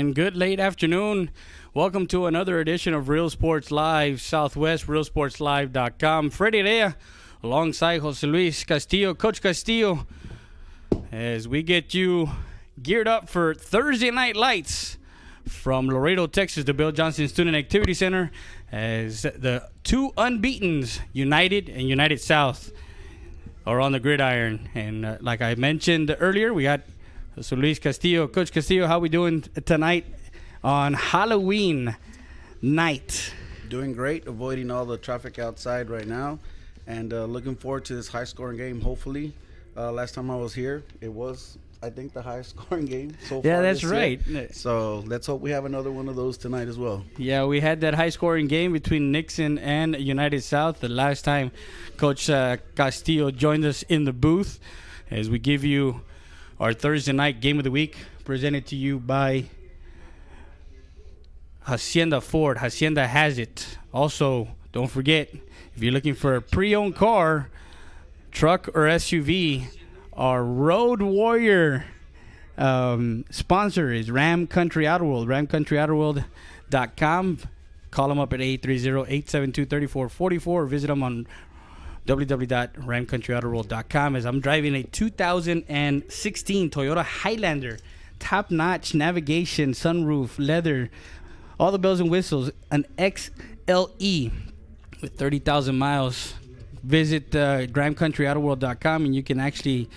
and good late afternoon. Welcome to another edition of Real Sports Live, Southwest, realsportslive.com. Freddie Rea, alongside Jose Luis Castillo, Coach Castillo, as we get you geared up for Thursday Night Lights from Laredo, Texas, the Bill Johnson Student Activity Center, as the two unbeatens, United and United South, are on the gridiron. And like I mentioned earlier, we got Jose Luis Castillo. Coach Castillo, how we doing tonight on Halloween night? Doing great, avoiding all the traffic outside right now, and looking forward to this high-scoring game, hopefully. Last time I was here, it was, I think, the highest-scoring game so far. Yeah, that's right. So let's hope we have another one of those tonight as well. Yeah, we had that high-scoring game between Nixon and United South the last time Coach Castillo joined us in the booth, as we give you our Thursday night game of the week, presented to you by Hacienda Ford. Hacienda has it. Also, don't forget, if you're looking for a pre-owned car, truck, or SUV, our Road Warrior sponsor is Ram Country Outer World. RamCountryOuterworld.com. Call them up at 830-872-3444 or visit them on www.ramcountryouterworld.com. as I'm driving a 2016 Toyota Highlander. Top-notch navigation, sunroof, leather, all the bells and whistles. An XLE with 30,000 miles. Visit ramcountryouterworld.com and you can actually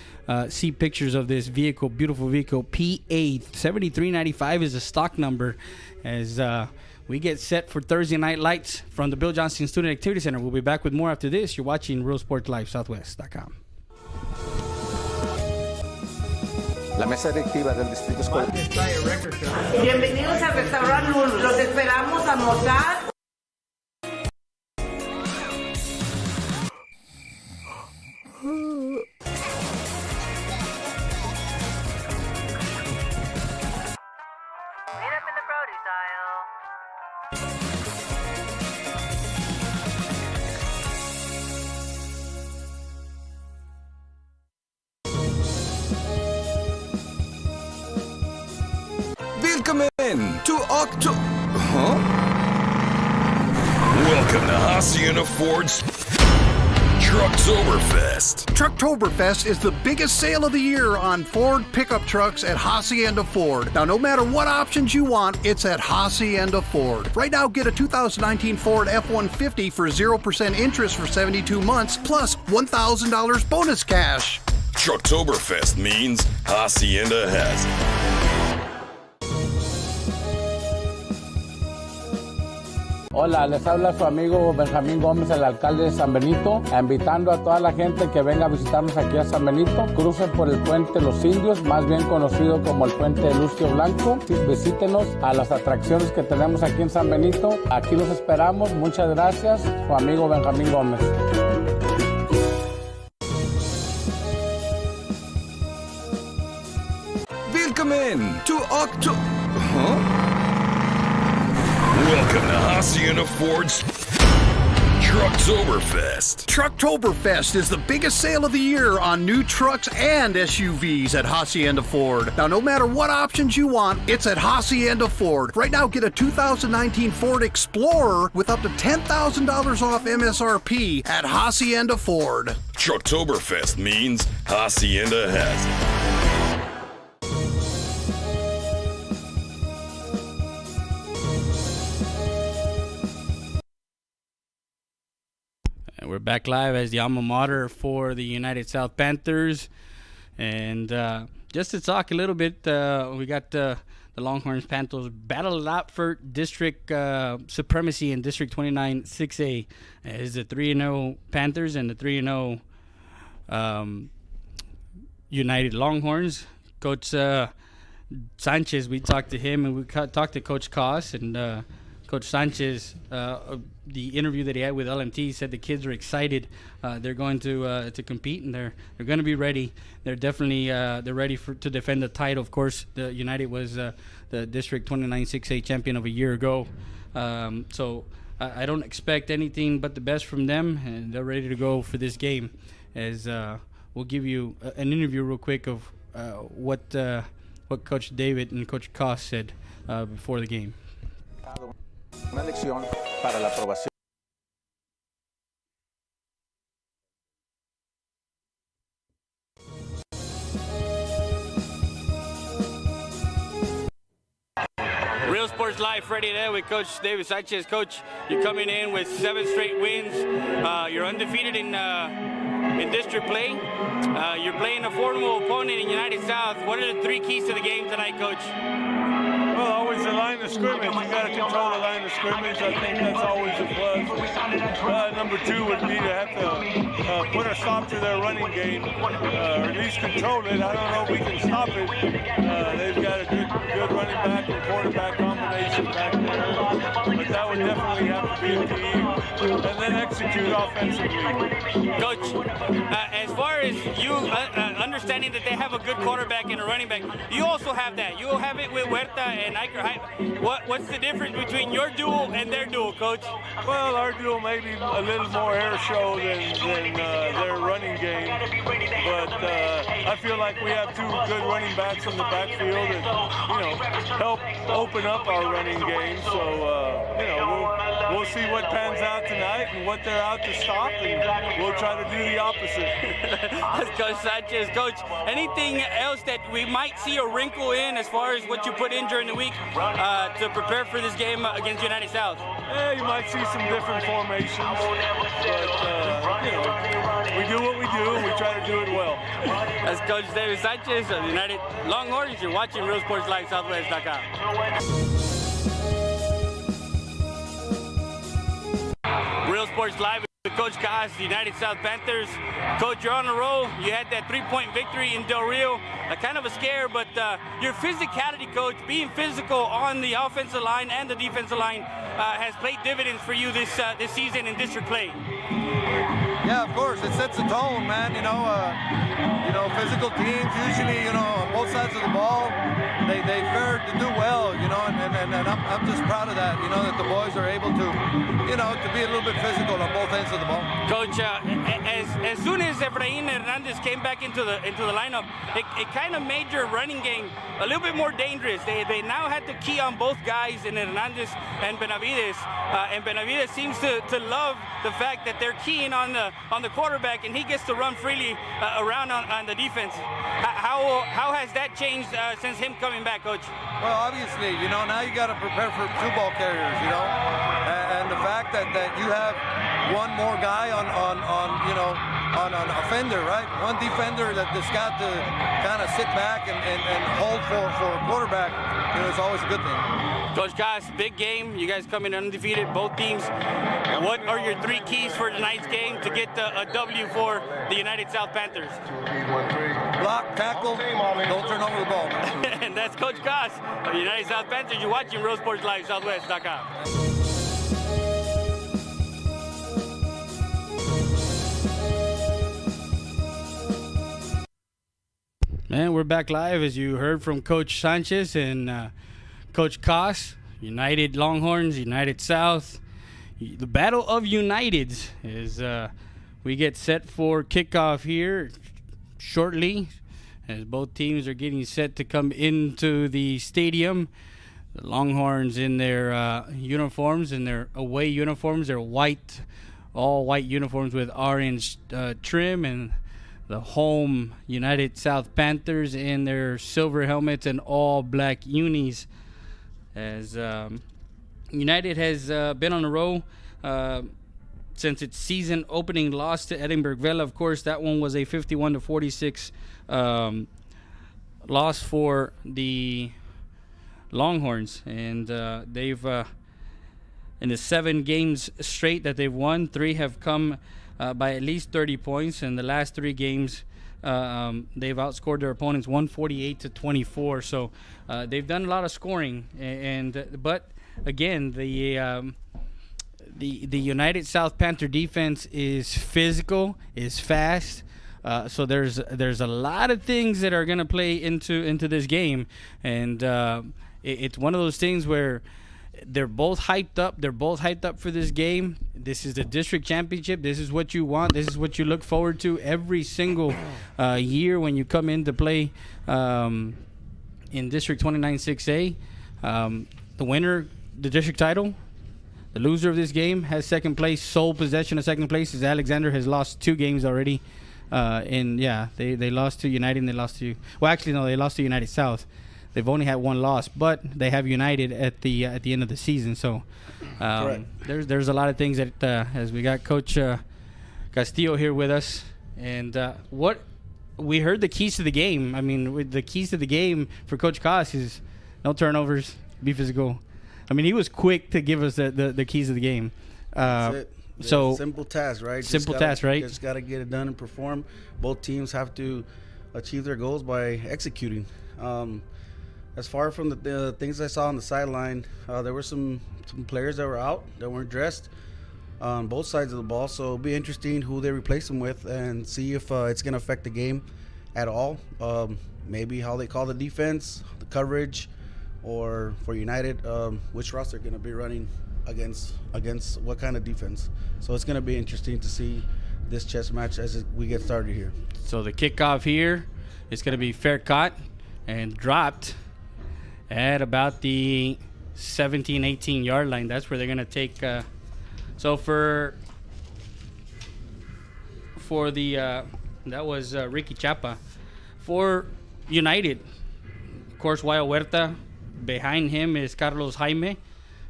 see pictures of this vehicle, beautiful vehicle. PA7395 is the stock number, as we get set for Thursday Night Lights from the Bill Johnson Student Activity Center. We'll be back with more after this. You're watching Real Sports Live, Southwest.com. La mesa directiva del Distrito Escolar. Bienvenidos al restaurante Luz. Los esperamos a almorzar. Welcome to Hacienda Ford's Trucktoberfest. Trucktoberfest is the biggest sale of the year on Ford pickup trucks at Hacienda Ford. Now, no matter what options you want, it's at Hacienda Ford. Right now, get a 2019 Ford F-150 for 0% interest for 72 months, plus $1,000 bonus cash. Trucktoberfest means Hacienda has it. Hola, les habla su amigo Benjamín Gómez, el alcalde de San Benito, invitando a toda la gente que venga a visitarnos aquí a San Benito. Crucen por el puente Los Indios, más bien conocido como el puente de Lucio Blanco. Visítenos a las atracciones que tenemos aquí en San Benito. Aquí los esperamos. Muchas gracias. Su amigo Benjamín Gómez. Welcome to Welcome to Hacienda Ford's Trucktoberfest. Trucktoberfest is the biggest sale of the year on new trucks and SUVs at Hacienda Ford. Now, no matter what options you want, it's at Hacienda Ford. Right now, get a 2019 Ford Explorer with up to $10,000 off MSRP at Hacienda Ford. Trucktoberfest means Hacienda has it. We're back live as the alma mater for the United South Panthers. And just to talk a little bit, we got the Longhorns Panthers battled out for district supremacy in District 29 6A. As the 3-0 Panthers and the 3-0 United Longhorns. Coach Sanchez, we talked to him, and we talked to Coach Koss, and Coach Sanchez, the interview that he had with LMT, said the kids are excited. They're going to compete, and they're going to be ready. They're definitely they're ready to defend the title. Of course, the United was the District 29 6A champion of a year ago. So I don't expect anything but the best from them, and they're ready to go for this game. As we'll give you an interview real quick of what what Coach David and Coach Koss said before the game. Una lección para la aprobación. Real Sports Live, Friday there with Coach David Sanchez. Coach, you're coming in with 7 straight wins. You're undefeated in district play. You're playing a formidable opponent in United South. What are the 3 keys to the game tonight, Coach? Well, always the line of scrimmage. You got to control the line of scrimmage. I think that's always a plus. Number 2 would be to have to put a stop to their running game, or at least control it. I don't know if we can stop it. They've got a good running back and quarterback combination back there, but that would definitely have to be a key. And then execute offensively. Coach, as far as you understanding that they have a good quarterback and a running back, you also have that. You have it with Huerta and Iker Hyde. What's the difference between your duel and their duel, Coach? Well, our duel may be a little more air show than their running game, but I feel like we have 2 good running backs in the backfield that, help open up our running game. So, we'll see what pans out tonight and what they're out to stop, and we'll try to do the opposite. That's Coach Sanchez. Coach, anything else that we might see a wrinkle in as far as what you put in during the week to prepare for this game against United South? Yeah, you might see some different formations, but we do what we do and we try to do it well. That's Coach David Sanchez of the United Longhorns. You're watching Real Sports Live Southwest.com. Real Sports Live with Coach Koss, the United South Panthers. Coach, you're on a roll. You had that 3-point victory in Del Rio. Kind of a scare, but your physicality, Coach, being physical on the offensive line and the defensive line has paid dividends for you this season in district play. Yeah, of course. It sets a tone, man. Physical teams usually, on both sides of the ball, they fare to do well, and I'm just proud of that, that the boys are able to, to be a little bit physical on both ends of the ball. Coach, as soon as Efrain Hernandez came back into the lineup, it kind of made your running game a little bit more dangerous. They now had to key on both guys in Hernandez and Benavides, and Benavides seems to love the fact that they're keying on the quarterback and he gets to run freely around on the defense. How has that changed since him coming back, Coach? Well, obviously, now you got to prepare for 2 ball carriers, and the fact that you have one more guy on an offender, right? One defender that's got to kind of sit back and hold for a quarterback, it's always a good thing. Coach Koss, big game. You guys come in undefeated, both teams. What are your 3 keys for tonight's game to get a W for the United South Panthers? Block, tackle, don't turn over the ball. And that's Coach Koss of the United South Panthers. You're watching Real Sports Live Southwest.com. Man, we're back live, as you heard from Coach Sanchez and Coach Koss. United Longhorns, United South. The battle of Uniteds is we get set for kickoff here shortly, as both teams are getting set to come into the stadium. The Longhorns in their uniforms, in their away uniforms, they're white, all white uniforms with orange trim, and the home United South Panthers in their silver helmets and all black unis. As United has been on a roll since its season opening loss to Edinburgh Vela. Of course, that one was a 51-46 loss for the Longhorns, and they've in the 7 games straight that they've won, 3 have come by at least 30 points. In the last 3 games, they've outscored their opponents 148-24. So they've done a lot of scoring, but again, the United South Panther defense is physical, is fast. So there's a lot of things that are going to play into this game, and it's one of those things where they're both hyped up. They're both hyped up for this game. This is the district championship. This is what you want. This is what you look forward to every single year when you come in to play in District 29 6A. The winner, the district title. The loser of this game has second place. Sole possession of second place is Alexander. Has lost 2 games already. They lost to United and they lost to... Well, actually, no, they lost to United South. They've only had 1 loss, but they have United at the end of the season. So there's a lot of things that, as we got Coach Castillo here with us. And what we heard the keys to the game. I mean, with the keys to the game for Coach Cos is no turnovers, be physical. I mean, he was quick to give us the keys of the game. That's it. So simple task, right? Simple task, right? Just got to get it done and perform. Both teams have to achieve their goals by executing. As far from the things I saw on the sideline, there were some players that were out that weren't dressed on both sides of the ball. So it'll be interesting who they replace them with and see if it's going to affect the game at all. Maybe how they call the defense, the coverage, or for United, which routes they're going to be running against what kind of defense. So it's going to be interesting to see this chess match as we get started here. So the kickoff here is going to be fair caught and dropped at about the 17, 18 yard line. That's where they're going to take. So for the that was Ricky Chapa. For United, of course, Guayo Huerta. Behind him is Carlos Jaime.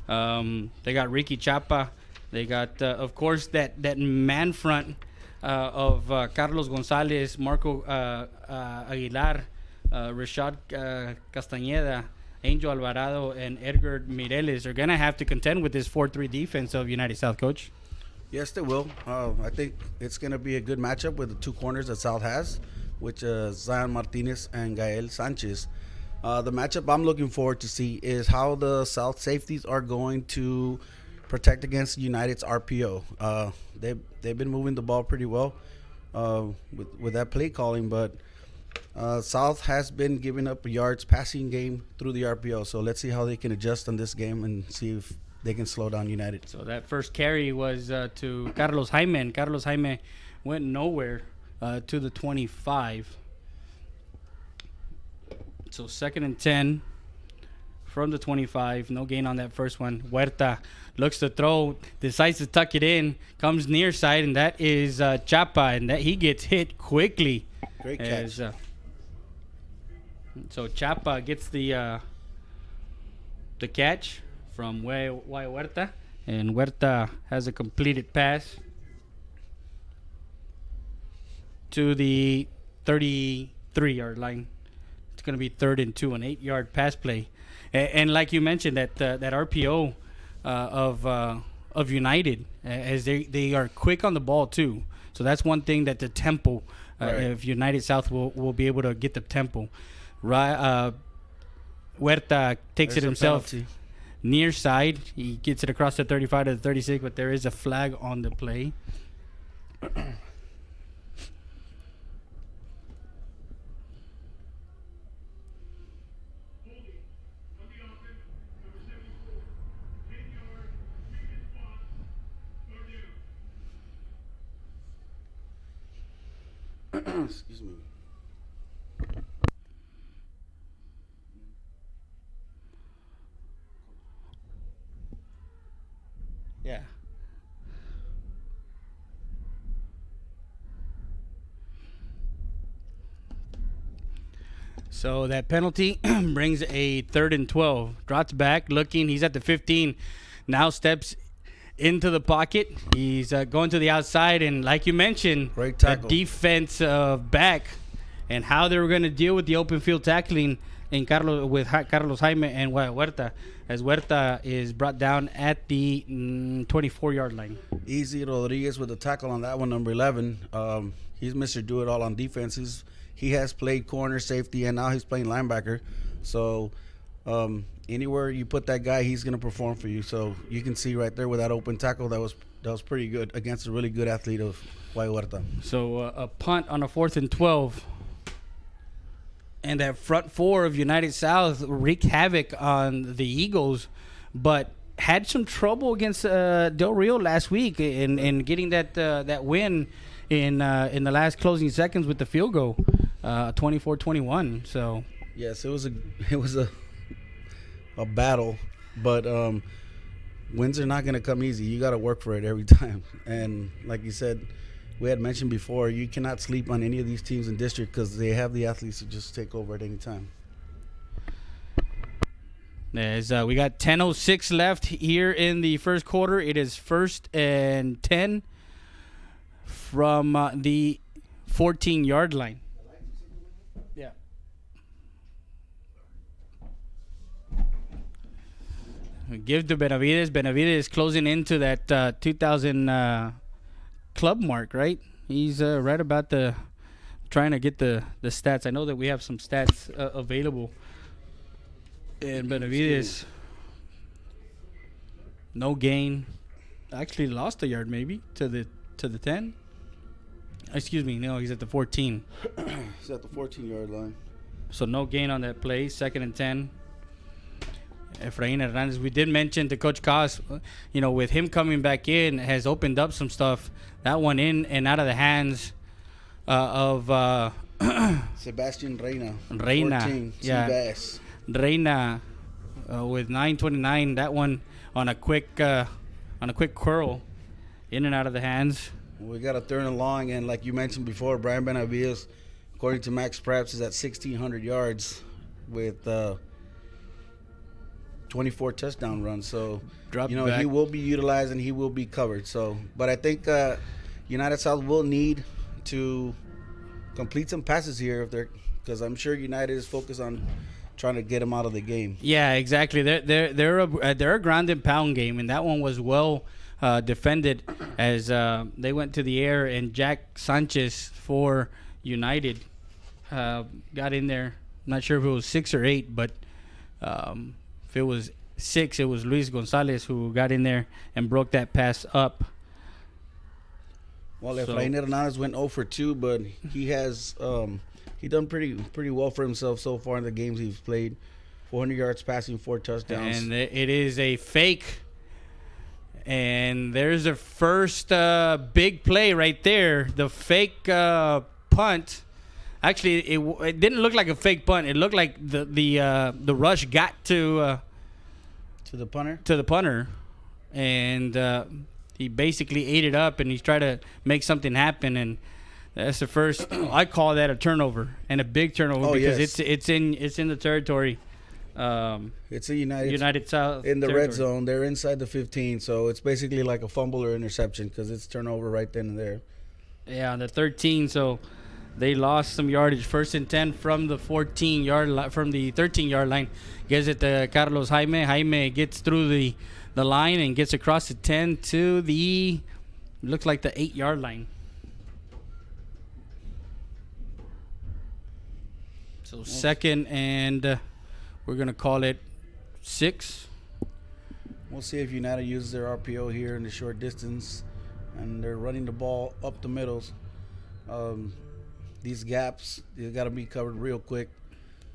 They got Ricky Chapa. They got, of course, that man front of Carlos Gonzalez, Marco Aguilar, Rashad Castañeda, Angel Alvarado, and Edgar Mireles are going to have to contend with this 4-3 defense of United South, Coach. Yes, they will. I think it's going to be a good matchup with the 2 corners that South has, which is Zion Martinez and Gael Sanchez. The matchup I'm looking forward to see is how the South safeties are going to protect against United's RPO. They've been moving the ball pretty well with that play calling, but South has been giving up yards passing game through the RPO. So let's see how they can adjust on this game and see if they can slow down United. So that first carry was to Carlos Jaime, and Carlos Jaime went nowhere to the 25. So 2nd and 10 from the 25. No gain on that first one. Huerta looks to throw, decides to tuck it in, comes near side, and that is Chapa, and that he gets hit quickly. Great catch. So Chapa gets the catch from Huerta, and Huerta has a completed pass to the 33-yard line. It's going to be 3rd and 2, an 8-yard pass play. And like you mentioned, that RPO of United, as they are quick on the ball too. So that's one thing that the tempo, if United South will be able to get the tempo. Huerta takes it himself near side. He gets it across the 35 to the 36, but there is a flag on the play. Excuse me. Yeah. So that penalty brings a 3rd and 12. Drops back, looking. He's at the 15. Now steps into the pocket. He's going to the outside, and like you mentioned, the defense back and how they were going to deal with the open field tackling in Carlos Jaime and Huerta, as Huerta is brought down at the 24-yard line. Easy Rodriguez with the tackle on that one, number 11. He's Mr. Do-It-All on defenses. He has played corner, safety, and now he's playing linebacker. So anywhere you put that guy, he's going to perform for you. So you can see right there with that open tackle, that was pretty good against a really good athlete of Huerta. So a punt on a 4th and 12. And that front 4 of United South wreaked havoc on the Eagles, but had some trouble against Del Rio last week in getting that win in the last closing seconds with the field goal, 24-21. So Yes, it was a battle, but wins are not going to come easy. You got to work for it every time. And like you said, we had mentioned before, you cannot sleep on any of these teams in district because they have the athletes to just take over at any time. We got 10:06 left here in the first quarter. It is 1st and 10 from the 14-yard line. Yeah. Give to Benavides. Benavides closing into that 2,000 club mark, right? He's right about trying to get the stats. I know that we have some stats available. And Benavides, no gain. Actually lost a yard maybe to the 10. Excuse me, no, he's at the 14. He's at the 14-yard line. So no gain on that play. 2nd and 10. Efrain Hernandez, we did mention to Coach Cos, with him coming back in, has opened up some stuff. That one in and out of the hands of Sebastian Reina. 14, yeah. Seabass. Reina with 9:29. That one on a quick curl, in and out of the hands. We got a 3rd and long, and like you mentioned before, Brian Benavides, according to Max Preps, is at 1,600 yards with 24 touchdown runs. So he will be utilized and he will be covered. So, but I think United South will need to complete some passes here because I'm sure United is focused on trying to get him out of the game. Yeah, exactly. They're a ground and pound game, and that one was well defended as they went to the air, and Jack Sanchez for United got in there. I'm not sure if it was 6 or 8, but if it was 6, it was Luis Gonzalez who got in there and broke that pass up. Well, Efrain Hernandez went 0 for 2, but he has he done pretty well for himself so far in the games he's played. 400 yards passing, 4 touchdowns. And it is a fake. And there's a first big play right there. The fake punt. Actually, it didn't look like a fake punt. It looked like the rush got to the punter. To the punter, and he basically ate it up, and he's trying to make something happen. And that's the first. I call that a turnover, and a big turnover because it's in the territory. It's a United South in the territory. red zone. They're inside the 15, so it's basically like a fumble or interception because it's turnover right then and there. Yeah, on the 13. So they lost some yardage. 1st and 10 from the 13-yard line. Gives it to Carlos Jaime. Jaime gets through the line and gets across the 10 to the looks like the 8-yard line. So 2nd and we're gonna call it 6. We'll see if United uses their RPO here in the short distance, and they're running the ball up the middles. These gaps, they got to be covered real quick.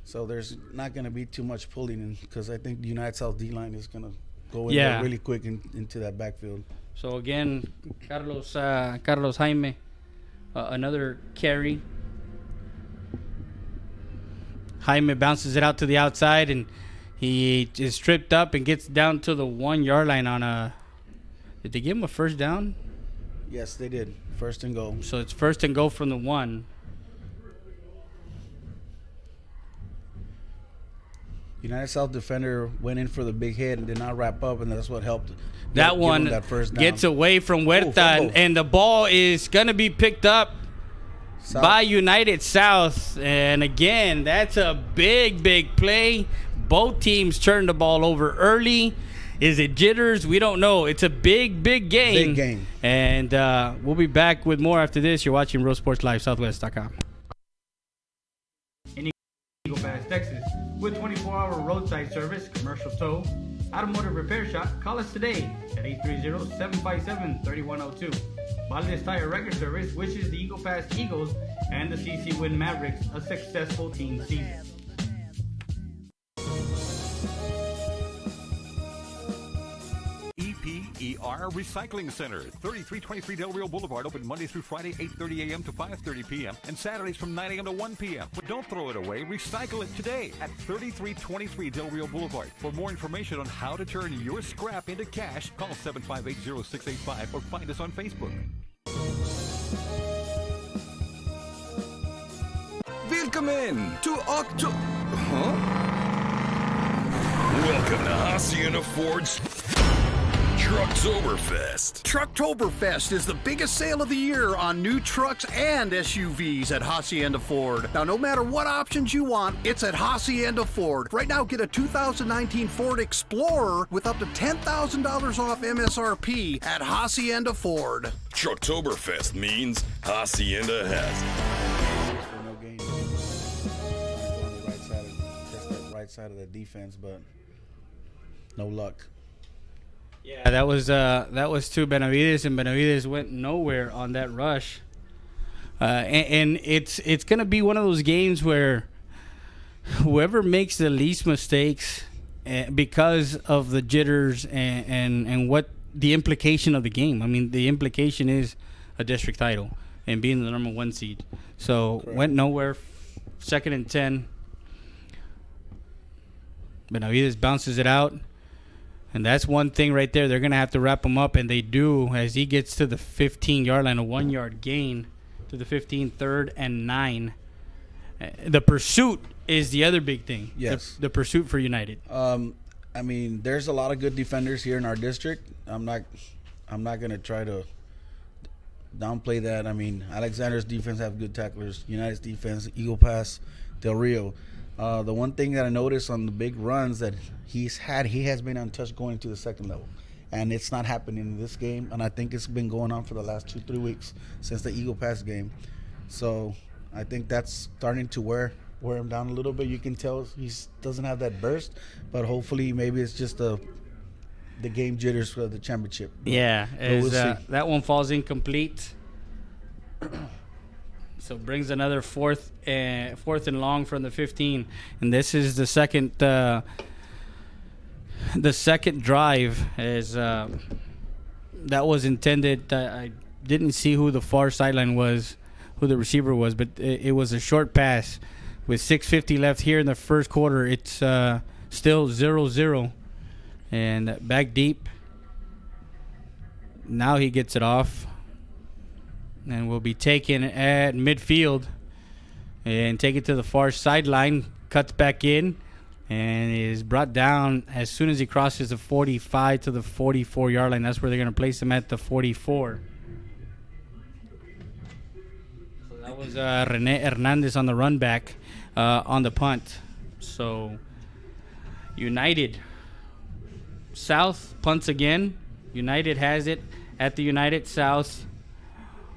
So there's not going to be too much pulling because I think the United South D-line is going to go in there really quick into that backfield. So again, Carlos Jaime, another carry. Jaime bounces it out to the outside, and he is tripped up and gets down to the 1-yard line on a. Did they give him a first down? Yes, they did. 1st and goal. So it's 1st and goal from the 1. United South defender went in for the big hit and did not wrap up, and that's what helped. That one gets away from Huerta, and the ball is going to be picked up by United South. And again, that's a big play. Both teams turned the ball over early. Is it jitters? We don't know. It's a big game. Big game. And we'll be back with more after this. You're watching Real Sports Live, Southwest.com. In Eagle Pass, Texas, with 24-hour roadside service, commercial tow, automotive repair shop, call us today at 830-757-3102. Valdez Tire Record Service wishes the Eagle Pass Eagles and the CC Win Mavericks a successful team season. EPER Car Recycling Center, 3323 Del Rio Boulevard, open Monday through Friday, 8:30 a.m. to 5:30 p.m. and Saturdays from 9 a.m. to 1 p.m. But don't throw it away. Recycle it today at 3323 Del Rio Boulevard. For more information on how to turn your scrap into cash, call 758-0685 or find us on Facebook. Willkommen to Welcome to Hacienda Ford's Trucktoberfest. Trucktoberfest is the biggest sale of the year on new trucks and SUVs at Hacienda Ford. Now, no matter what options you want, it's at Hacienda Ford. Right now, get a 2019 Ford Explorer with up to $10,000 off MSRP at Hacienda Ford. Trucktoberfest means Hacienda has it. No game. On the right side of the defense, but no luck. Yeah, that was to Benavides, and Benavides went nowhere on that rush. And it's gonna be one of those games where whoever makes the least mistakes, because of the jitters and what the implication of the game. I mean, the implication is a district title and being the number 1 seed. So correct. Went nowhere. 2nd and 10. Benavides bounces it out. And that's one thing right there. They're going to have to wrap him up, and they do as he gets to the 15-yard line, a 1-yard gain to the 15, 3rd and 9. The pursuit is the other big thing. Yes. The pursuit for United. I mean, there's a lot of good defenders here in our district. I'm not going to try to downplay that. I mean, Alexander's defense have good tacklers. United's defense, Eagle Pass, Del Rio. The one thing that I noticed on the big runs that he has been untouched going to the second level. And it's not happening in this game. And I think it's been going on for the last 2-3 weeks since the Eagle Pass game. So I think that's starting to wear him down a little bit. You can tell he doesn't have that burst. But hopefully maybe it's just the game jitters for the championship. Yeah. We'll see. That one falls incomplete. So brings another fourth and long from the 15, and this is the second drive as that was intended. I didn't see who the far sideline was, who the receiver was, but it was a short pass with 6:50 left here in the first quarter. It's still 0-0, and back deep. Now he gets it off. And will be taken at midfield and take it to the far sideline. Cuts back in and is brought down as soon as he crosses the 45 to the 44-yard line. That's where they're going to place him at the 44. So that was Rene Hernandez on the run back on the punt. So United South punts again. United has it at the United South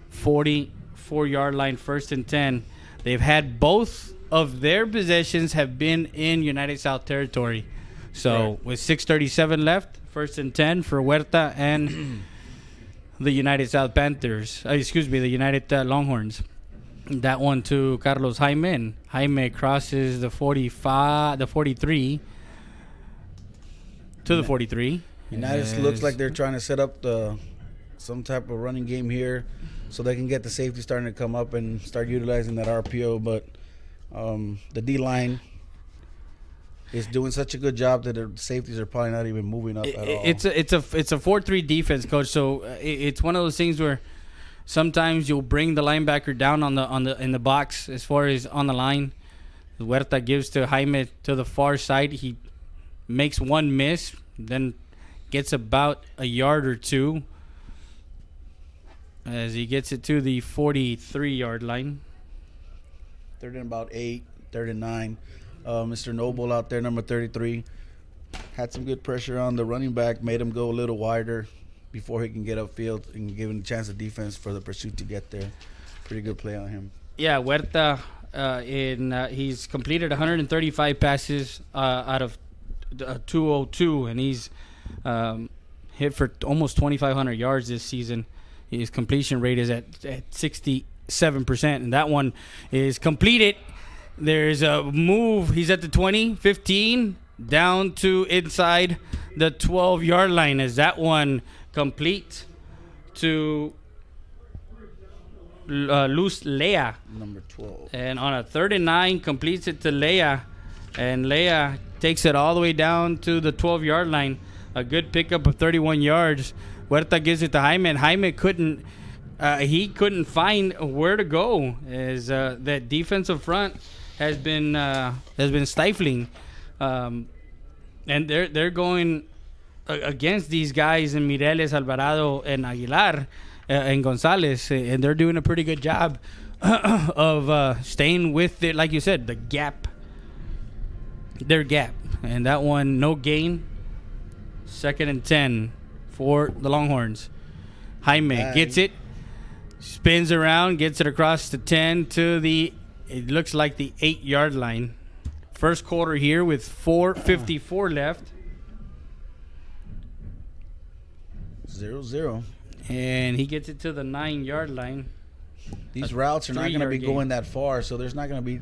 44-yard line, 1st and 10. They've had both of their possessions have been in United South territory. So right. With 6:37 left, 1st and 10 for Huerta and the United South Panthers. The United Longhorns. That one to Carlos Jaime. And Jaime crosses the 43 to the 43. United looks like they're trying to set up some type of running game here, so they can get the safety starting to come up and start utilizing that RPO. But the D-line is doing such a good job that the safeties are probably not even moving up at all. It's a 4-3 defense, coach. So it's one of those things where sometimes you'll bring the linebacker down in the box as far as on the line. Huerta gives to Jaime to the far side. He makes one miss, then gets about a yard or two as he gets it to the 43-yard line. 3rd and about 8, 3rd and 9. Mr. Noble out there, number 33, had some good pressure on the running back, made him go a little wider before he can get upfield and give him a chance of defense for the pursuit to get there. Pretty good play on him. Yeah, Huerta, he's completed 135 passes out of 202, and he's hit for almost 2,500 yards this season. His completion rate is at 67%, and that one is completed. There's a move. He's at the 20, 15, down to inside the 12-yard line as that one complete to Luz Lea. Number 12. And on a 3rd and 9, completes it to Lea. And Lea takes it all the way down to the 12-yard line. A good pickup of 31 yards. Huerta gives it to Jaime, and Jaime couldn't find where to go, as that defensive front has been stifling, and they're going against these guys in Mireles, Alvarado, and Aguilar, and Gonzalez, and they're doing a pretty good job of staying with it, like you said, their gap, and that one no gain. 2nd and 10 for the Longhorns. Jaime gets it, spins around, gets it across the 10 to it looks like the 8-yard line. First quarter here with 4:54 left. 0-0. And he gets it to the 9-yard line. These routes are not going to be going that far, so there's not going to be.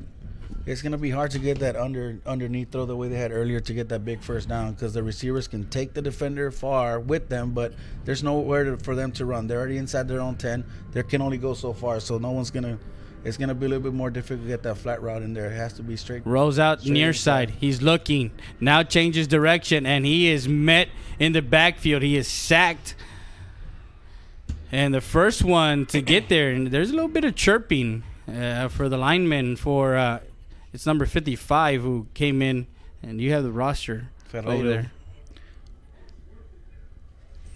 It's going to be hard to get that underneath throw the way they had earlier to get that big first down, because the receivers can take the defender far with them, but there's nowhere for them to run. They're already inside their own 10. They can only go so far, so it's going to be a little bit more difficult to get that flat route in there. It has to be straight. Rolls out near side. He's looking. Now changes direction, and he is met in the backfield. He is sacked. And the first one to get there, and there's a little bit of chirping for the lineman for it's number 55 who came in, and you have the roster over there.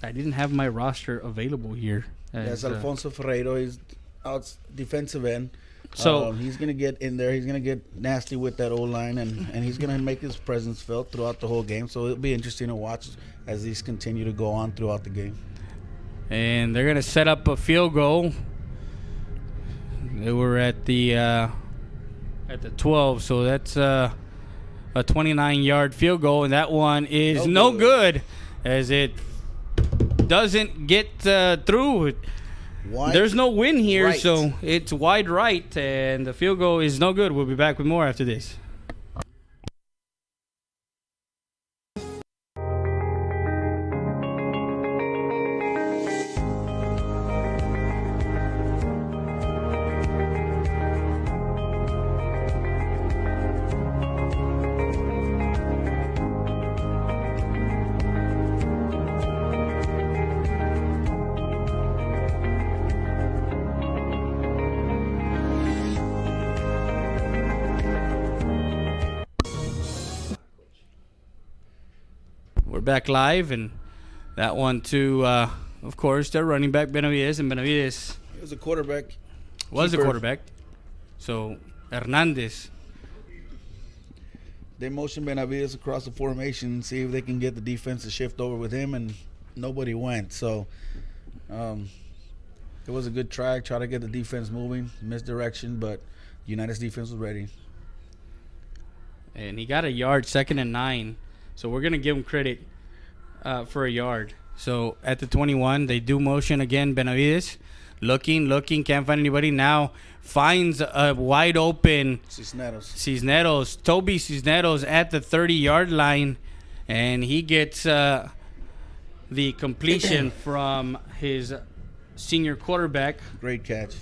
I didn't have my roster available here. That's Alfonso Ferreiro. He's out defensive end. So he's going to get in there. He's going to get nasty with that O-line, and he's going to make his presence felt throughout the whole game. So it'll be interesting to watch as these continue to go on throughout the game. And they're going to set up a field goal. They were at the 12, so that's a 29-yard field goal, and that one is no good as it doesn't get through. There's no win here, right. So it's wide right, and the field goal is no good. We'll be back with more after this. Back live, and that one to of course their running back Benavides, and Benavides was a quarterback. So Hernandez, they motioned Benavides across the formation, see if they can get the defense to shift over with him, and nobody went. So it was a good try to get the defense moving, misdirection, but United's defense was ready. And he got a yard, 2nd and 9. So we're gonna give him credit for a yard. So at the 21, they do motion again. Benavides looking, can't find anybody. Now finds a wide open Cisneros, Toby Cisneros at the 30-yard line, and he gets the completion from his senior quarterback. Great catch,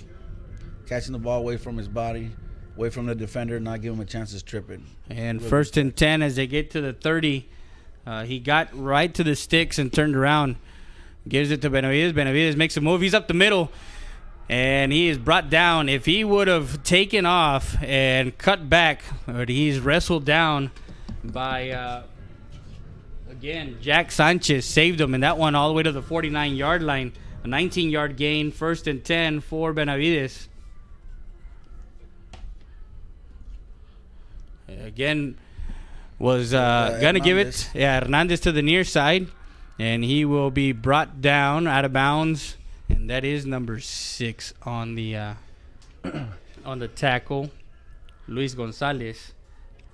catching the ball away from his body, away from the defender, not giving him a chance to strip it. And really 1st and 10 as they get to the 30. He got right to the sticks and turned around. Gives it to Benavides. Benavides makes a move. He's up the middle, and he is brought down. If he would have taken off and cut back, but he's wrestled down by, again, Jack Sanchez saved him, and that one all the way to the 49-yard line. A 19-yard gain, 1st and 10 for Benavides. Again, was going to give it. Hernandez to the near side, and he will be brought down out of bounds, and that is number 6 on the on the tackle, Luis Gonzalez.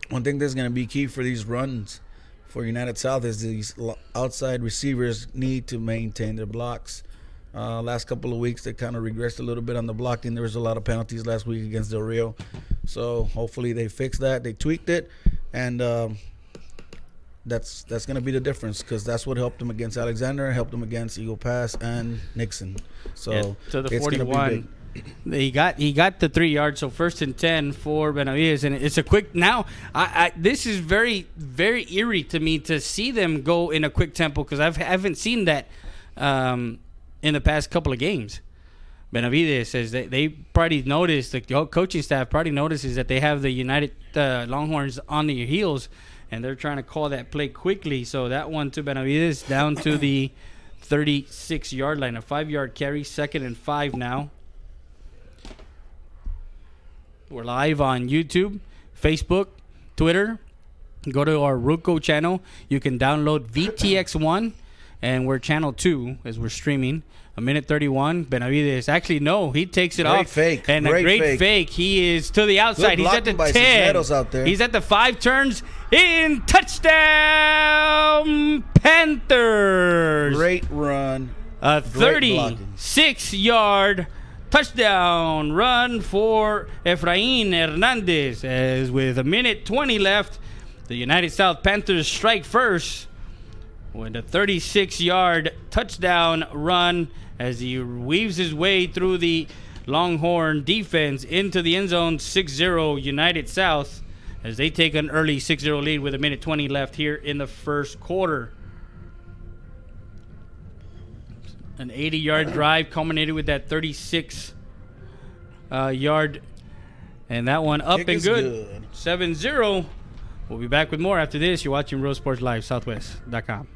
One thing that's going to be key for these runs for United South is these outside receivers need to maintain their blocks. Last couple of weeks, they kind of regressed a little bit on the blocking. There was a lot of penalties last week against Del Rio. So hopefully they fixed that. They tweaked it. And that's going to be the difference, because that's what helped him against Alexander, helped him against Eagle Pass and Nixon. So to the it's 41. He got the 3 yards, so 1st and 10 for Benavides, and it's a quick. Now, this is very, very eerie to me to see them go in a quick tempo, because I haven't seen that in the past couple of games. Benavides says they probably noticed, the coaching staff probably notices that they have the United Longhorns on their heels, and they're trying to call that play quickly. So that one to Benavides down to the 36-yard line, a 5-yard carry, 2nd and 5 now. We're live on YouTube, Facebook, Twitter. Go to our Ruco channel. You can download VTX1, and we're channel 2 as we're streaming. 1:31. Benavides. Actually, no, he takes it off. Fake. And a great fake. He is to the outside. He's at the 10. Out there. He's at the 5, turns in, touchdown, Panthers. Great run. A 36-yard touchdown run for Efrain Hernandez, as with 1:20 left, the United South Panthers strike first with a 36-yard touchdown run as he weaves his way through the Longhorn defense into the end zone. 6-0 United South as they take an early 6-0 lead with 1:20 left here in the first quarter. An 80-yard drive culminated with that 36-yard, and that one up and good. 7-0. We'll be back with more after this. You're watching Real Sports Live, Southwest.com.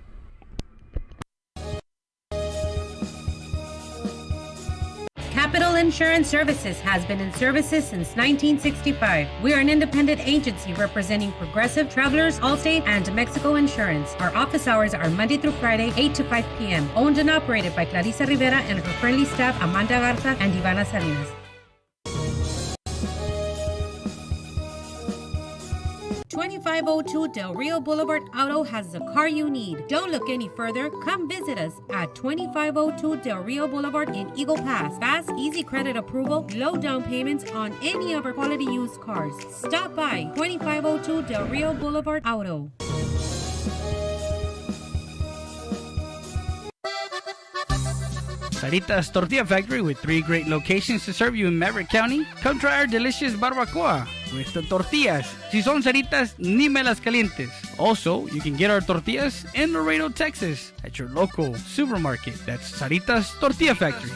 Capital Insurance Services has been in services since 1965. We are an independent agency representing Progressive, Travelers, Allstate, and Mexico Insurance. Our office hours are Monday through Friday, 8 to 5 p.m. Owned and operated by Clarissa Rivera and her friendly staff, Amanda Garza and Ivana Salinas. 2502 Del Rio Boulevard Auto has the car you need. Don't look any further. Come visit us at 2502 Del Rio Boulevard in Eagle Pass. Fast, easy credit approval, low down payments on any of our quality used cars. Stop by 2502 Del Rio Boulevard Auto. Saritas Tortilla Factory, with 3 great locations to serve you in Maverick County. Come try our delicious barbacoa with the tortillas. Si son Saritas, ni me las calientes. Also, you can get our tortillas in Laredo, Texas at your local supermarket. That's Saritas Tortilla Factory.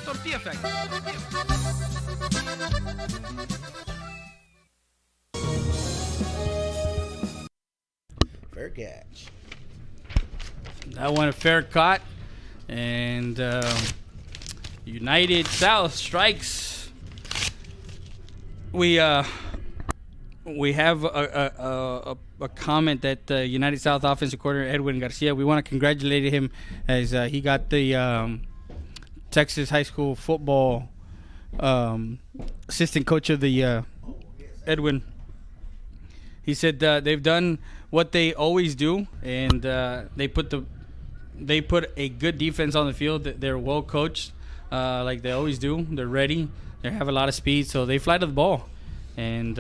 Fair catch. That one a fair caught. And United South strikes. We have a comment that United South offensive coordinator Edwin Garcia. We want to congratulate him as he got the Texas high school football assistant coach of the Edwin. He said they've done what they always do, and they put a good defense on the field. They're well coached, like they always do. They're ready. They have a lot of speed, so they fly to the ball. And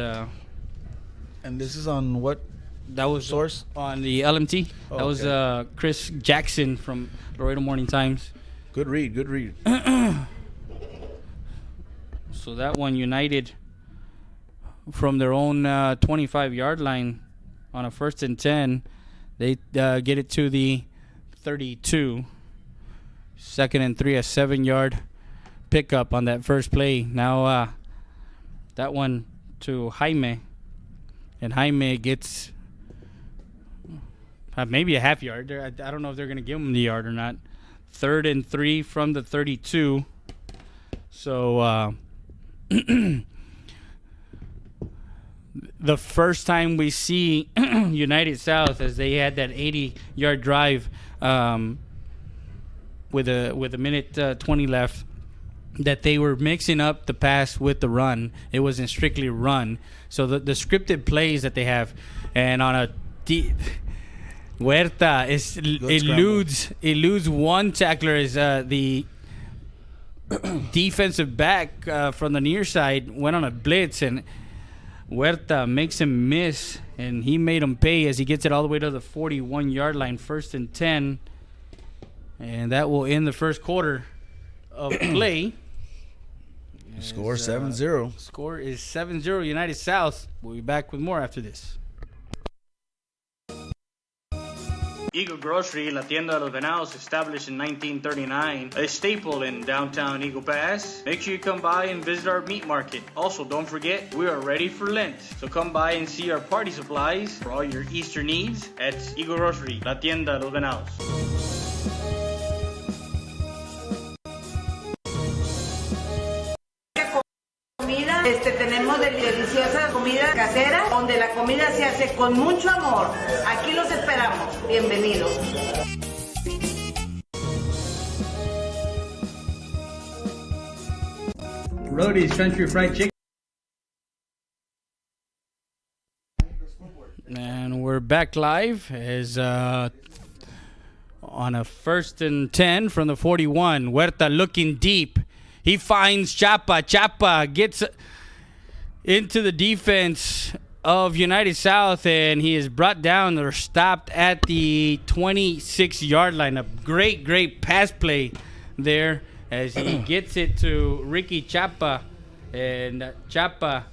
this is on what? That was source? On the LMT. Oh, that was Chris Jackson from Laredo Morning Times. Good read. So that one, United from their own 25-yard line on a 1st and 10. They get it to the 32. 2nd and 3, a 7-yard pickup on that first play. Now that one to Jaime, and Jaime gets maybe a half yard. I don't know if they're going to give him the yard or not. 3rd and 3 from the 32. So the first time we see United South, as they had that 80-yard drive with a minute 20 left, that they were mixing up the pass with the run. It wasn't strictly run. So the scripted plays that they have, and on a Huerta eludes one tackler as the defensive back from the near side went on a blitz, and Huerta makes him miss, and he made him pay as he gets it all the way to the 41-yard line, 1st and 10. And that will end the first quarter of play. Score 7-0. Score is 7-0 United South. We'll be back with more after this. Eagle Grocery, La Tienda de los Venados, established in 1939, a staple in downtown Eagle Pass. Make sure you come by and visit our meat market. Also, don't forget, we are ready for Lent. So come by and see our party supplies for all your Easter needs at Eagle Grocery, La Tienda de los Venados. Tenemos deliciosa comida casera, donde la comida se hace con mucho amor. Aquí los esperamos. Bienvenidos. Rody's Country Fried Chicken. And we're back live as on a 1st and 10 from the 41. Huerta looking deep. He finds Chapa. Chapa gets into the defense of United South, and he is brought down or stopped at the 26-yard line. A great pass play there as he gets it to Ricky Chapa, and Chapa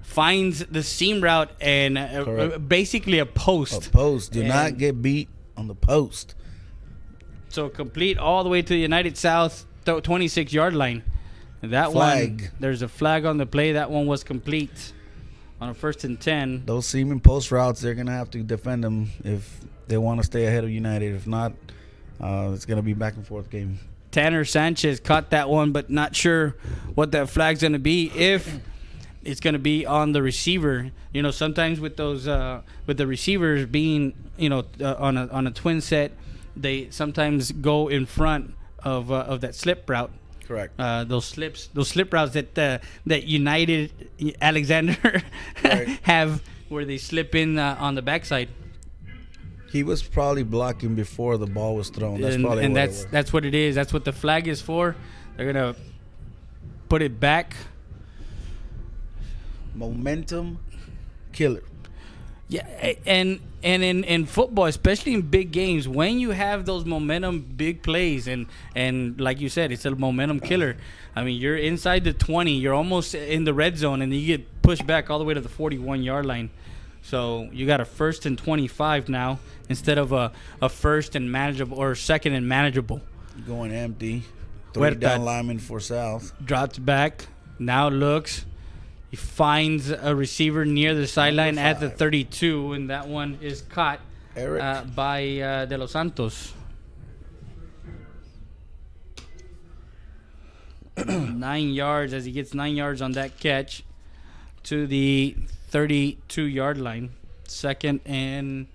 finds the seam route and basically a post. A post. Do not get beat on the post. So complete all the way to the United South 26-yard line. That flag. One, there's a flag on the play. That one was complete on a 1st and 10. Those seam and post routes, they're going to have to defend them if they want to stay ahead of United. If not, it's going to be back and forth game. Tanner Sanchez caught that one, but not sure what that flag's going to be. If it's going to be on the receiver. You know, sometimes with those with the receivers being, you know, on a twin set, they sometimes go in front of that slip route. Correct. Those slip routes that United Alexander have, where they slip in on the backside. He was probably blocking before the ball was thrown. That's what it is. That's what the flag is for. They're gonna put it back. Momentum killer. Yeah, and in football, especially in big games, when you have those momentum big plays, and like you said, it's a momentum killer. I mean, you're inside the 20, you're almost in the red zone, and then you get pushed back all the way to the 41-yard line. So you got a 1st and 25 now instead of a 1st and manageable or 2nd and manageable. Going empty. 3 down linemen for South. Drops back. Now looks. He finds a receiver near the sideline at the 32, and that one is caught by De Los Santos. 9 yards as he gets 9 yards on that catch to the 32-yard line. 2nd and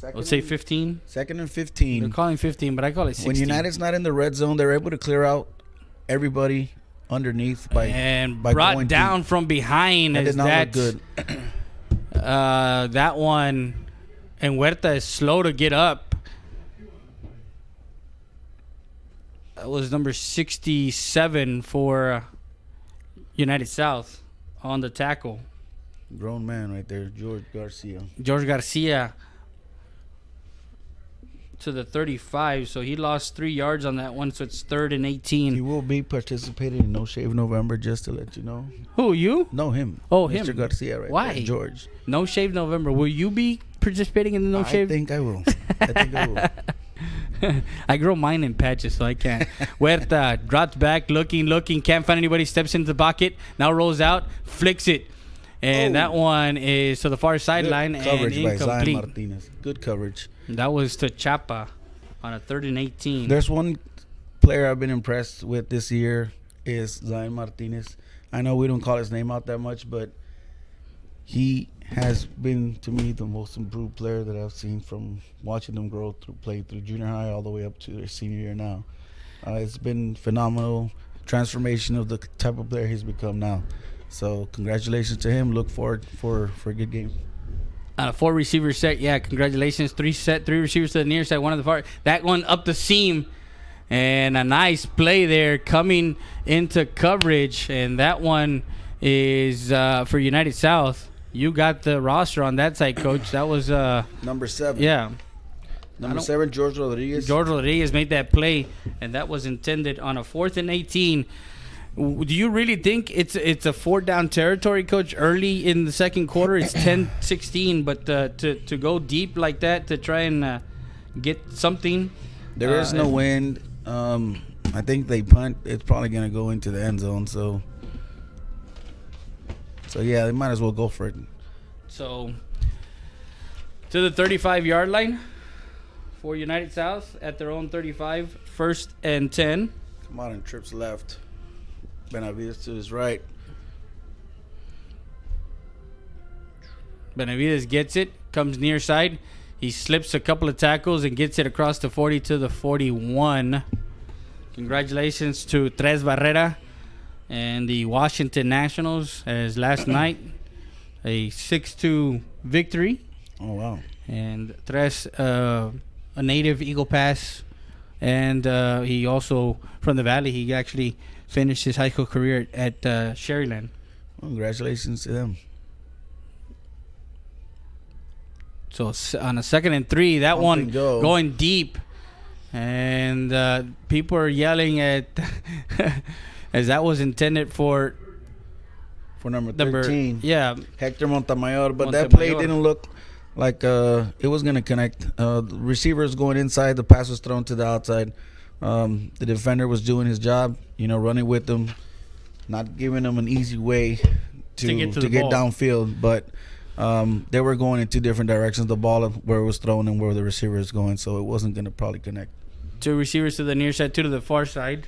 let's say 15. 2nd and 15. They're calling 15, but I call it 16. When United's not in the red zone, they're able to clear out everybody underneath by brought down deep from behind. That did not look good. That one, and Huerta is slow to get up. That was number 67 for United South on the tackle. Grown man right there, George Garcia to the 35, so he lost 3 yards on that one, so it's 3rd and 18. He will be participating in No Shave November, just to let you know. Who, you? No, him. Oh, Mr. him. Garcia right Why? there, George. No Shave November. Will you be participating in the No Shave? I think I will. I grow mine in patches, so I can't. Huerta drops back, looking, can't find anybody, steps into the pocket, now rolls out, flicks it. And that one is to the far sideline and incomplete. By Zion Martinez. Good coverage. That was to Chapa on a 3rd and 18. There's one player I've been impressed with this year is Zion Martinez. I know we don't call his name out that much, but he has been, to me, the most improved player that I've seen from watching them grow play through junior high all the way up to their senior year now. It's been phenomenal transformation of the type of player he's become now. So congratulations to him. Look forward for a good game. On a 4-receiver set, yeah, congratulations. 3 receivers to the near side, one on the far. That one up the seam, And a nice play there coming into coverage. And that one is for United South. You got the roster on that side, Coach. That was number 7. Yeah. Number 7, George Rodriguez. George Rodriguez made that play, and that was intended on a 4th and 18. Do you really think it's a 4-down territory, Coach? Early in the second quarter, it's 10-16, but to go deep like that to try and get something. There is no wind. I think they punt. It's probably going to go into the end zone. So yeah, they might as well go for it. So to the 35-yard line for United South at their own 35, 1st and 10. Come on, and trips left. Benavides to his right. Benavides gets it, comes near side. He slips a couple of tackles and gets it across the 40 to the 41. Congratulations to Tres Barrera and the Washington Nationals as last night a 6-2 victory. Oh, wow. And Tres, a native Eagle Pass, and he also, from the Valley, he actually finished his high school career at Sherryland. Well, congratulations to them. So on a 2nd and 3, that one going deep. And people are yelling at as that was intended for number 13. Yeah, Hector Montemayor. But that play didn't look like it was going to connect. The receivers going inside. The pass was thrown to the outside. The defender was doing his job, running with them, not giving them an easy way to get downfield. But they were going in 2 different directions. The ball where it was thrown and where the receiver is going. So it wasn't going to probably connect. 2 receivers to the near side, 2 to the far side.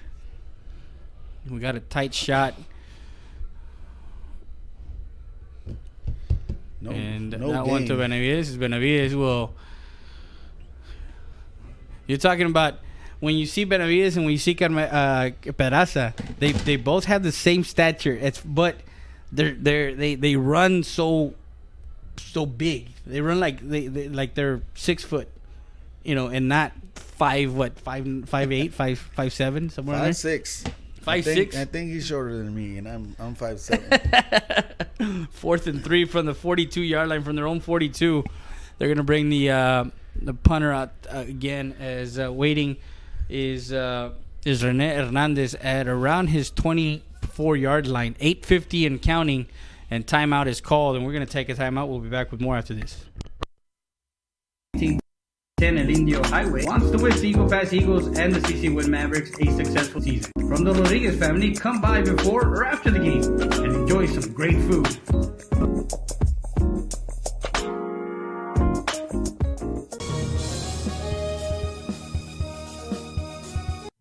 We got a tight shot. That one to Benavides. Benavides will. You're talking about when you see Benavides and when you see Peraza, they both have the same stature. But they run so big. They run like they're 6 foot, and not 5'8", 5'7", somewhere in there. 5'6". 5'6". I think he's shorter than me, and I'm 5'7". 4th and 3 from the 42-yard line, from their own 42. They're gonna bring the punter out again, as waiting is Rene Hernandez at around his 24-yard line, 8:50 and counting, and timeout is called, and we're gonna take a timeout. We'll be back with more after this. 10 El Indio Highway wants to wish the Eagle Pass Eagles and the CC Wood Mavericks a successful season. From the Rodriguez family, come by before or after the game and enjoy some great food.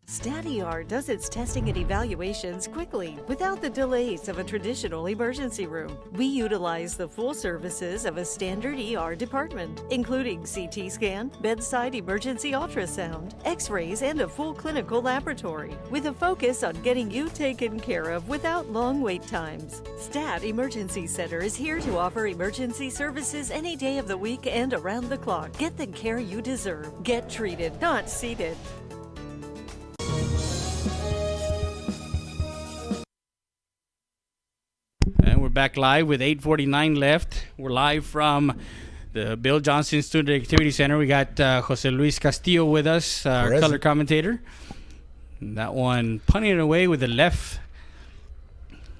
StatER does its testing and evaluations quickly without the delays of a traditional emergency room. We utilize the full services of a standard ER department, including CT scan, bedside emergency ultrasound, x-rays, and a full clinical laboratory, with a focus on getting you taken care of without long wait times. Stat Emergency Center is here to offer emergency services any day of the week and around the clock. Get the care you deserve. Get treated, not seated. And we're back live with 8:49 left. We're live from the Bill Johnson Student Activity Center. We got Jose Luis Castillo with us, our color commentator. And that one punting it away with the left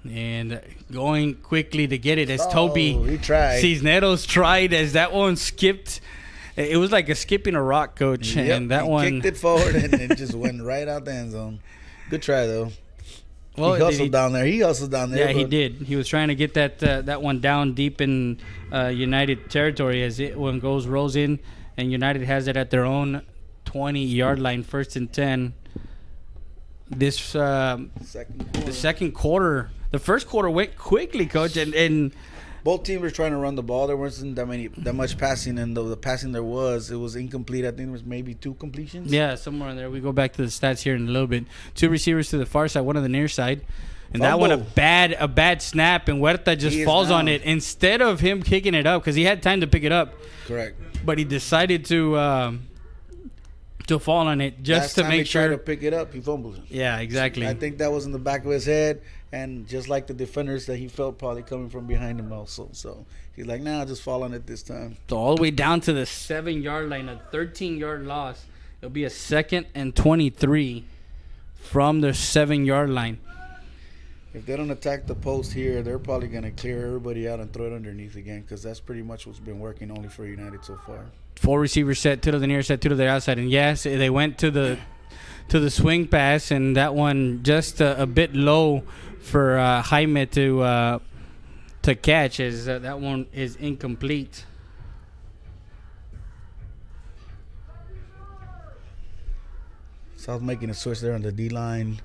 and going quickly to get it as Toby Cisneros tried, as that one skipped. It was like skipping a rock, Coach. Yep, and that one kicked it forward and it just went right out the end zone. Good try, though. Well, he hustled down there. Yeah, he did. He was trying to get that one down deep in United territory as it rolls in, and United has it at their own 20-yard line, 1st and 10. This the second quarter, the first quarter went quickly, Coach, and both teams were trying to run the ball. There wasn't that much passing, and the passing there was, it was incomplete. I think there was maybe 2 completions. Yeah, somewhere in there. We go back to the stats here in a little bit. 2 receivers to the far side, 1 on the near side. And Fumble. That one, a bad snap, and Huerta just falls on it. Instead of him kicking it up, because he had time to pick it up. Correct. But he decided to to fall on it just to make sure. Last time he tried to pick it up, he fumbled it. Yeah, exactly. I think that was in the back of his head, and just like the defenders that he felt probably coming from behind him also. So he's like, nah, I'll just fall on it this time. So all the way down to the 7-yard line, a 13-yard loss. It'll be a 2nd and 23 from the 7-yard line. If they don't attack the post here, they're probably going to clear everybody out and throw it underneath again, because that's pretty much what's been working only for United so far. 4 receivers set, 2 to the near set, 2 to the outside. And yes, they went to the swing pass, and that one just a bit low for Jaime to catch, as that one is incomplete. South making a switch there on the D-line.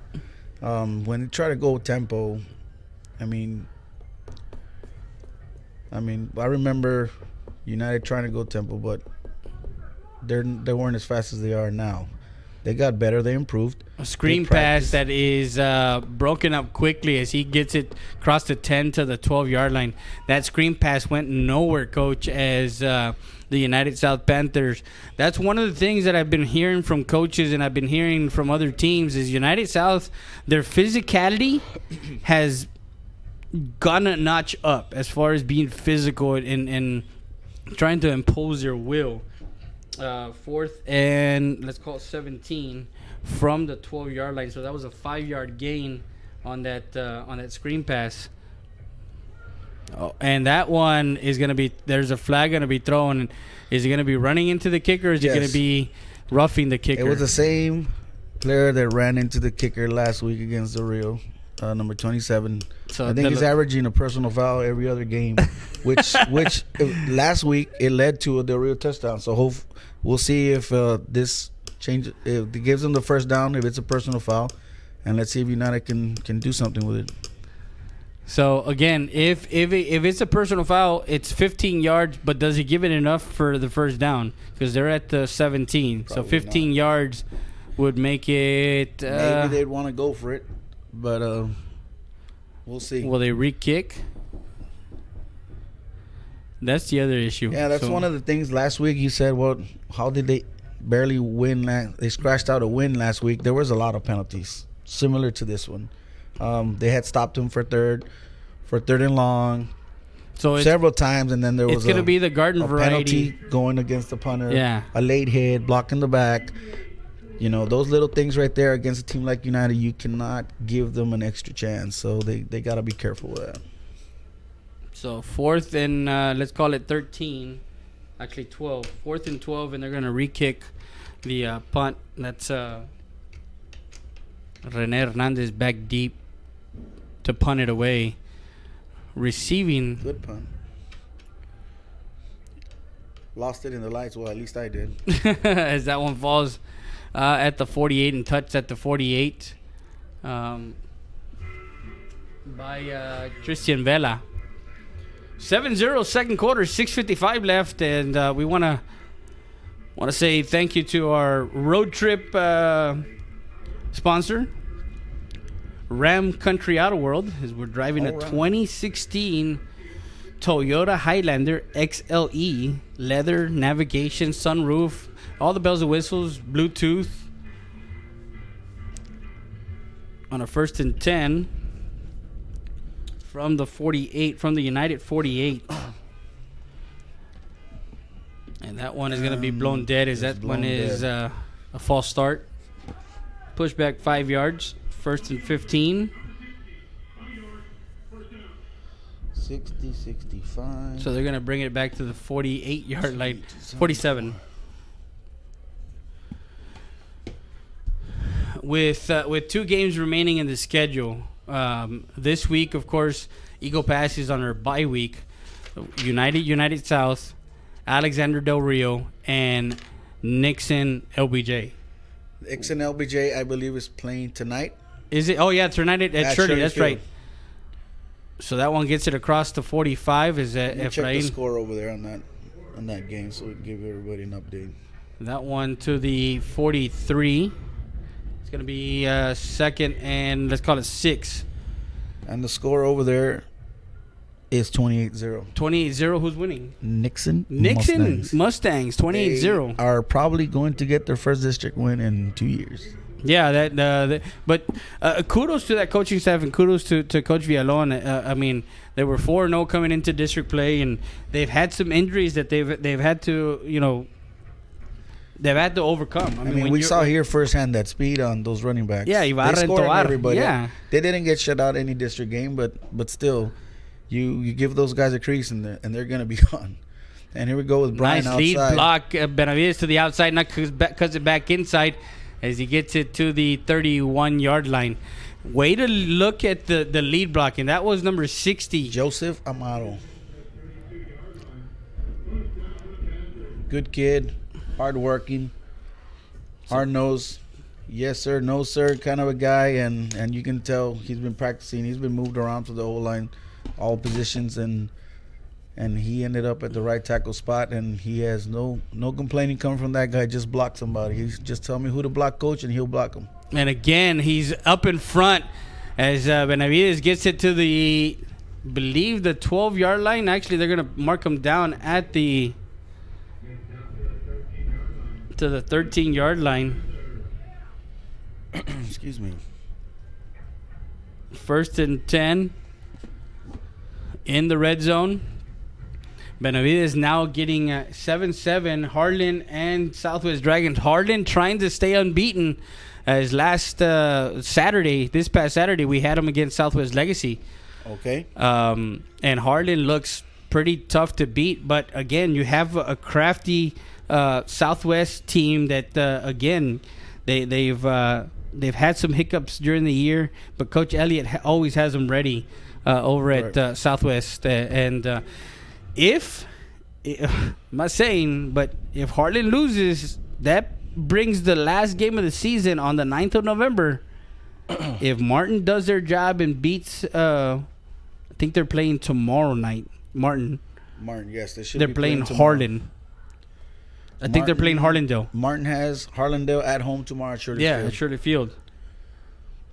When they try to go tempo, I remember United trying to go tempo, but they weren't as fast as they are now. They got better. They improved. A screen pass that is broken up quickly as he gets it across the 10 to the 12-yard line. That screen pass went nowhere, Coach, as the United South Panthers. That's one of the things that I've been hearing from coaches and I've been hearing from other teams is United South, their physicality has gone a notch up as far as being physical and trying to impose their will. 4th and let's call it 17 from the 12-yard line. So that was a 5-yard gain on that screen pass. Oh, and that one is going to be, there's a flag going to be thrown. Is he going to be running into the kicker, or is he going to be roughing the kicker? It was the same player that ran into the kicker last week against the Rio, number 27. So I think he's averaging a personal foul every other game, which last week it led to a Del Rio touchdown. So we'll see if this change, if it gives them the first down, if it's a personal foul, and let's see if United can do something with it. So again, if it's a personal foul, it's 15 yards, but does he give it enough for the first down? Because they're at the 17, probably so 15 yards would make it. Maybe they'd want to go for it, but we'll see. Will they re-kick? That's the other issue. Yeah, that's one of the things. Last week you said, well, how did they barely win? They scratched out a win last week. There was a lot of penalties similar to this one. They had stopped him for third and long, so several times, and then there was going to be the garden variety penalty going against the punter. Yeah, a late hit, blocking the back. You know, those little things right there against a team like United, you cannot give them an extra chance. So they got to be careful with that. So 4th and let's call it 13, actually 12. 4th and 12, and they're going to re-kick the punt. That's Rene Hernandez back deep to punt it away. Receiving. Good punt. Lost it in the lights. Well, at least I did. As that one falls at the 48 and touched at the 48 by Christian Vela. 7-0 second quarter, 6:55 left, and we want to say thank you to our road trip sponsor, Ram Country Auto World, as we're driving a 2016 Toyota Highlander XLE, leather, navigation, sunroof, all the bells and whistles, Bluetooth. On a 1st and 10 from the 48, from the United 48. And that one is going to be blown dead, as that one is a false start. Push back 5 yards. 1st and 15. 60, 65. So they're going to bring it back to the 48-yard line. 47. With 2 games remaining in the schedule, this week, of course, Eagle Pass is on our bye week. United South, Alexander Del Rio, and Nixon LBJ. Nixon LBJ, I believe, is playing tonight. Is it? Oh, yeah, tonight at Shirley. That's right. So that one gets it across to 45. Is that Efrain? Check the score over there on that game, so we can give everybody an update. That one to the 43. It's going to be 2nd and let's call it 6. And the score over there It's 28-0. 28-0. Who's winning? Nixon Mustangs 28-0. They are probably going to get their first district win in 2 years. Yeah, but kudos to that coaching staff and kudos to Coach Villalon. I mean, they were 4-0 coming into district play, and they've had some injuries that they've had to, they've had to overcome. I mean we saw here firsthand that speed on those running backs. Yeah, Ibarra and Tovar. Everybody. Yeah. They didn't get shut out any district game, but still, you give those guys a crease and they're going to be on. And here we go with Brian nice outside. Lead block. Benavides to the outside, not cuts it back inside as he gets it to the 31-yard line. Way to look at the lead blocking. That was number 60. Joseph Amaro. Good kid. Hardworking, hard-nosed, yes sir, no sir kind of a guy, and you can tell he's been practicing. He's been moved around to the O-line, all positions, and he ended up at the right tackle spot, and he has no complaining coming from that guy. Just block somebody. He's just tell me who to block, coach, and he'll block him. And again, he's up in front as Benavides gets it to the 12-yard line. Actually, they're going to mark him down at the 13-yard line. Excuse me. 1st and 10 in the red zone. Benavides now getting 7-7. Harlan and Southwest Dragons. Harlan trying to stay unbeaten. As this past Saturday, we had him against Southwest Legacy. Okay. And Harlan looks pretty tough to beat. But again, you have a crafty Southwest team that again they've had some hiccups during the year, but Coach Elliott always has them ready over at Southwest. And if I'm not saying, but if Harlan loses, that brings the last game of the season on the 9th of November. If Martin does their job and beats, I think they're playing tomorrow night. Martin, yes, they should. They're playing Harlan. I think they're playing Harlandale. Martin has Harlandale at home tomorrow at Shirley Field. Yeah, at Shirley Field.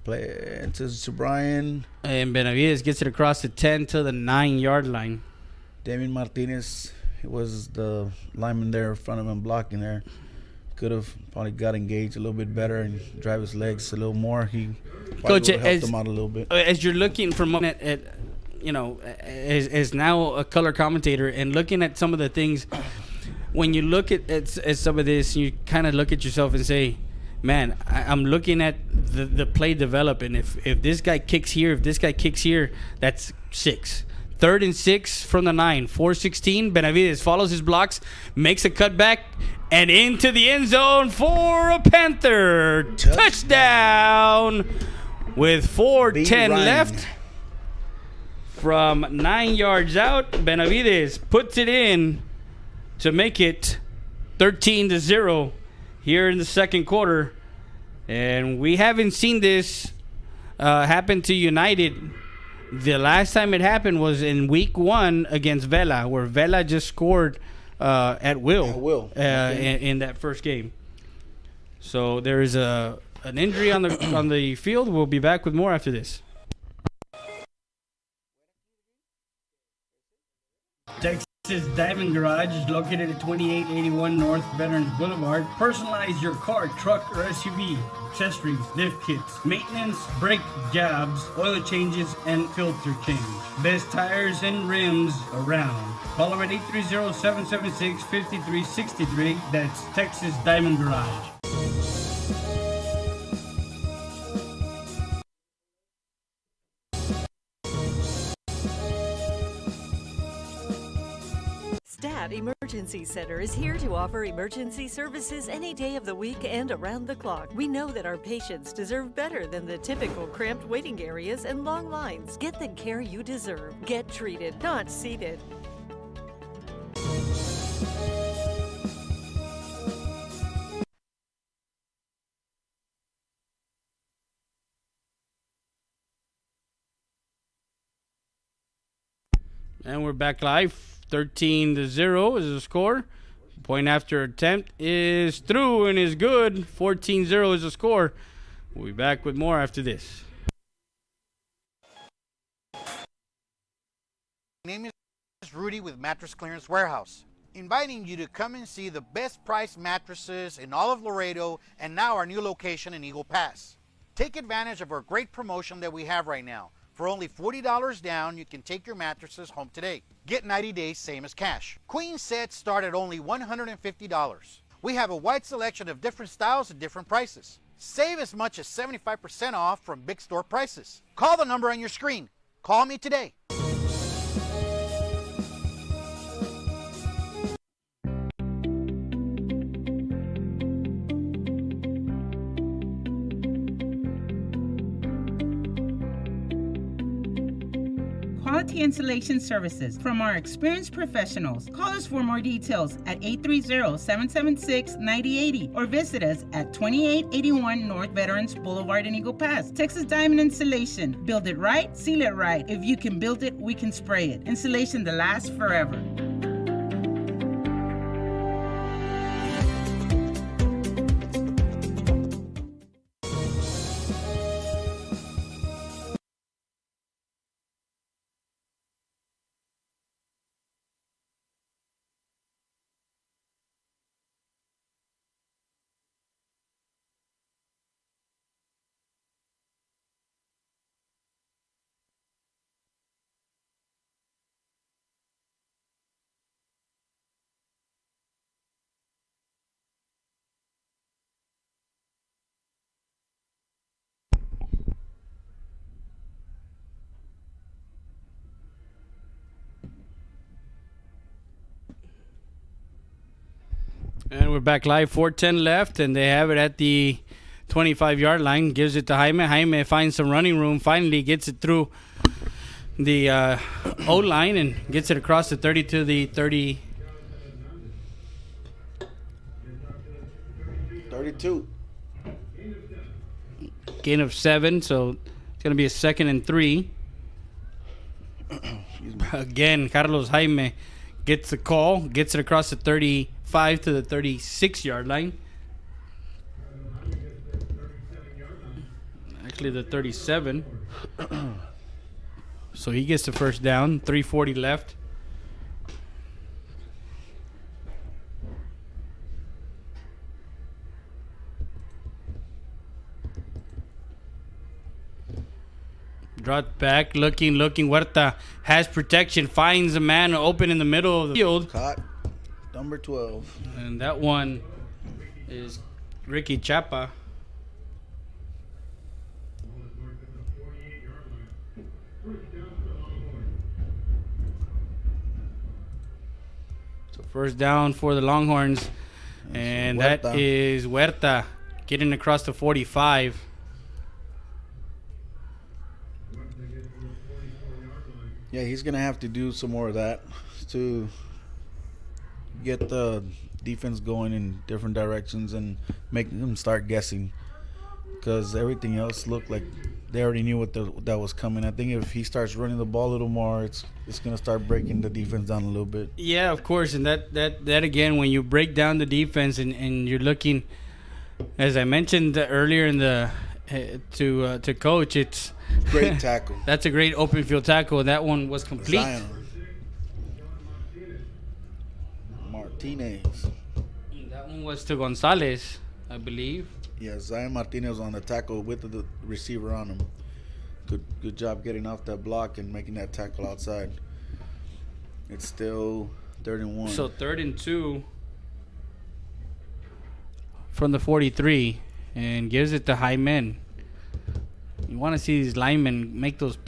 Play to Brian. And Benavides gets it across the 10 to the 9-yard line. Damien Martinez was the lineman there in front of him blocking there. Could have probably got engaged a little bit better and drive his legs a little more. He Coach, would have helped him out a little bit. As you're looking for a moment at as now a color commentator and looking at some of the things, when you look at some of this, you kind of look at yourself and say, man, I'm looking at the play develop, and if this guy kicks here, if this guy kicks here, that's 6. 3rd and 6 from the 9. 4-16. Benavides follows his blocks, makes a cutback, and into the end zone for a Panther touchdown with 4:10 left. From 9 yards out, Benavides puts it in to make it 13-0 here in the second quarter. And we haven't seen this happen to United. The last time it happened was in week 1 against Vela, where Vela just scored at will, in that first game. So there is an injury on the field. We'll be back with more after this. Texas Diamond Garage is located at 2881 North Veterans Boulevard. Personalize your car, truck, or SUV. Accessories, lift kits, maintenance, brake jobs, oil changes, and filter change. Best tires and rims around. Call them at 830-776-5363. That's Texas Diamond Garage. Stat Emergency Center is here to offer emergency services any day of the week and around the clock. We know that our patients deserve better than the typical cramped waiting areas and long lines. Get the care you deserve. Get treated, not seated. And we're back live. 13-0 is the score. Point after attempt is through and is good. 14-0 is the score. We'll be back with more after this. My name is Rudy with Mattress Clearance Warehouse, inviting you to come and see the best price mattresses in all of Laredo and now our new location in Eagle Pass. Take advantage of our great promotion that we have right now. For only $40 down, you can take your mattresses home today. Get 90 days, same as cash. Queen sets start at only $150. We have a wide selection of different styles and different prices. Save as much as 75% off from big store prices. Call the number on your screen. Call me today. Quality insulation services from our experienced professionals. Call us for more details at 830-776-9080 or visit us at 2881 North Veterans Boulevard in Eagle Pass. Texas Diamond Insulation. Build it right, seal it right. If you can build it, we can spray it. Insulation that lasts forever. And we're back live. 4:10 left, and they have it at the 25-yard line. Gives it to Jaime. Jaime finds some running room. Finally gets it through the O-line and gets it across the 30 to the 30. 32. Gain of 7, so it's going to be a 2nd and 3. Again, Carlos Jaime gets the call, gets it across the 35 to the 36-yard line. Actually, the 37. So he gets the first down. 3:40 left. Dropped back, looking. Huerta has protection, finds a man open in the middle of the field. Caught. Number 12. And that one is Ricky Chapa. So first down for the Longhorns. And Huerta. That is Huerta getting across the 45. Yeah, he's going to have to do some more of that to get the defense going in different directions and make them start guessing, because everything else looked like they already knew what that was coming. I think if he starts running the ball a little more, it's going to start breaking the defense down a little bit. Yeah, of course. And that again, when you break down the defense and you're looking, as I mentioned earlier in the to coach, it's great tackle. That's a great open field tackle. That one was complete. Zion. Martinez. That one was to Gonzalez, I believe. Yeah, Zion Martinez on the tackle with the receiver on him. Good job getting off that block and making that tackle outside. It's still 3rd and 1. So 3rd and 2 from the 43, and gives it to Hyman. You want to see these linemen make those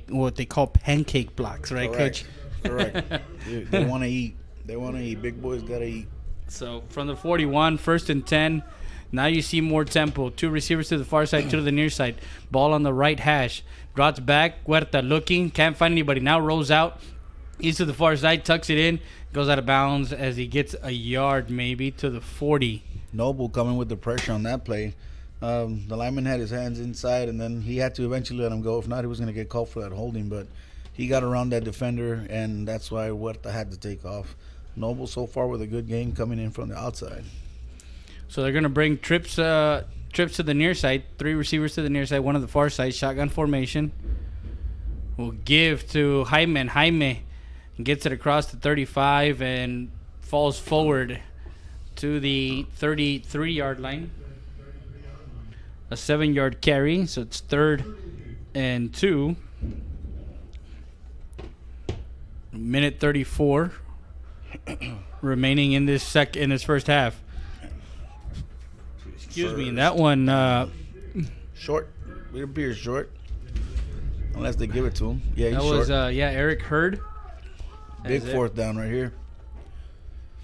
what they call pancake blocks, right, Correct. Coach? Correct. They want to eat. They want to eat. Big boys got to eat. So from the 41, 1st and 10. Now you see more tempo. 2 receivers to the far side, 2 to the near side. Ball on the right hash. Drops back. Huerta looking. Can't find anybody. Now rolls out. He's to the far side. Tucks it in. Goes out of bounds as he gets a yard maybe to the 40. Noble coming with the pressure on that play. The lineman had his hands inside, and then he had to eventually let him go. If not, he was going to get called for that holding. But he got around that defender, and that's why Huerta had to take off. Noble so far with a good game coming in from the outside. So they're going to bring trips to the near side. 3 receivers to the near side, 1 to the far side. Shotgun formation. Will give to Jaime. Jaime gets it across the 35 and falls forward to the 33-yard line. A 7-yard carry, so it's 3rd and 2. Minute 34 remaining in this first half. Excuse me, and that one short. It appears short, unless they give it to him. Yeah, he's that short. was Eric Hurd. Big fourth down right here.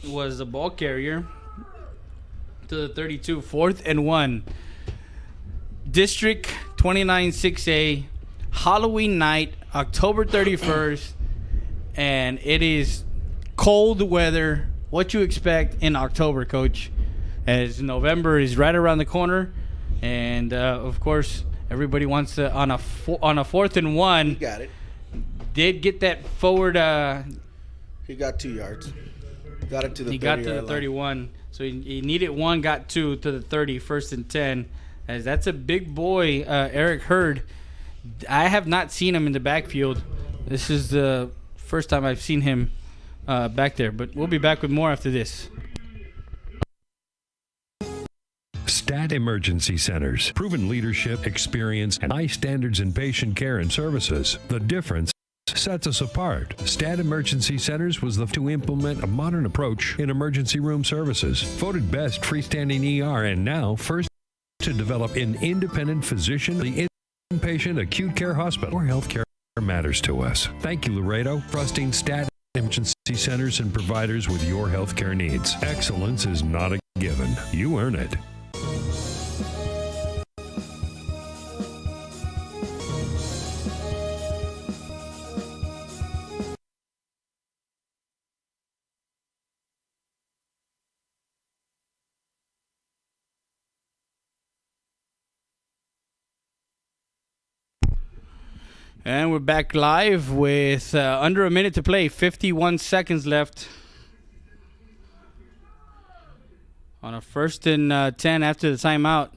Was the ball carrier to the 32, 4th and 1. District 29-6A, Halloween night, October 31st, and it is cold weather. What you expect in October, Coach, as November is right around the corner, and of course everybody wants to on a 4th and 1. He got it. Did get that forward. He got 2 yards. Got it to the. He got to the 31, so he needed 1, got 2 to the 30, 1st and 10. As that's a big boy, Eric Hurd. I have not seen him in the backfield. This is the first time I've seen him back there. But we'll be back with more after this. Stat Emergency Centers. Proven leadership, experience, and high standards in patient care and services. The difference sets us apart. Stat Emergency Centers was the to implement a modern approach in emergency room services. Voted best freestanding ER and now first to develop an independent physician, the inpatient acute care hospital. Our healthcare matters to us. Thank you, Laredo, trusting Stat Emergency Centers and providers with your healthcare needs. Excellence is not a given. You earn it. And we're back live with under a minute to play, 51 seconds left. On a 1st and 10 after the timeout.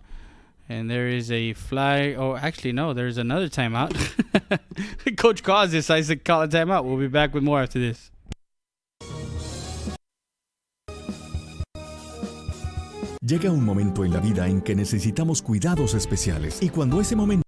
And there is a flag. Oh, actually, no, there's another timeout. Coach Cause decides to call a timeout. We'll be back with more after this. Llega un momento en la vida en que necesitamos cuidados especiales. Y cuando ese momento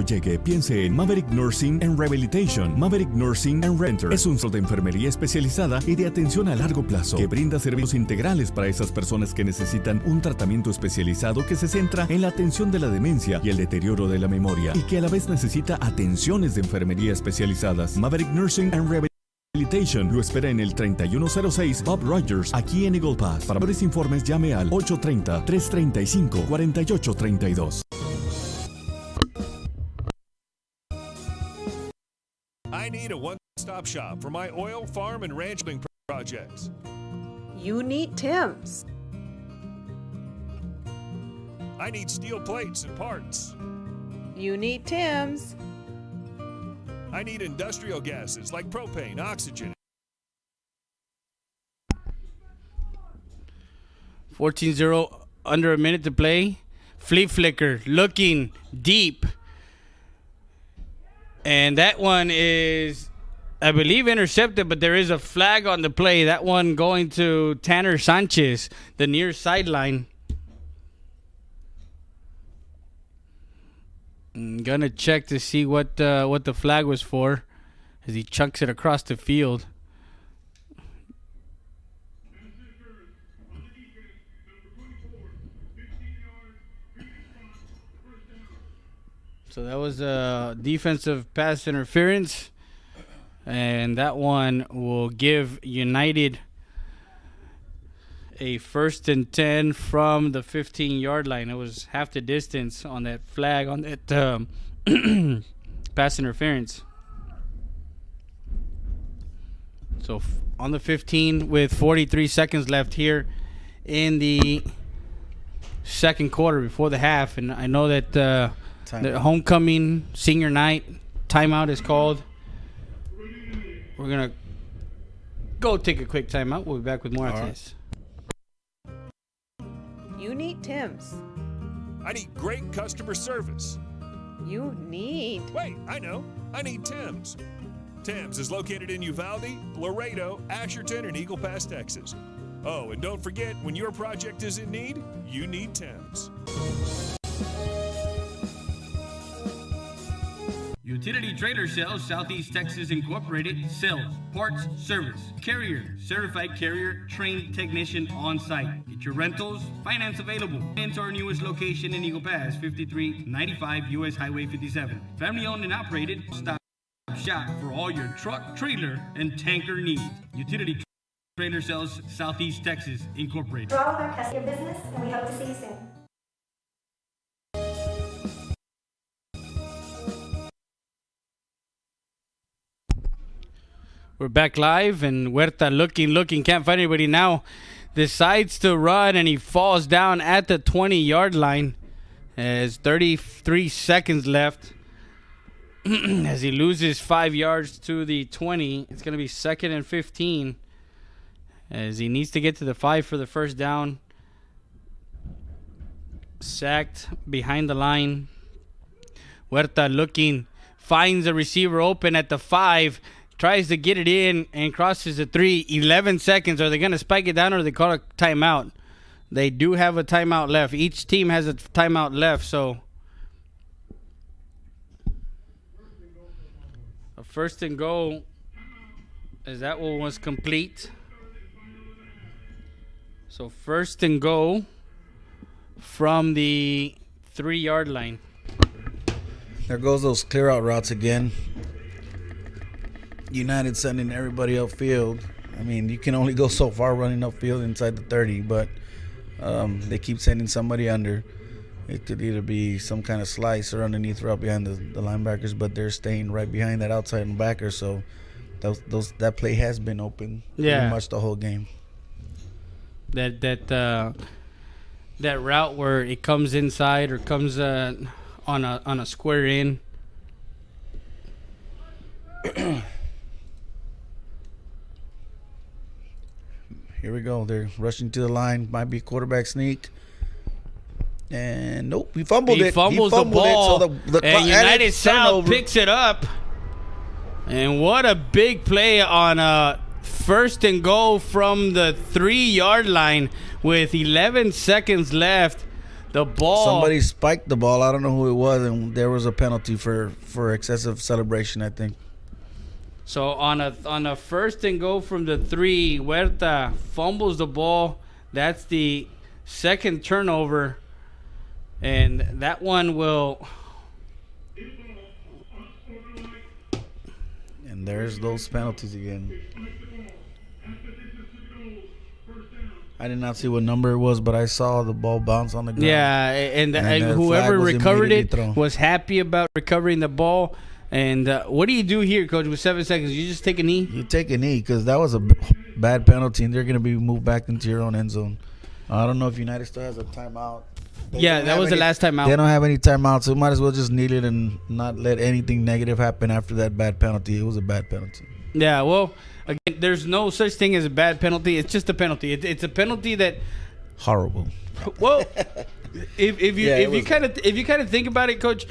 llegue, piense en Maverick Nursing and Rehabilitation. Maverick Nursing and Renter es un centro de enfermería especializada y de atención a largo plazo que brinda servicios integrales para esas personas que necesitan un tratamiento especializado que se centra en la atención de la demencia y el deterioro de la memoria y que a la vez necesita atenciones de enfermería especializadas. Maverick Nursing and Rehabilitation lo espera en el 3106 Bob Rogers, aquí en Eagle Pass. Para mayores informes llame al 830-335-4832. I need a one-stop shop for my oil, farm, and ranching projects. You need Tim's. I need steel plates and parts. You need Tim's. I need industrial gases like propane, oxygen. 14-0, under a minute to play. Flea flicker, looking deep. And that one is, I believe, intercepted, but there is a flag on the play. That one going to Tanner Sanchez, the near sideline. I'm gonna check to see what the flag was for as he chunks it across the field. So that was a defensive pass interference, and that one will give United a 1st and 10 from the 15-yard line. It was half the distance on that flag, on that pass interference. So on the 15 with 43 seconds left here in the second quarter before the half, and I know that the homecoming senior night timeout is called. We're going to go take a quick timeout. We'll be back with more after this. You need Tim's. I need great customer service. You need... Wait, I know. I need Tim's. Thames is located in Uvalde, Laredo, Asherton, and Eagle Pass, Texas. Oh, and don't forget, when your project is in need, you need Thames. Utility Trailer Sales Southeast Texas Incorporated sells parts, service, carrier, certified carrier, trained technician on site. Get your rentals, finance available. Into our newest location in Eagle Pass, 5395 US Highway 57. Family owned and operated. Stop shop for all your truck, trailer, and tanker needs. Utility Trailer Sales Southeast Texas Incorporated. For all of our customer business, and we hope to see you soon. We're back live, and Huerta looking, can't find anybody now. Decides to run, and he falls down at the 20-yard line. There's 33 seconds left. As he loses 5 yards to the 20, it's going to be 2nd and 15. As he needs to get to the 5 for the first down. Sacked behind the line. Huerta looking, finds a receiver open at the 5. Tries to get it in and crosses the 3. 11 seconds. Are they going to spike it down or they call a timeout? They do have a timeout left. Each team has a timeout left, so a first and goal, as that one was complete. So first and goal from the 3-yard line. There goes those clear out routes again. United sending everybody upfield. I mean, you can only go so far running upfield inside the 30, but they keep sending somebody under. It could either be some kind of slice or underneath right behind the linebackers, but they're staying right behind that outside backer, so that play has been open pretty much the whole game. That route where it comes inside or comes on a square in. Here we go. They're rushing to the line. Might be a quarterback sneak. And nope, he fumbled it. He fumbles the ball. So and United South picks it up. And what a big play on a first and goal from the 3-yard line with 11 seconds left. The ball. Somebody spiked the ball. I don't know who it was, and there was a penalty for excessive celebration, I think. So on a first and goal from the 3, Huerta fumbles the ball. That's the second turnover. And that one will. And there's those penalties again. I did not see what number it was, but I saw the ball bounce on the ground. Yeah, and whoever recovered it was happy about recovering the ball. And what do you do here, Coach, with 7 seconds? You just take a knee? You take a knee because that was a bad penalty, and they're going to be moved back into your own end zone. I don't know if United still has a timeout. That was the last timeout. They don't have any timeouts, so might as well just kneel it and not let anything negative happen after that bad penalty. It was a bad penalty. Yeah, well, again, there's no such thing as a bad penalty. It's just a penalty. It's a penalty that horrible. Well, if you kind of think about it, Coach.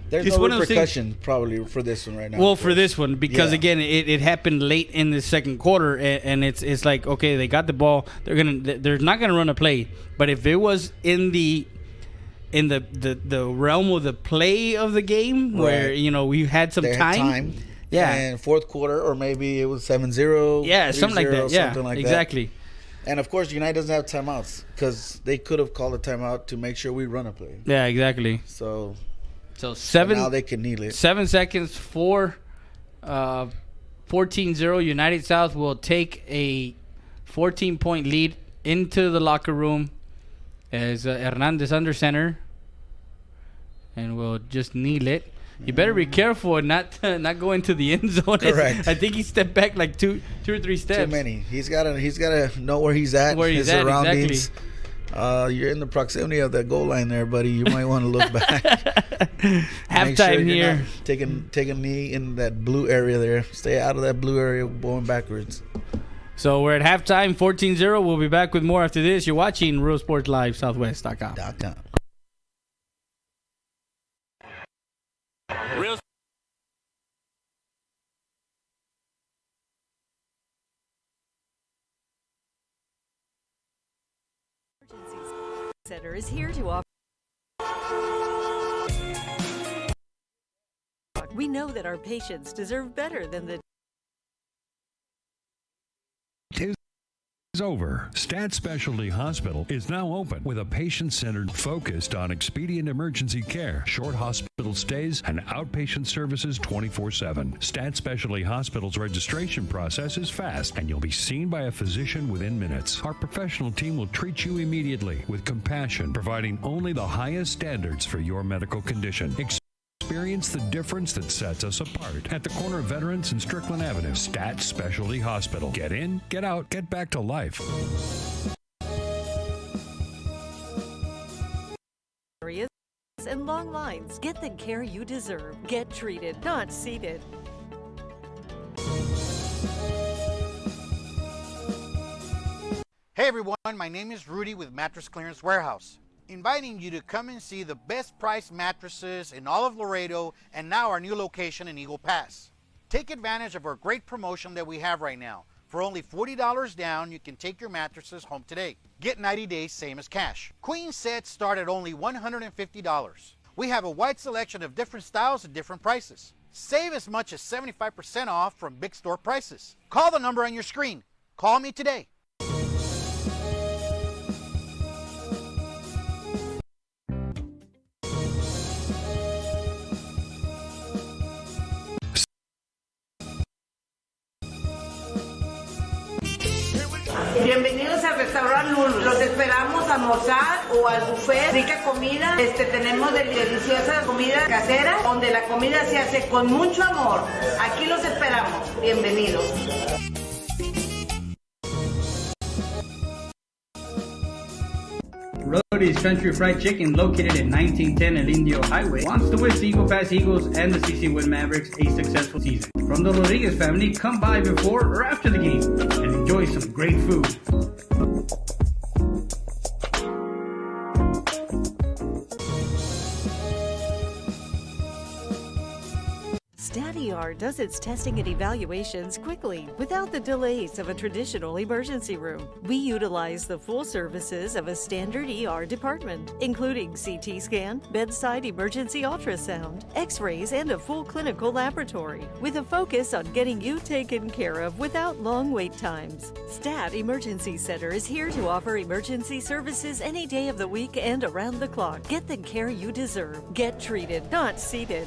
There's no repercussion probably for this one right now. Well, for this one, because again, it happened late in the second quarter, and it's like, okay, they got the ball, they're not gonna run a play. But if it was in the realm of the play of the game, where we had some time. Yeah, and fourth quarter, or maybe it was 7-0. Yeah, something like that. Yeah, something like exactly. That. And of course, United doesn't have timeouts because they could have called a timeout to make sure we run a play. Yeah, exactly. So now they can kneel it. 7 seconds for 14-0. United South will take a 14-point lead into the locker room as Hernandez under center, and we'll just kneel it. You better be careful and not go into the end zone. Correct. I think he stepped back like two or three steps. Too many. He's gotta know where he's at. His surroundings. Exactly. You're in the proximity of that goal line there, buddy. You might want to look back. Halftime here. Take a knee in that blue area there. Stay out of that blue area going backwards. So we're at halftime, 14-0. We'll be back with more after this. You're watching Real Sports Live, Southwest.com. Center is here to offer. We know that our patients deserve better than the is over. Stat Specialty Hospital is now open with a patient-centered focused on expedient emergency care, short hospital stays, and outpatient services 24/7. Stat Specialty Hospital's registration process is fast, and you'll be seen by a physician within minutes. Our professional team will treat you immediately with compassion, providing only the highest standards for your medical condition. Experience the difference that sets us apart at the corner of Veterans and Strickland Avenue. Stat Specialty Hospital. Get in, get out, get back to life. Areas and long lines. Get the care you deserve. Get treated, not seated. Hey everyone, my name is Rudy with Mattress Clearance Warehouse, inviting you to come and see the best price mattresses in all of Laredo and now our new location in Eagle Pass. Take advantage of our great promotion that we have right now. For only $40 down, you can take your mattresses home today. Get 90 days, same as cash. Queen sets start at only $150. We have a wide selection of different styles at different prices. Save as much as 75% off from big store prices. Call the number on your screen. Call me today. Bienvenidos al restaurante Lulu. Los esperamos a almorzar o al buffet. Rica comida. Tenemos deliciosa comida casera, donde la comida se hace con mucho amor. Aquí los esperamos. Bienvenidos. Rody's Country Fried Chicken, located at 1910 El Indio Highway, wants to wish the Eagle Pass Eagles and the CC Wood Mavericks a successful season. From the Rodriguez family, come by before or after the game and enjoy some great food. StatER does its testing and evaluations quickly without the delays of a traditional emergency room. We utilize the full services of a standard ER department, including CT scan, bedside emergency ultrasound, x-rays, and a full clinical laboratory, with a focus on getting you taken care of without long wait times. Stat Emergency Center is here to offer emergency services any day of the week and around the clock. Get the care you deserve. Get treated, not seated.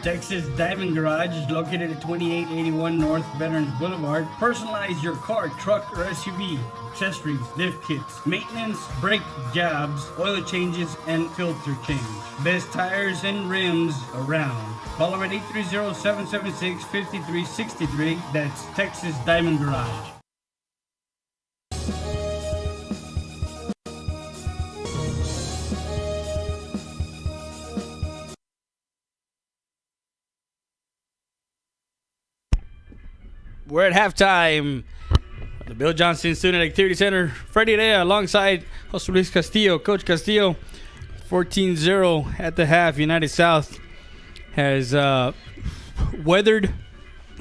Texas Diamond Garage is located at 2881 North Veterans Boulevard. Personalize your car, truck, or SUV. Accessories, lift kits, maintenance, brake jobs, oil changes, and filter change. Best tires and rims around. Call them at 830-776-5363. That's Texas Diamond Garage. We're at halftime. The Bill Johnson Student Activity Center. Freddie Rea alongside Jose Luis Castillo. Coach Castillo, 14-0 at the half. United South has weathered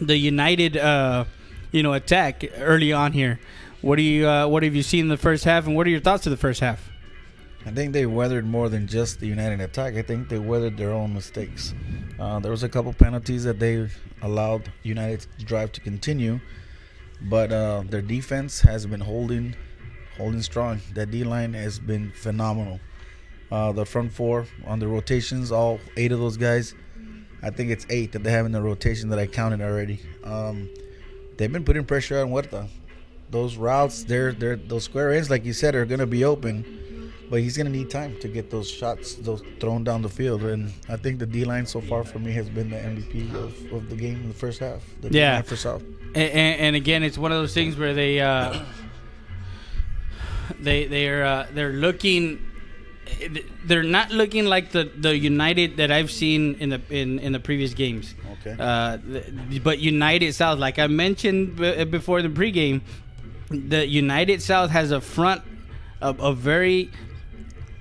the United attack early on here. What have you seen in the first half, and what are your thoughts of the first half? I think they weathered more than just the United attack. I think they weathered their own mistakes. There was a couple penalties that they allowed United's drive to continue, but their defense has been holding strong. That D-line has been phenomenal. The front four on the rotations, all 8 of those guys, I think it's 8 that they have in the rotation that I counted already. They've been putting pressure on Huerta. Those routes, those square ends, like you said, are going to be open. But he's going to need time to get those shots thrown down the field. And I think the D-line so far for me has been the MVP of the game in the first half. Yeah. For South. And again, it's one of those things where they're looking. They're not looking like the United that I've seen in the previous games. Okay. But United South, like I mentioned before the pregame, the United South has a front of very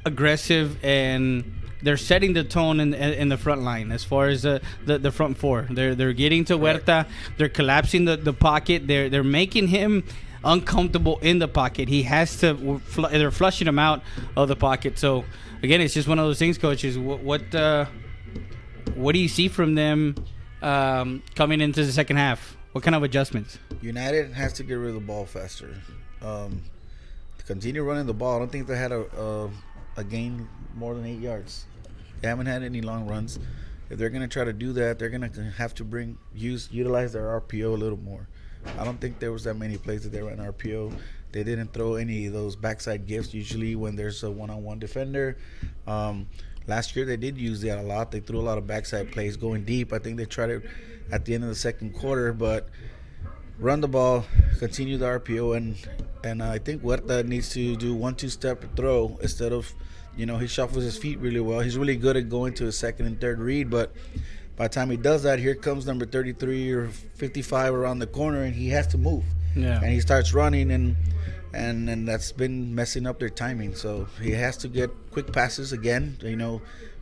aggressive and they're setting the tone in the front line as far as the front four. They're getting to Huerta. They're collapsing the pocket. They're making him uncomfortable in the pocket. He has to. They're flushing him out of the pocket. So again, it's just one of those things, coaches. What do you see from them coming into the second half? What kind of adjustments? United has to get rid of the ball faster. To continue running the ball, I don't think they had a gain more than 8 yards. They haven't had any long runs. If they're going to try to do that, they're going to have to utilize their RPO a little more. I don't think there was that many plays that they ran RPO. They didn't throw any of those backside gifts usually when there's a one-on-one defender. Last year they did use that a lot. They threw a lot of backside plays going deep. I think they tried it at the end of the second quarter, but run the ball, continue the RPO, and I think Huerta needs to do 1-2 step throw instead of, he shuffles his feet really well. He's really good at going to his second and third read, but by the time he does that, here comes number 33 or 55 around the corner, and he has to move. Yeah. And he starts running, and that's been messing up their timing. So he has to get quick passes again.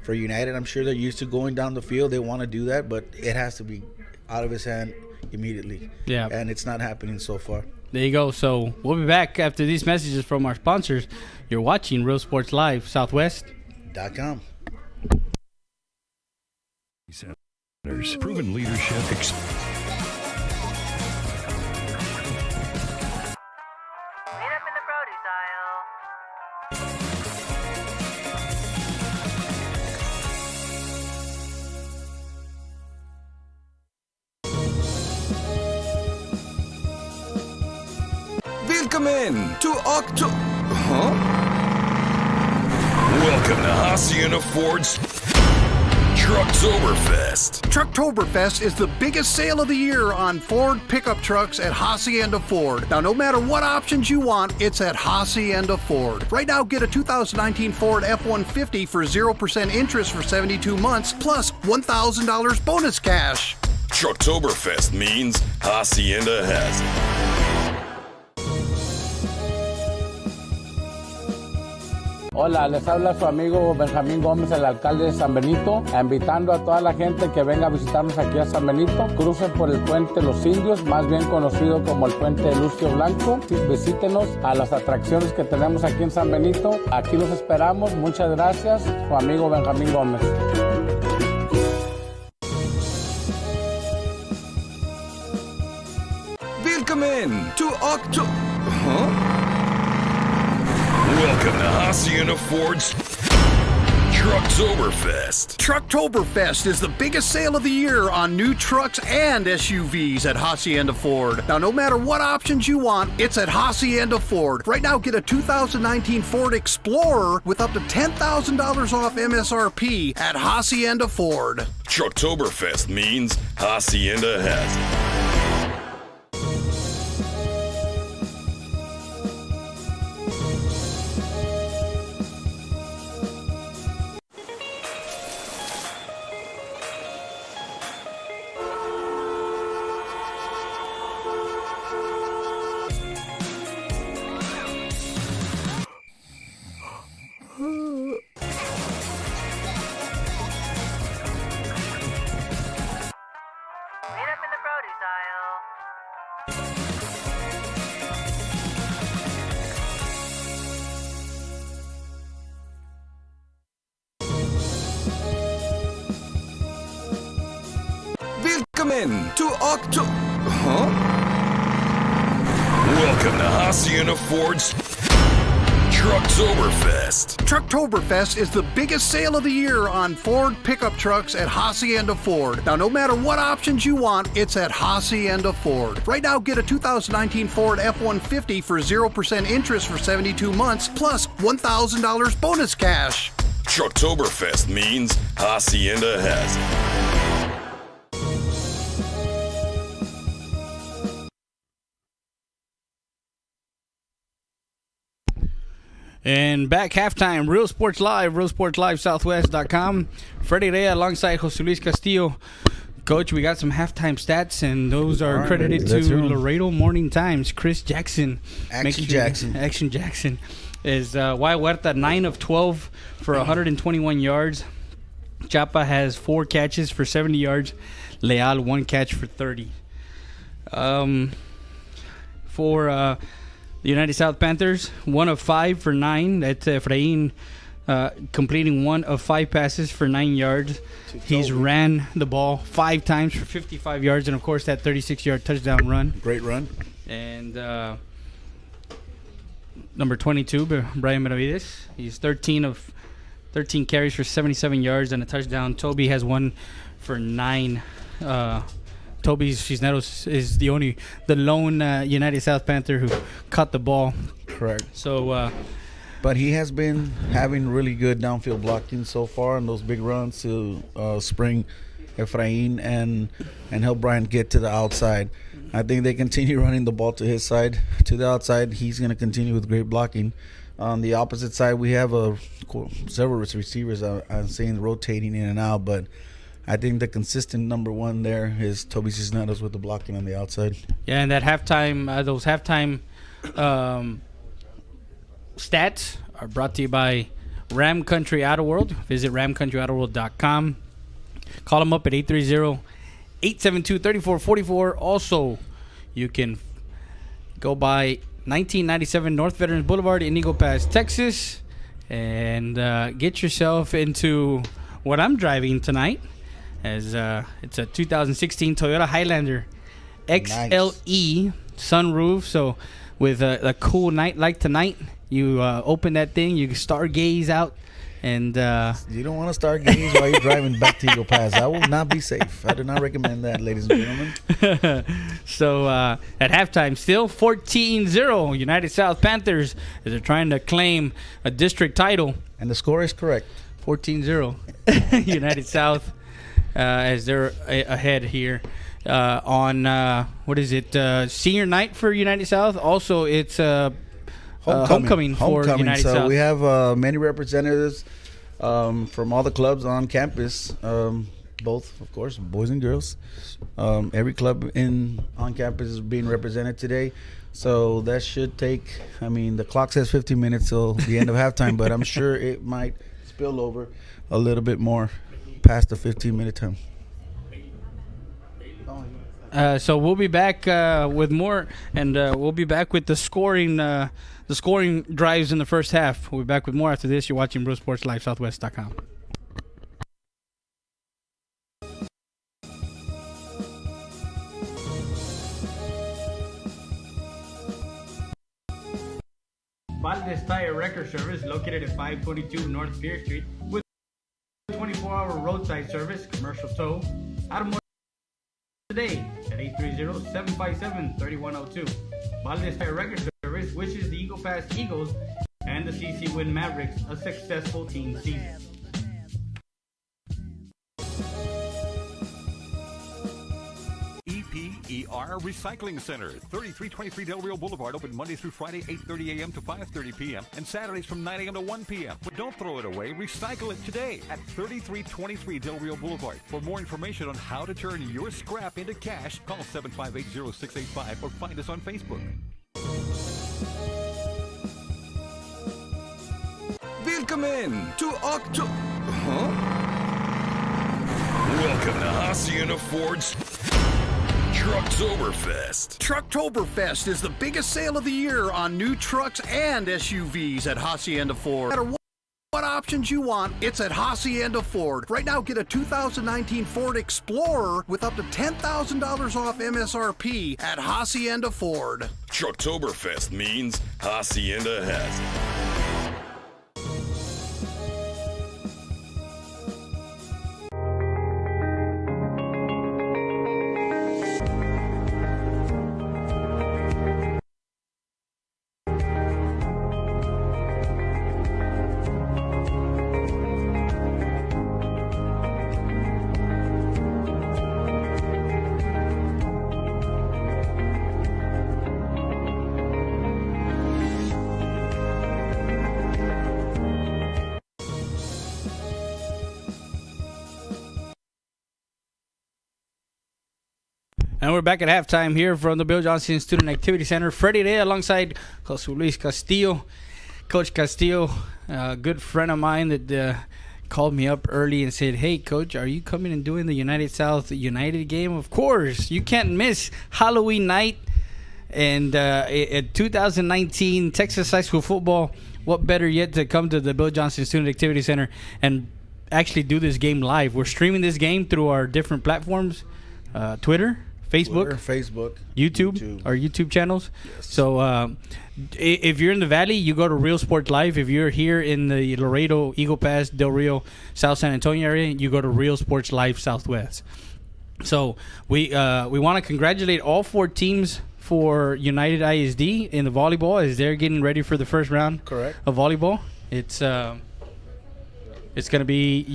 For United, I'm sure they're used to going down the field. They want to do that, but it has to be out of his hand immediately. Yeah. And it's not happening so far. There you go. So we'll be back after these messages from our sponsors. You're watching Real Sports Live, Southwest.com. Proven leadership. Willkommen to Welcome to Hacienda Ford's Trucktoberfest. Trucktoberfest is the biggest sale of the year on Ford pickup trucks at Hacienda Ford. Now, no matter what options you want, it's at Hacienda Ford. Right now, get a 2019 Ford F-150 for 0% interest for 72 months, plus $1,000 bonus cash. Trucktoberfest means Hacienda has it. Hola, les habla su amigo Benjamín Gómez, el alcalde de San Benito, invitando a toda la gente que venga a visitarnos aquí a San Benito. Crucen por el puente Los Indios, más bien conocido como el puente de Lucio Blanco. Visítenos a las atracciones que tenemos aquí en San Benito. Aquí los esperamos. Muchas gracias. Su amigo Benjamín Gómez. Willkommen to Welcome to Hacienda Ford's Trucktoberfest. Trucktoberfest is the biggest sale of the year on new trucks and SUVs at Hacienda Ford. Now, no matter what options you want, it's at Hacienda Ford. Right now, get a 2019 Ford Explorer with up to $10,000 off MSRP at Hacienda Ford. Trucktoberfest means Hacienda has it. Willkommen to Welcome to Hacienda Ford's Trucktoberfest. Trucktoberfest is the biggest sale of the year on Ford pickup trucks at Hacienda Ford. Now, no matter what options you want, it's at Hacienda Ford. Right now, get a 2019 Ford F-150 for 0% interest for 72 months, plus $1,000 bonus cash. Trucktoberfest means Hacienda has it. And back halftime, Real Sports Live, Southwest.com. Freddie Rea alongside Jose Luis Castillo. Coach, we got some halftime stats, and those are credited to Laredo Morning Times. Chris Jackson. Action Jackson. is Y. Huerta, 9 of 12 for 121 yards. Chapa has 4 catches for 70 yards. Leal, 1 catch for 30. For the United South Panthers, 1 of 5 for 9. That's Efrain completing 1 of 5 passes for 9 yards. He's ran the ball 5 times for 55 yards, and of course that 36-yard touchdown run. Great run. And number 22, Brian Benavides. He's 13 carries for 77 yards and a touchdown. Toby has 1 for 9. Toby Cisneros is the lone United South Panther who caught the ball. Correct. So, but he has been having really good downfield blocking so far on those big runs to spring Efrain and help Brian get to the outside. I think they continue running the ball to his side, to the outside. He's going to continue with great blocking. On the opposite side, we have several receivers. I'm saying rotating in and out, but I think the consistent number one there is Toby Cisneros with the blocking on the outside. Yeah, and that those halftime stats are brought to you by Ram Country Auto World. Visit ramcountryautoworld.com. Call them up at 830-872-3444. Also, you can go by 1997 North Veterans Boulevard in Eagle Pass, Texas, and get yourself into what I'm driving tonight. As it's a 2016 Toyota Highlander XLE sunroof. So with a cool night like tonight, you open that thing, you stargaze out, and you don't want to stargaze while you're driving back to Eagle Pass. That will not be safe. I do not recommend that, ladies and gentlemen. So at halftime, still 14-0 United South Panthers as they're trying to claim a district title. And the score is correct. 14-0 United South. As they're ahead here on senior night for United South. Also, it's homecoming for United South. So we have many representatives from all the clubs on campus, both, of course, boys and girls. Every club on campus is being represented today. So that should take, the clock says 15 minutes till the end of halftime, but I'm sure it might spill over a little bit more past the 15-minute time. So we'll be back with more, and we'll be back with the scoring drives in the first half. We'll be back with more after this. You're watching Real Sports Live, Southwest.com. Valdez Tire Record Service, located at 522 North Pierce Street, with 24-hour roadside service, commercial tow, automotive today at 830-757-3102. Valdez Tire Record Service wishes the Eagle Pass Eagles and the CC Win Mavericks a successful team season. EPER Recycling Center, 3323 Del Rio Boulevard, open Monday through Friday, 8:30 a.m. to 5:30 p.m. and Saturdays from 9 a.m. to 1 p.m. But don't throw it away. Recycle it today at 3323 Del Rio Boulevard. For more information on how to turn your scrap into cash, call 758-0685 or find us on Facebook. Willkommen to Welcome to Hacienda Ford's Trucktoberfest. Trucktoberfest is the biggest sale of the year on new trucks and SUVs at Hacienda Ford. No matter what options you want, it's at Hacienda Ford. Right now, get a 2019 Ford Explorer with up to $10,000 off MSRP at Hacienda Ford. Trucktoberfest means Hacienda has it. And we're back at halftime here from the Bill Johnson Student Activity Center. Freddie Day alongside Jose Luis Castillo. Coach Castillo, a good friend of mine that called me up early and said, "Hey, Coach, are you coming and doing the United South United game?" Of course. You can't miss Halloween night. And at 2019 Texas High School football, what better yet to come to the Bill Johnson Student Activity Center and actually do this game live. We're streaming this game through our different platforms, Twitter, Facebook, YouTube, our YouTube channels. Yes. So if you're in the Valley, you go to Real Sports Live. If you're here in the Laredo, Eagle Pass, Del Rio, South San Antonio area, you go to Real Sports Live Southwest. So we want to congratulate all 4 teams for United ISD in the volleyball as they're getting ready for the first round of volleyball. It's going to be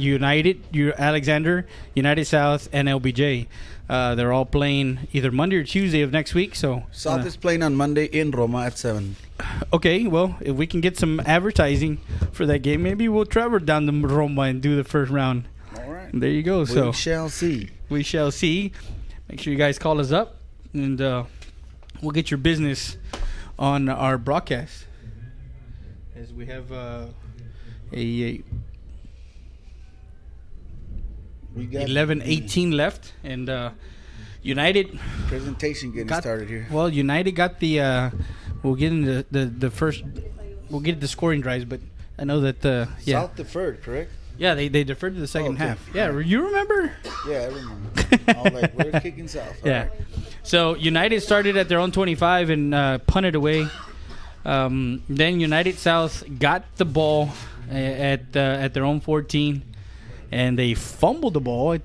Alexander, United South, and LBJ. They're all playing either Monday or Tuesday of next week. So South is playing on Monday in Roma at 7. Okay, well, if we can get some advertising for that game, maybe we'll travel down to Roma and do the first round. All right. There you go. We shall see. We shall see. Make sure you guys call us up, and we'll get your business on our broadcast. As we have we got 11-18 left, and United presentation getting started here. Well, United got the we'll get into the first. We'll get the scoring drives, but I know that South deferred, correct? Yeah, they deferred to the second half. Yeah, you remember? Yeah, I remember. I was like, we're kicking South. All right. So United started at their own 25 and punted away. Then United South got the ball at their own 14, and they fumbled the ball. It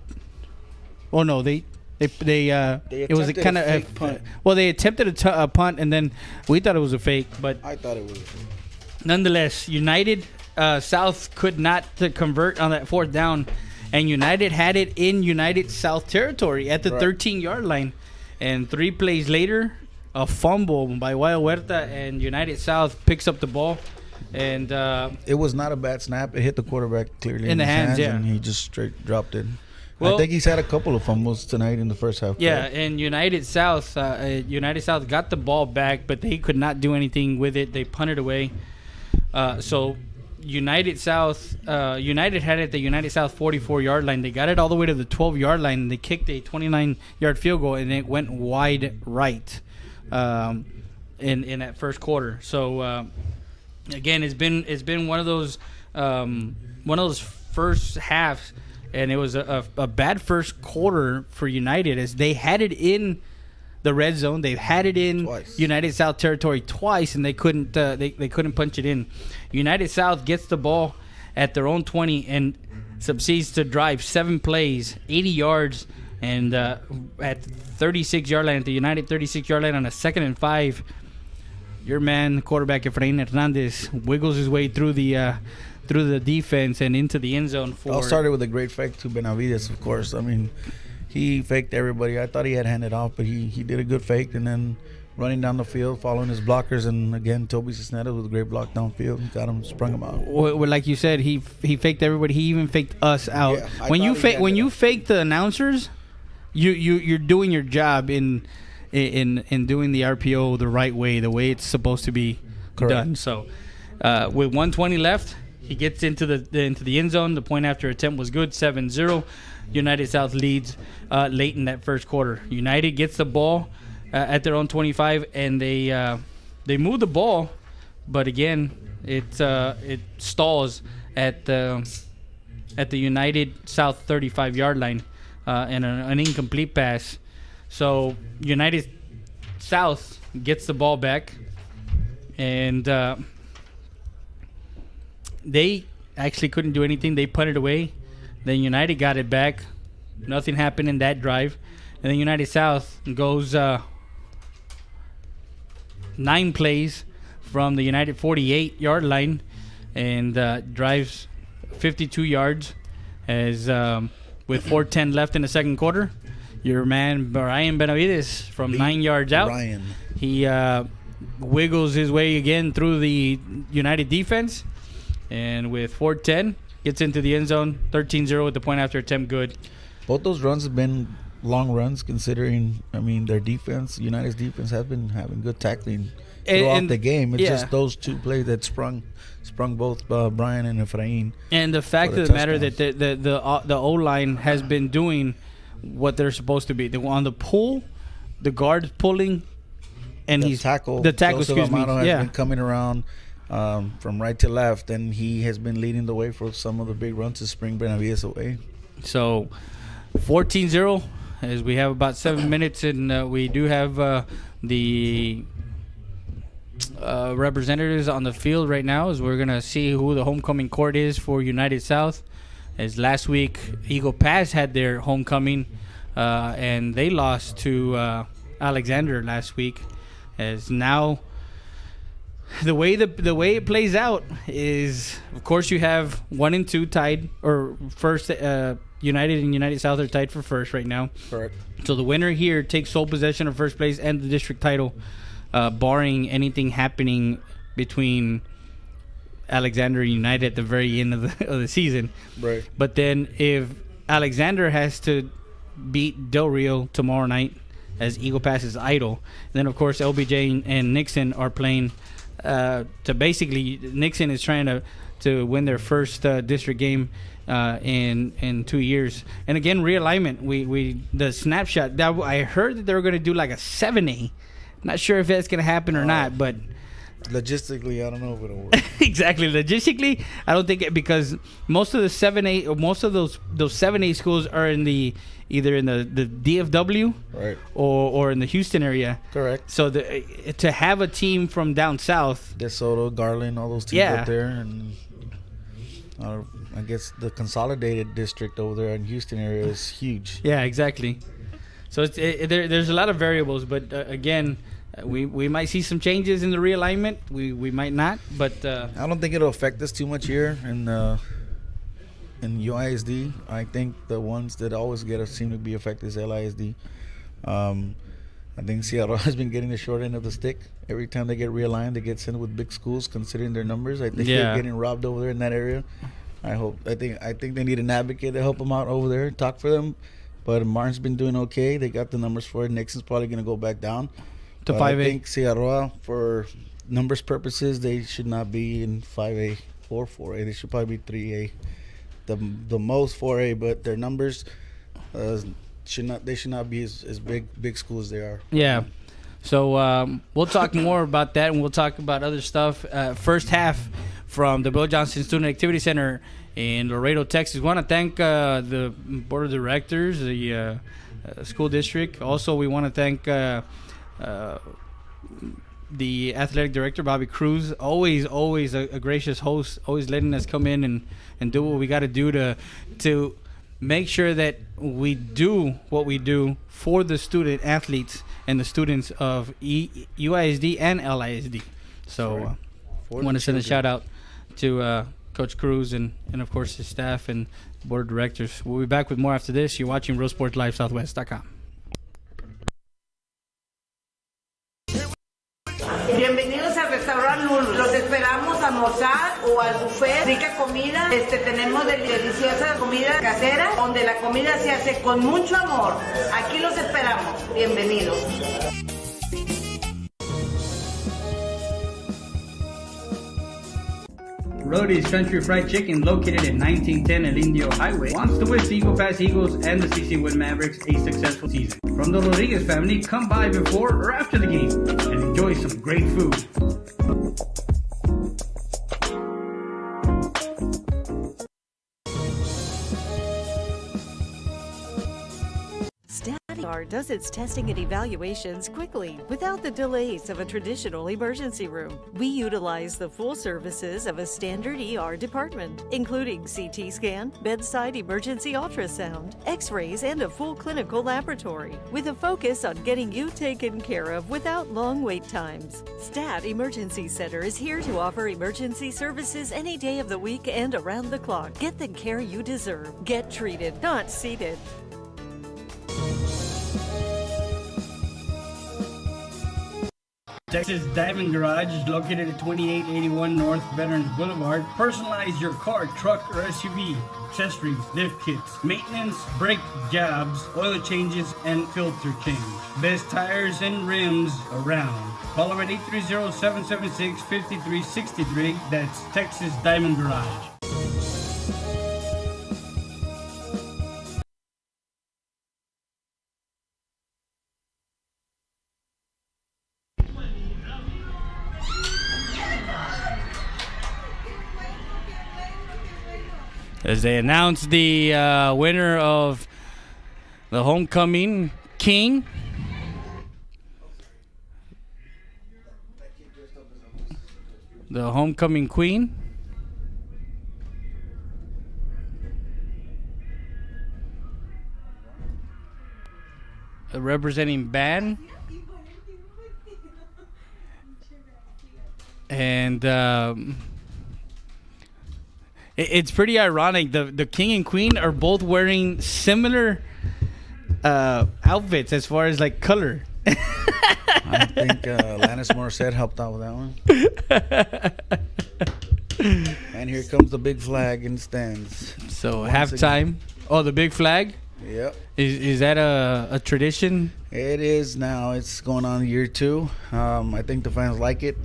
was a kind of a punt. Well, they attempted a punt, and then we thought it was a fake, but I thought it was. Nonetheless, United South could not convert on that 4th down, and United had it in United South territory at the 13-yard line. And 3 plays later, a fumble by Wild Huerta, and United South picks up the ball. And it was not a bad snap. It hit the quarterback clearly in the hands, and he just straight dropped it. Well, I think he's had a couple of fumbles tonight in the first half. Yeah, and United South got the ball back, but they could not do anything with it. They punted away. So United had it at the United South 44-yard line. They got it all the way to the 12-yard line, and they kicked a 29-yard field goal, and it went wide right in that first quarter. So again, it's been one of those first halves, and it was a bad first quarter for United as they had it in the red zone. They've had it in United South territory twice, and they couldn't punch it in. United South gets the ball at their own 20 and succeeds to drive 7 plays, 80 yards, and at 36-yard line, at the United 36-yard line on a 2nd and 5, your man, quarterback Efrain Hernandez, wiggles his way through the defense and into the end zone. All started with a great fake to Benavides, of course. I mean, he faked everybody. I thought he had handed off, but he did a good fake, and then running down the field, following his blockers, and again, Toby Cisneros with a great block downfield, got him, sprung him out. Well, like you said, he faked everybody. He even faked us out. Yeah, when you fake the announcers, you're doing your job in doing the RPO the right way, the way it's supposed to be done. So, with 1:20 left, he gets into the end zone. The point after attempt was good, 7-0. United South leads late in that first quarter. United gets the ball at their own 25, and they move the ball, but again, it stalls at the United South 35-yard line, and an incomplete pass. So United South gets the ball back, and they actually couldn't do anything. They punted away. Then United got it back. Nothing happened in that drive. And then United South goes 9 plays from the United 48-yard line and drives 52 yards as with 4:10 left in the second quarter. Your man, Brian Benavides, from 9 yards out. He wiggles his way again through the United defense. And with 4:10, gets into the end zone, 13-0 with the point after attempt good. Both those runs have been long runs, considering, their defense, United's defense, has been having good tackling throughout the game. It's just those two plays that sprung both Brian and Efrain. And the fact of the matter that the O-line has been doing what they're supposed to be. On the pull, the guard's pulling, and the tackle, excuse me. Has been coming around from right to left, and he has been leading the way for some of the big runs to spring Benavides away. So 14-0 as we have about 7 minutes, and we do have the representatives on the field right now as we're going to see who the homecoming court is for United South. As last week, Eagle Pass had their homecoming, and they lost to Alexander last week. As now, the way it plays out is, of course, you have 1 and 2 tied, or first. United and United South are tied for first right now. Correct. So the winner here takes sole possession of first place and the district title, barring anything happening between Alexander and United at the very end of the season. Right. But then if Alexander has to beat Del Rio tomorrow night, as Eagle Pass is idle, then of course LBJ and Nixon are playing to basically, Nixon is trying to win their first district game in 2 years. And again, realignment. We the snapshot that I heard that they were going to do like a 7A. Not sure if that's going to happen or not, but logistically, I don't know if it'll work. Exactly, logistically, I don't think it, because most of the 7A or most of those 7A schools are in either in the DFW, right, or in the Houston area. Correct. So to have a team from down south, DeSoto, Garland, all those teams up there, and I guess the consolidated district over there in Houston area is huge. Yeah, exactly. So there's a lot of variables, but again, we might see some changes in the realignment. We might not, but I don't think it'll affect us too much here in UISD. I think the ones that always seem to be affected is LISD. I think Seattle has been getting the short end of the stick. Every time they get realigned, they get sent with big schools considering their numbers. I think they're getting robbed over there in that area. I think they need an advocate to help them out over there, talk for them. But Martin's been doing okay. They got the numbers for it. Nixon's probably going to go back down to 5A. I think Sierra, for numbers purposes, they should not be in 5A or 4A. They should probably be 3A. The most 4A, but their numbers should not be as big schools as they are. Yeah. So we'll talk more about that, and we'll talk about other stuff. First half from the Bill Johnson Student Activity Center in Laredo, Texas. We want to thank the board of directors, the school district. Also, we want to thank the athletic director, Bobby Cruz. Always a gracious host, always letting us come in and do what we got to do to make sure that we do what we do for the student athletes and the students of UISD and LISD. So I want to send a shout out to Coach Cruz and of course his staff and board of directors. We'll be back with more after this. You're watching RealSportsLiveSouthwest.com. Bienvenidos al restaurante Lulu. Los esperamos a almorzar o al buffet. Rica comida. Tenemos deliciosa comida casera, donde la comida se hace con mucho amor. Aquí los esperamos. Bienvenidos. Rody's Country Fried Chicken, located at 1910 El Indio Highway, wants to wish the Eagle Pass Eagles and the CC Wood Mavericks a successful season. From the Rodriguez family, come by before or after the game and enjoy some great food. Does its testing and evaluations quickly without the delays of a traditional emergency room. We utilize the full services of a standard ER department, including CT scan, bedside emergency ultrasound, x-rays, and a full clinical laboratory, with a focus on getting you taken care of without long wait times. STAT Emergency Center is here to offer emergency services any day of the week and around the clock. Get the care you deserve. Get treated, not seated. Texas Diamond Garage is located at 2881 North Veterans Boulevard. Personalize your car, truck, or SUV. Accessories, lift kits, maintenance, brake jobs, oil changes, and filter change. Best tires and rims around. Call them at 830-776-5363. That's Texas Diamond Garage. As they announce the winner of the homecoming king, the homecoming queen, representing band, and it's pretty ironic. The king and queen are both wearing similar outfits as far as like color. I think Alanis Morissette helped out with that one. And here comes the big flag in the stands. So halftime. Oh, the big flag? Yep. Is that a tradition? It is now. It's going on year 2. I think the fans like it.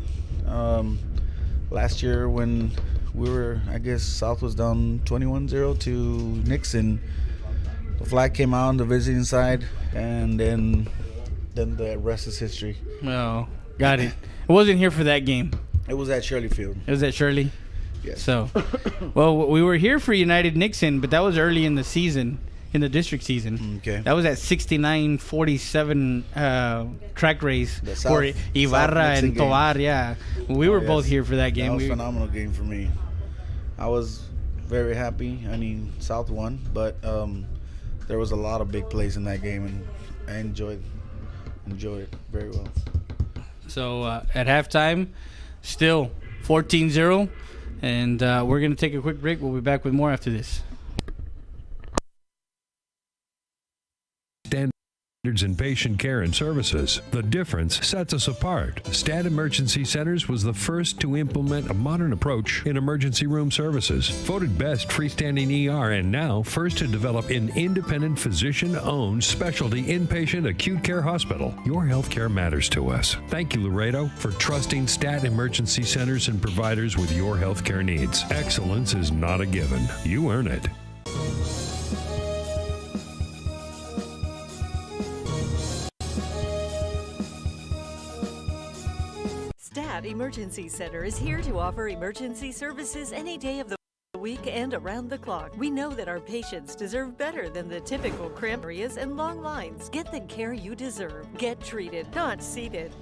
Last year when we were, I guess, South was down 21-0 to Nixon, the flag came out on the visiting side, and then the rest is history. Oh, got it. I wasn't here for that game. It was at Shirley Field. It was at Shirley? Yes. So, well, we were here for United Nixon, but that was early in the season, in the district season. Okay. That was at 69-47 track race for Ibarra and Tovar. Yeah, we were both here for that game. That was a phenomenal game for me. I was very happy. I mean, South won, but there was a lot of big plays in that game, and I enjoyed it very well. So at halftime, still 14-0, and we're going to take a quick break. We'll be back with more after this. Standards in patient care and services. The difference sets us apart. Stat Emergency Centers was the first to implement a modern approach in emergency room services. Voted best freestanding ER and now first to develop an independent physician-owned specialty inpatient acute care hospital. Your health care matters to us. Thank you, Laredo, for trusting Stat Emergency Centers and providers with your health care needs. Excellence is not a given. You earn it. Stat Emergency Center is here to offer emergency services any day of the week and around the clock. We know that our patients deserve better than the typical cramped areas and long lines. Get the care you deserve. Get treated, not seated.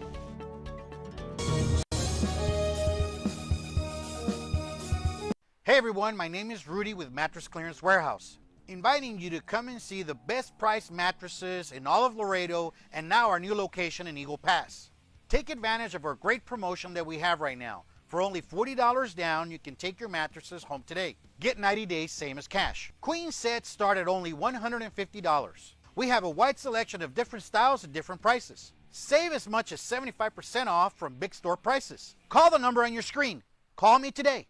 Hey everyone, my name is Rudy with Mattress Clearance Warehouse, inviting you to come and see the best price mattresses in all of Laredo and now our new location in Eagle Pass. Take advantage of our great promotion that we have right now. For only $40 down, you can take your mattresses home today. Get 90 days, same as cash. Queen sets start at only $150. We have a wide selection of different styles at different prices. Save as much as 75% off from big store prices. Call the number on your screen. Call me today.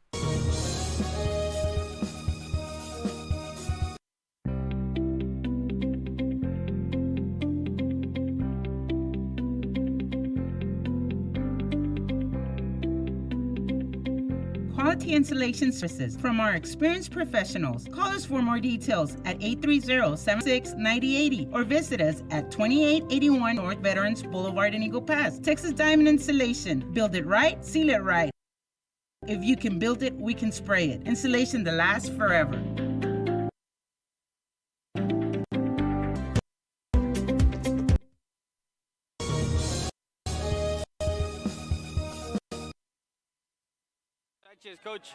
Quality installation services from our experienced professionals. Call us for more details at 830-76-9080 or visit us at 2881 North Veterans Boulevard in Eagle Pass. Texas Diamond Installation. Build it right, seal it right. If you can build it, we can spray it. Installation that lasts forever. Cheers, Coach.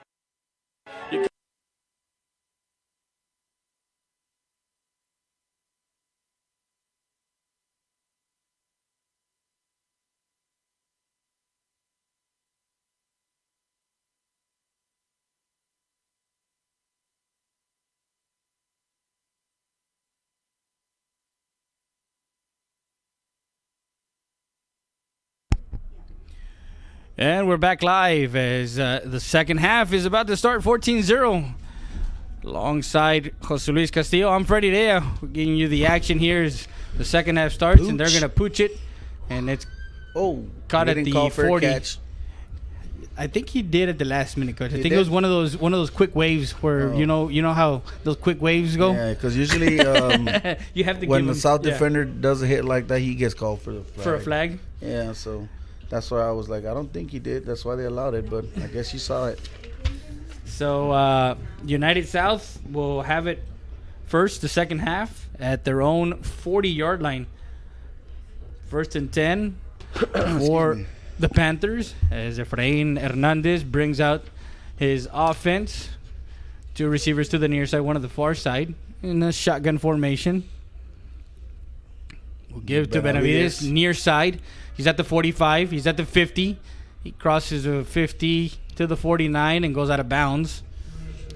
And we're back live as the second half is about to start 14-0. Alongside Jose Luis Castillo, I'm Freddie Rea. We're giving you the action here as the second half starts, and they're going to pooch it. And it's caught at the 40. Catch. I think he did at the last minute, Coach. I think it was one of those quick waves where you know how those quick waves go. Yeah, because usually you have to when the South defender does a hit like that, he gets called for the flag. For a flag. Yeah, so that's why I was like, I don't think he did. That's why they allowed it, but I guess you saw it. So United South will have it first, the second half, at their own 40-yard line. 1st and 10 for the Panthers, as Efrain Hernandez brings out his offense. 2 receivers to the near side, 1 to the far side in a shotgun formation. We'll give to Benavides near side. He's at the 45. He's at the 50. He crosses the 50 to the 49 and goes out of bounds.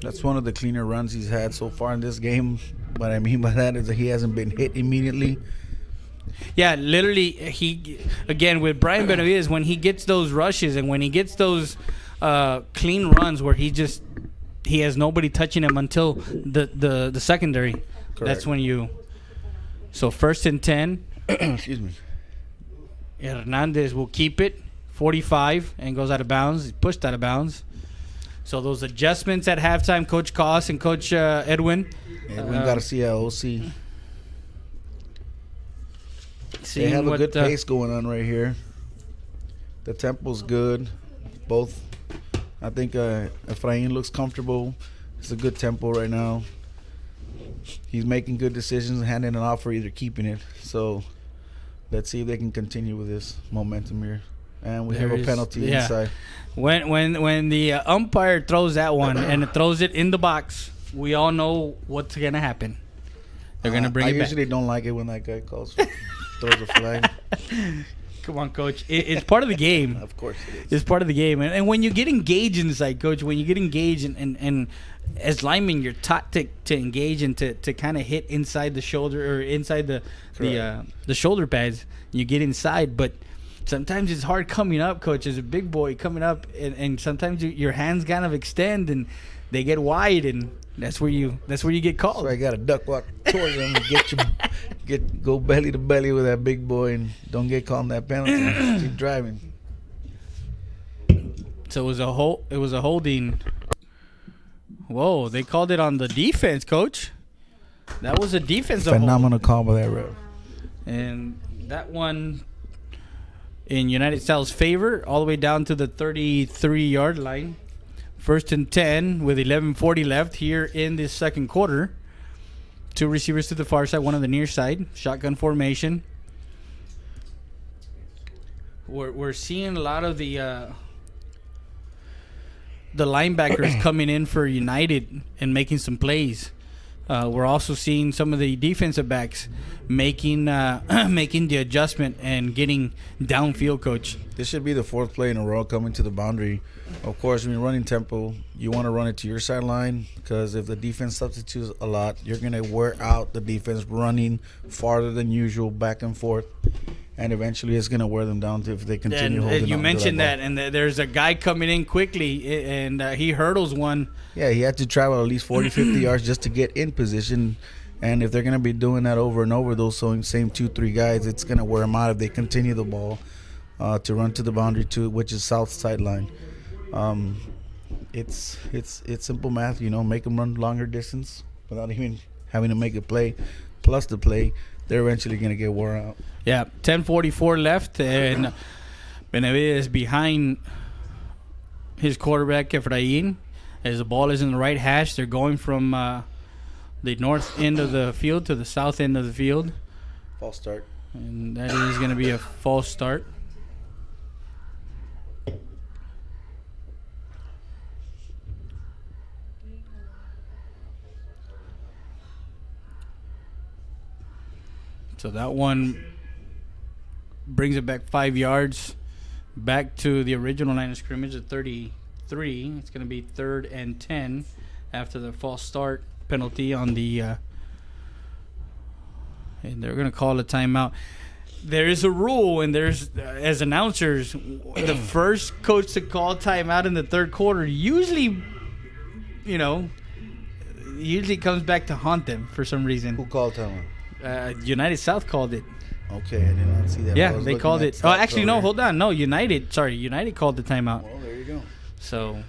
That's one of the cleaner runs he's had so far in this game. What I mean by that is that he hasn't been hit immediately. Yeah, literally, with Brian Benavides, when he gets those rushes and when he gets those clean runs where he has nobody touching him until the secondary. Correct. That's when you. So 1st and 10. Excuse me. Hernandez will keep it 45 and goes out of bounds. He's pushed out of bounds. So those adjustments at halftime, Coach Koss and Coach Edwin. Edwin Garcia, OC. They have a good pace going on right here. The tempo's good. Both. I think Efrain looks comfortable. It's a good tempo right now. He's making good decisions, handing it off or either keeping it. So let's see if they can continue with this momentum here. And we have a penalty inside. When the umpire throws that one and it throws it in the box, we all know what's going to happen. They're going to bring it back. I usually don't like it when that guy throws a flag. Come on, Coach. It's part of the game. Of course it is. It's part of the game. And when you get engaged inside, Coach, when you get engaged and as linemen, you're taught to engage and to kind of hit inside the shoulder or inside the shoulder pads. You get inside, but sometimes it's hard coming up, Coach, as a big boy coming up, and sometimes your hands kind of extend and they get wide, and that's where you get called. So I got to duck walk towards them and go belly to belly with that big boy and don't get called on that penalty. Keep driving. So it was a holding. Whoa, they called it on the defense, Coach. That was a defensive phenomenal call by that ref. And that one in United South's favor, all the way down to the 33-yard line. 1st and 10 with 11:40 left here in the second quarter. 2 receivers to the far side, 1 on the near side. Shotgun formation. We're seeing a lot of the linebackers coming in for United and making some plays. We're also seeing some of the defensive backs making the adjustment and getting downfield, Coach. This should be the 4th play in a row coming to the boundary. Of course, when you're running tempo, you want to run it to your sideline because if the defense substitutes a lot, you're going to wear out the defense running farther than usual, back and forth, and eventually it's going to wear them down if they continue holding on. You mentioned that, and there's a guy coming in quickly, and he hurdles one. Yeah, he had to travel at least 40, 50 yards just to get in position. And if they're going to be doing that over and over, those same 2-3 guys, it's going to wear them out if they continue the ball to run to the boundary which is south sideline. It's simple math, make them run longer distance without even having to make a play. Plus the play, they're eventually going to get wore out. Yeah, 10:44 left, and Benavides behind his quarterback, Efrain. As the ball is in the right hash, they're going from the north end of the field to the south end of the field. False start. And that is going to be a false start. So that one brings it back 5 yards back to the original line of scrimmage at 33. It's going to be 3rd and 10 after the false start penalty on the and they're going to call a timeout. there is a rule, and there's as announcers, the first coach to call timeout in the third quarter usually comes back to haunt them for some reason. Who called timeout? United South called it. Okay, I did not see that. Yeah, they called it. Oh, actually, no, hold on. No, United called the timeout. Well, there you go. So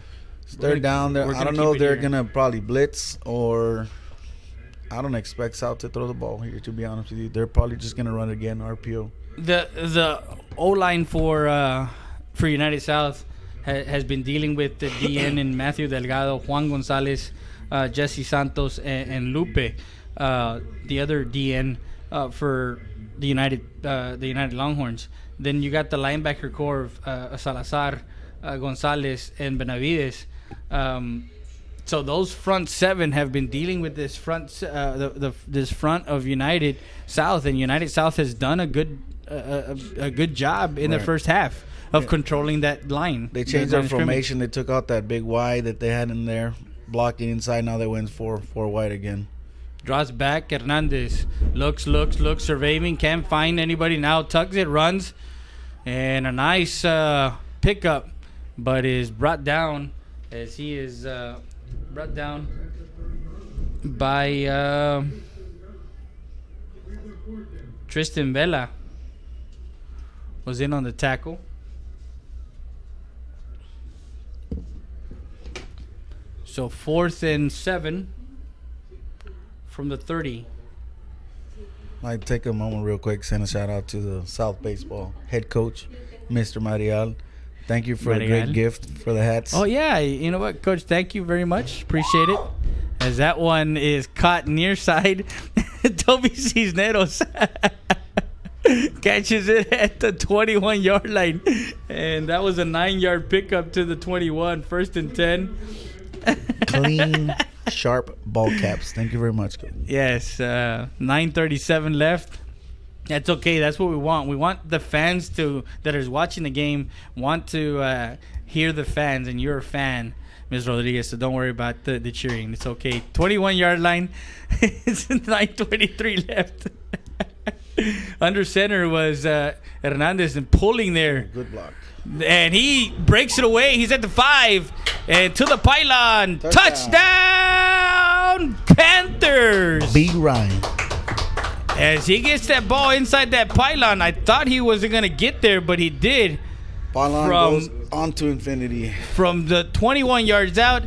they're down there. I don't know if they're going to probably blitz, or I don't expect South to throw the ball here, to be honest with you. They're probably just going to run it again, RPO. The O-line for United South has been dealing with the DN and Matthew Delgado, Juan Gonzalez, Jesse Santos, and Lupe, the other DN for the United Longhorns. Then you got the linebacker core of Salazar, Gonzalez, and Benavides. So those front seven have been dealing with this front, this front of United South, and United South has done a good job in the first half of controlling that line. They changed their formation. They took out that big Y that they had in there, blocking inside. Now they went four wide again. Draws back. Hernandez looks, surveying. Can't find anybody now. Tugs it, runs, and a nice pickup, but is brought down as he is brought down by Tristan Vela. Was in on the tackle. So 4th and 7 from the 30. I'd take a moment real quick, send a shout out to the South Baseball head coach, Mr. Marial. Thank you for the great gift for the hats. Oh, yeah. You know what, Coach? Thank you very much. Appreciate it. As that one is caught near side. Toby Cisneros catches it at the 21-yard line. And that was a 9-yard pickup to the 21. 1st and 10. Clean, sharp ball caps. Thank you very much. Yes. 9:37 left. That's okay. That's what we want. We want the fans that are watching the game want to hear the fans, and you're a fan, Ms. Rodriguez, so don't worry about the cheering. It's okay. 21-yard line. It's 9:23 left. Under center was Hernandez and pulling there. Good block. And he breaks it away. He's at the 5 and to the pylon. Touchdown Panthers. B. Ryan. As he gets that ball inside that pylon, I thought he wasn't going to get there, but he did. Pylon goes on to infinity. From the 21 yards out.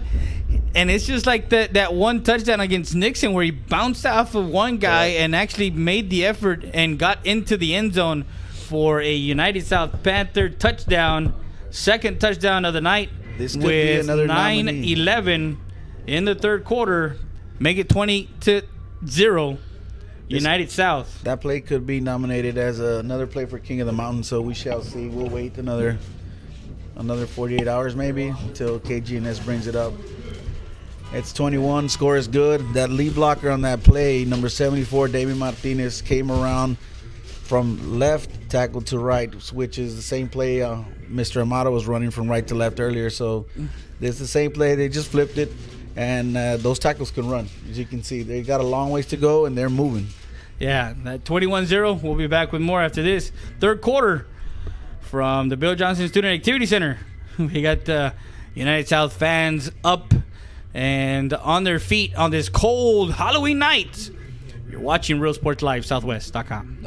And it's just like that one touchdown against Nixon where he bounced off of one guy and actually made the effort and got into the end zone for a United South Panther touchdown. Second touchdown of the night. This could be another 9-11 in the third quarter. Make it 20-0. United South. That play could be nominated as another play for King of the Mountain, so we shall see. We'll wait another 48 hours maybe until KGNS brings it up. It's 21. Score is good. That lead blocker on that play, number 74, David Martinez, came around from left tackle to right, which is the same play Mr. Amato was running from right to left earlier. So it's the same play. They just flipped it, and those tackles can run. As you can see, they got a long ways to go, and they're moving. Yeah, that 21-0. We'll be back with more after this. Third quarter from the Bill Johnson Student Activity Center. We got United South fans up and on their feet on this cold Halloween night. You're watching Real Sports Live, Southwest.com.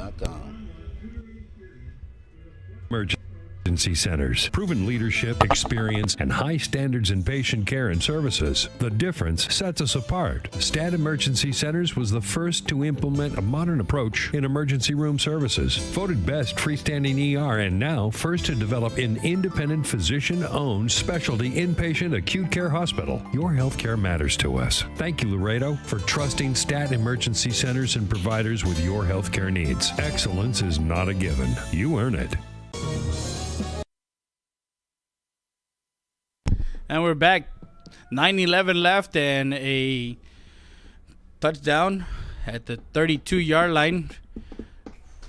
Emergency centers, proven leadership, experience, and high standards in patient care and services. The difference sets us apart. STAT Emergency Centers was the first to implement a modern approach in emergency room services. Voted best freestanding ER, and now first to develop an independent physician-owned specialty inpatient acute care hospital. Your healthcare matters to us. Thank you, Laredo, for trusting STAT Emergency Centers and providers with your healthcare needs. Excellence is not a given. You earn it. And we're back. 9-11 left and a touchdown at the 32-yard line.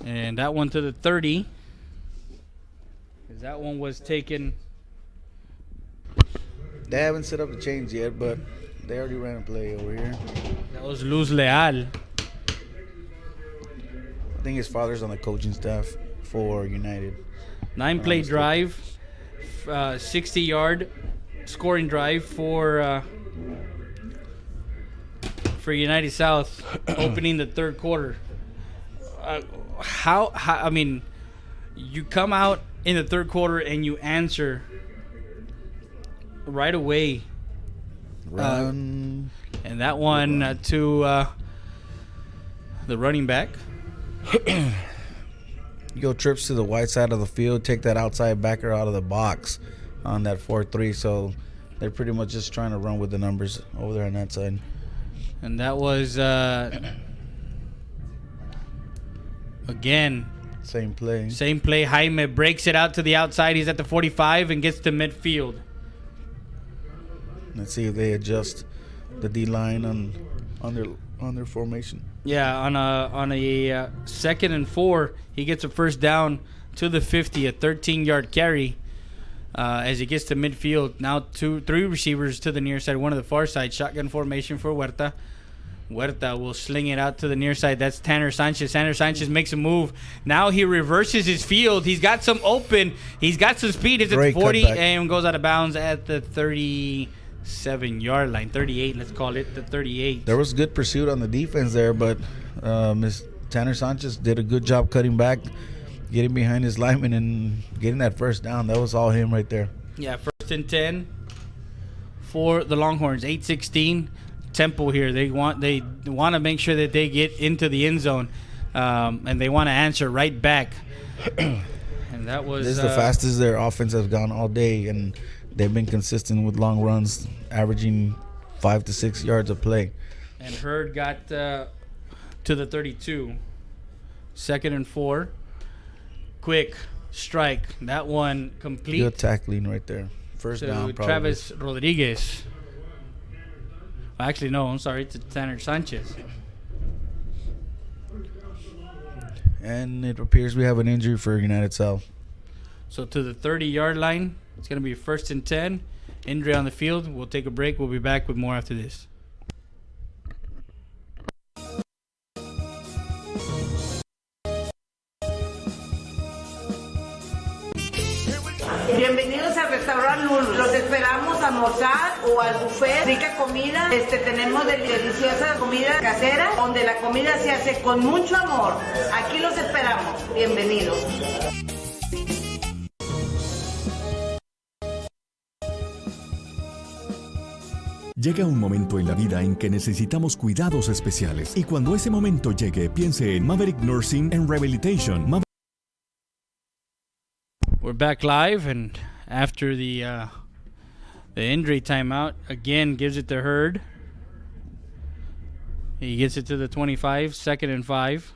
And that one to the 30. That one was taken. They haven't set up the chains yet, but they already ran a play over here. That was Luz Leal. I think his father's on the coaching staff for United. 9-play drive, 60-yard scoring drive for United South, opening the third quarter. How I mean, you come out in the third quarter and you answer right away. Run. And that one to the running back. You go trips to the wide side of the field, take that outside backer out of the box on that 4-3. So they're pretty much just trying to run with the numbers over there on that side. And that was, again, same play. Same play. Jaime breaks it out to the outside. He's at the 45 and gets to midfield. Let's see if they adjust the D-line on their formation. Yeah, on a 2nd and 4, he gets a first down to the 50, a 13-yard carry as he gets to midfield. Now 3 receivers to the near side, one to the far side. Shotgun formation for Huerta. Huerta will sling it out to the near side. That's Tanner Sanchez. Tanner Sanchez makes a move. Now he reverses his field. He's got some open. He's got some speed. It's at 40 and goes out of bounds at the 37-yard line. 38, let's call it the 38. There was good pursuit on the defense there, but Miss Tanner Sanchez did a good job cutting back, getting behind his lineman and getting that first down. That was all him right there. Yeah, 1st and 10 for the Longhorns. 8-16 tempo here. They want to make sure that they get into the end zone, and they want to answer right back. And that was this is the fastest their offense has gone all day, and they've been consistent with long runs, averaging 5 to 6 yards a play. And Hurd got to the 32. 2nd and 4. Quick strike. That one complete. Good tackling right there. First down, probably. Travis Rodriguez. Actually, no, I'm sorry. It's Tanner Sanchez. And it appears we have an injury for United South. So to the 30-yard line, it's going to be 1st and 10. Injury on the field. We'll take a break. We'll be back with more after this. Bienvenidos al restaurante Lulu. Los esperamos a almorzar o al buffet. Rica comida. Tenemos deliciosa comida casera, donde la comida se hace con mucho amor. Aquí los esperamos. Bienvenidos. Llega un momento en la vida en que necesitamos cuidados especiales. Y cuando ese momento llegue, piense en Maverick Nursing and Rehabilitation. We're back live, and after the injury timeout, again gives it to Hurd. He gets it to the 25, 2nd and 5.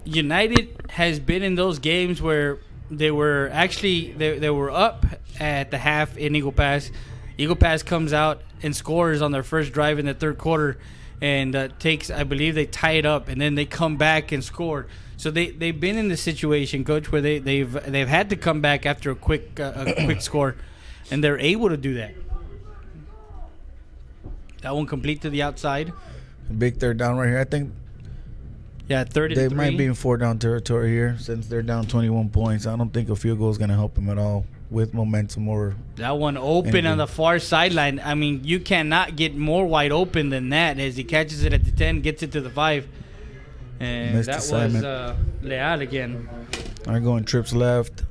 United has been in those games where they were actually they were up at the half in Eagle Pass. Eagle Pass comes out and scores on their first drive in the third quarter, and takes, I believe they tie it up, and then they come back and score. So they've been in the situation, Coach, where they've had to come back after a quick score, and they're able to do that. That one complete to the outside. Big third down right here. I think. Yeah, 30. They might be in 4-down territory here since they're down 21 points. I don't think a field goal is going to help them at all with momentum or. That one open on the far sideline. I mean, you cannot get more wide open than that as he catches it at the 10, gets it to the 5. And Missed that assignment. was Leal again. They're going trips left.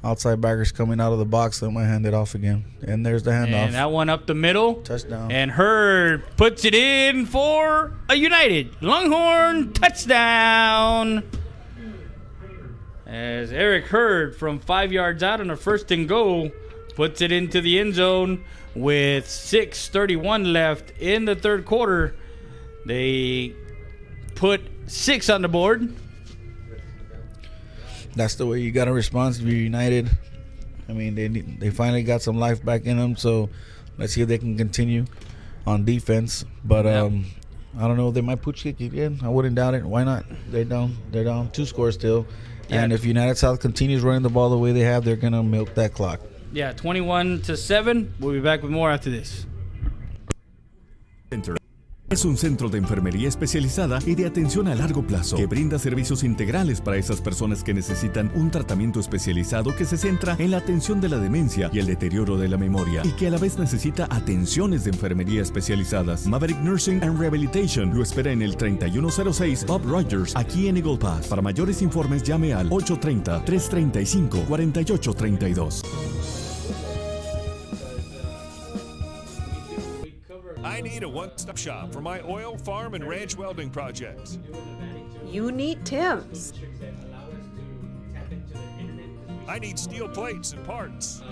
Outside backers coming out of the box. They might hand it off again. And there's the handoff. And that one up the middle. Touchdown. And Hurd puts it in for a United Longhorn touchdown. As Eric Hurd from 5 yards out on a 1st and goal puts it into the end zone with 6:31 left in the third quarter. They put 6 on the board. That's the way you got to respond to United. I mean, they finally got some life back in them, so let's see if they can continue on defense. But I don't know. They might put kick again. I wouldn't doubt it. Why not? They're down 2 scores still. Yeah. And if United South continues running the ball the way they have, they're going to milk that clock. Yeah, 21-7. We'll be back with more after this. Es un centro de enfermería especializada y de atención a largo plazo que brinda servicios integrales para esas personas que necesitan un tratamiento especializado que se centra en la atención de la demencia y el deterioro de la memoria y que a la vez necesita atenciones de enfermería especializadas. Maverick Nursing and Rehabilitation lo espera en el 3106 Bob Rogers, aquí en Eagle Pass. Para mayores informes llame al 830-335-4832. I need a one-stop shop for my oil, farm, and ranch welding projects. You need Tim's. I need steel plates and parts.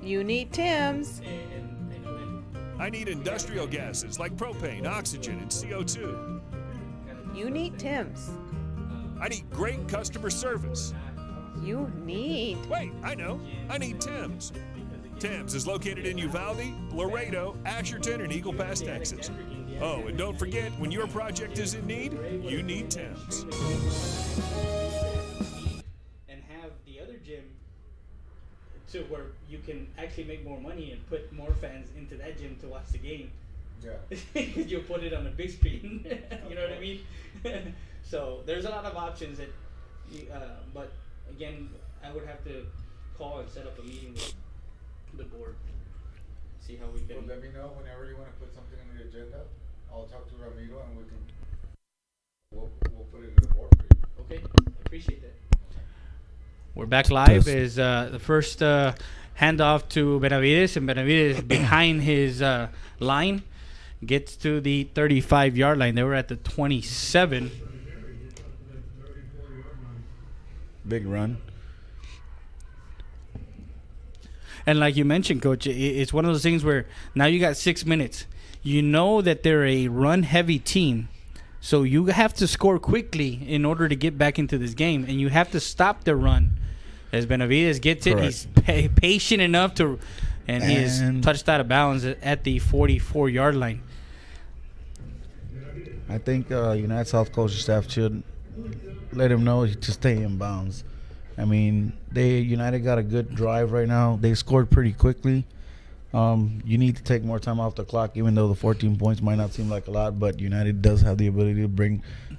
You need Tim's. I need industrial gases like propane, oxygen, and CO2. You need Tim's. I need great customer service. You need... Wait, I know. I need Tim's. Tim's is located in Uvalde, Laredo, Asherton, and Eagle Pass, Texas. Oh, and don't forget, when your project is in need, you need Tim's. And have the other gym to where you can actually make more money and put more fans into that gym to watch the game. Yeah. You put it on a big screen. You know what I mean? So there's a lot of options that, but again, I would have to call and set up a meeting with the board. See how we can. Well, let me know whenever you want to put something on the agenda. I'll talk to Ramiro and we'll put it in the board for you. Okay, appreciate that. We're back live. Is the first handoff to Benavides, and Benavides behind his line gets to the 35-yard line. They were at the 27. Big run. And like you mentioned, Coach, it's one of those things where now you got 6 minutes. You know that they're a run-heavy team, so you have to score quickly in order to get back into this game, and you have to stop their run. As Benavides gets it, he's patient enough to, and he is touched out of bounds at the 44-yard line. I think United South coaching staff should let him know to stay in bounds. I mean, United got a good drive right now. They scored pretty quickly. You need to take more time off the clock, even though the 14 points might not seem like a lot, but United does have the ability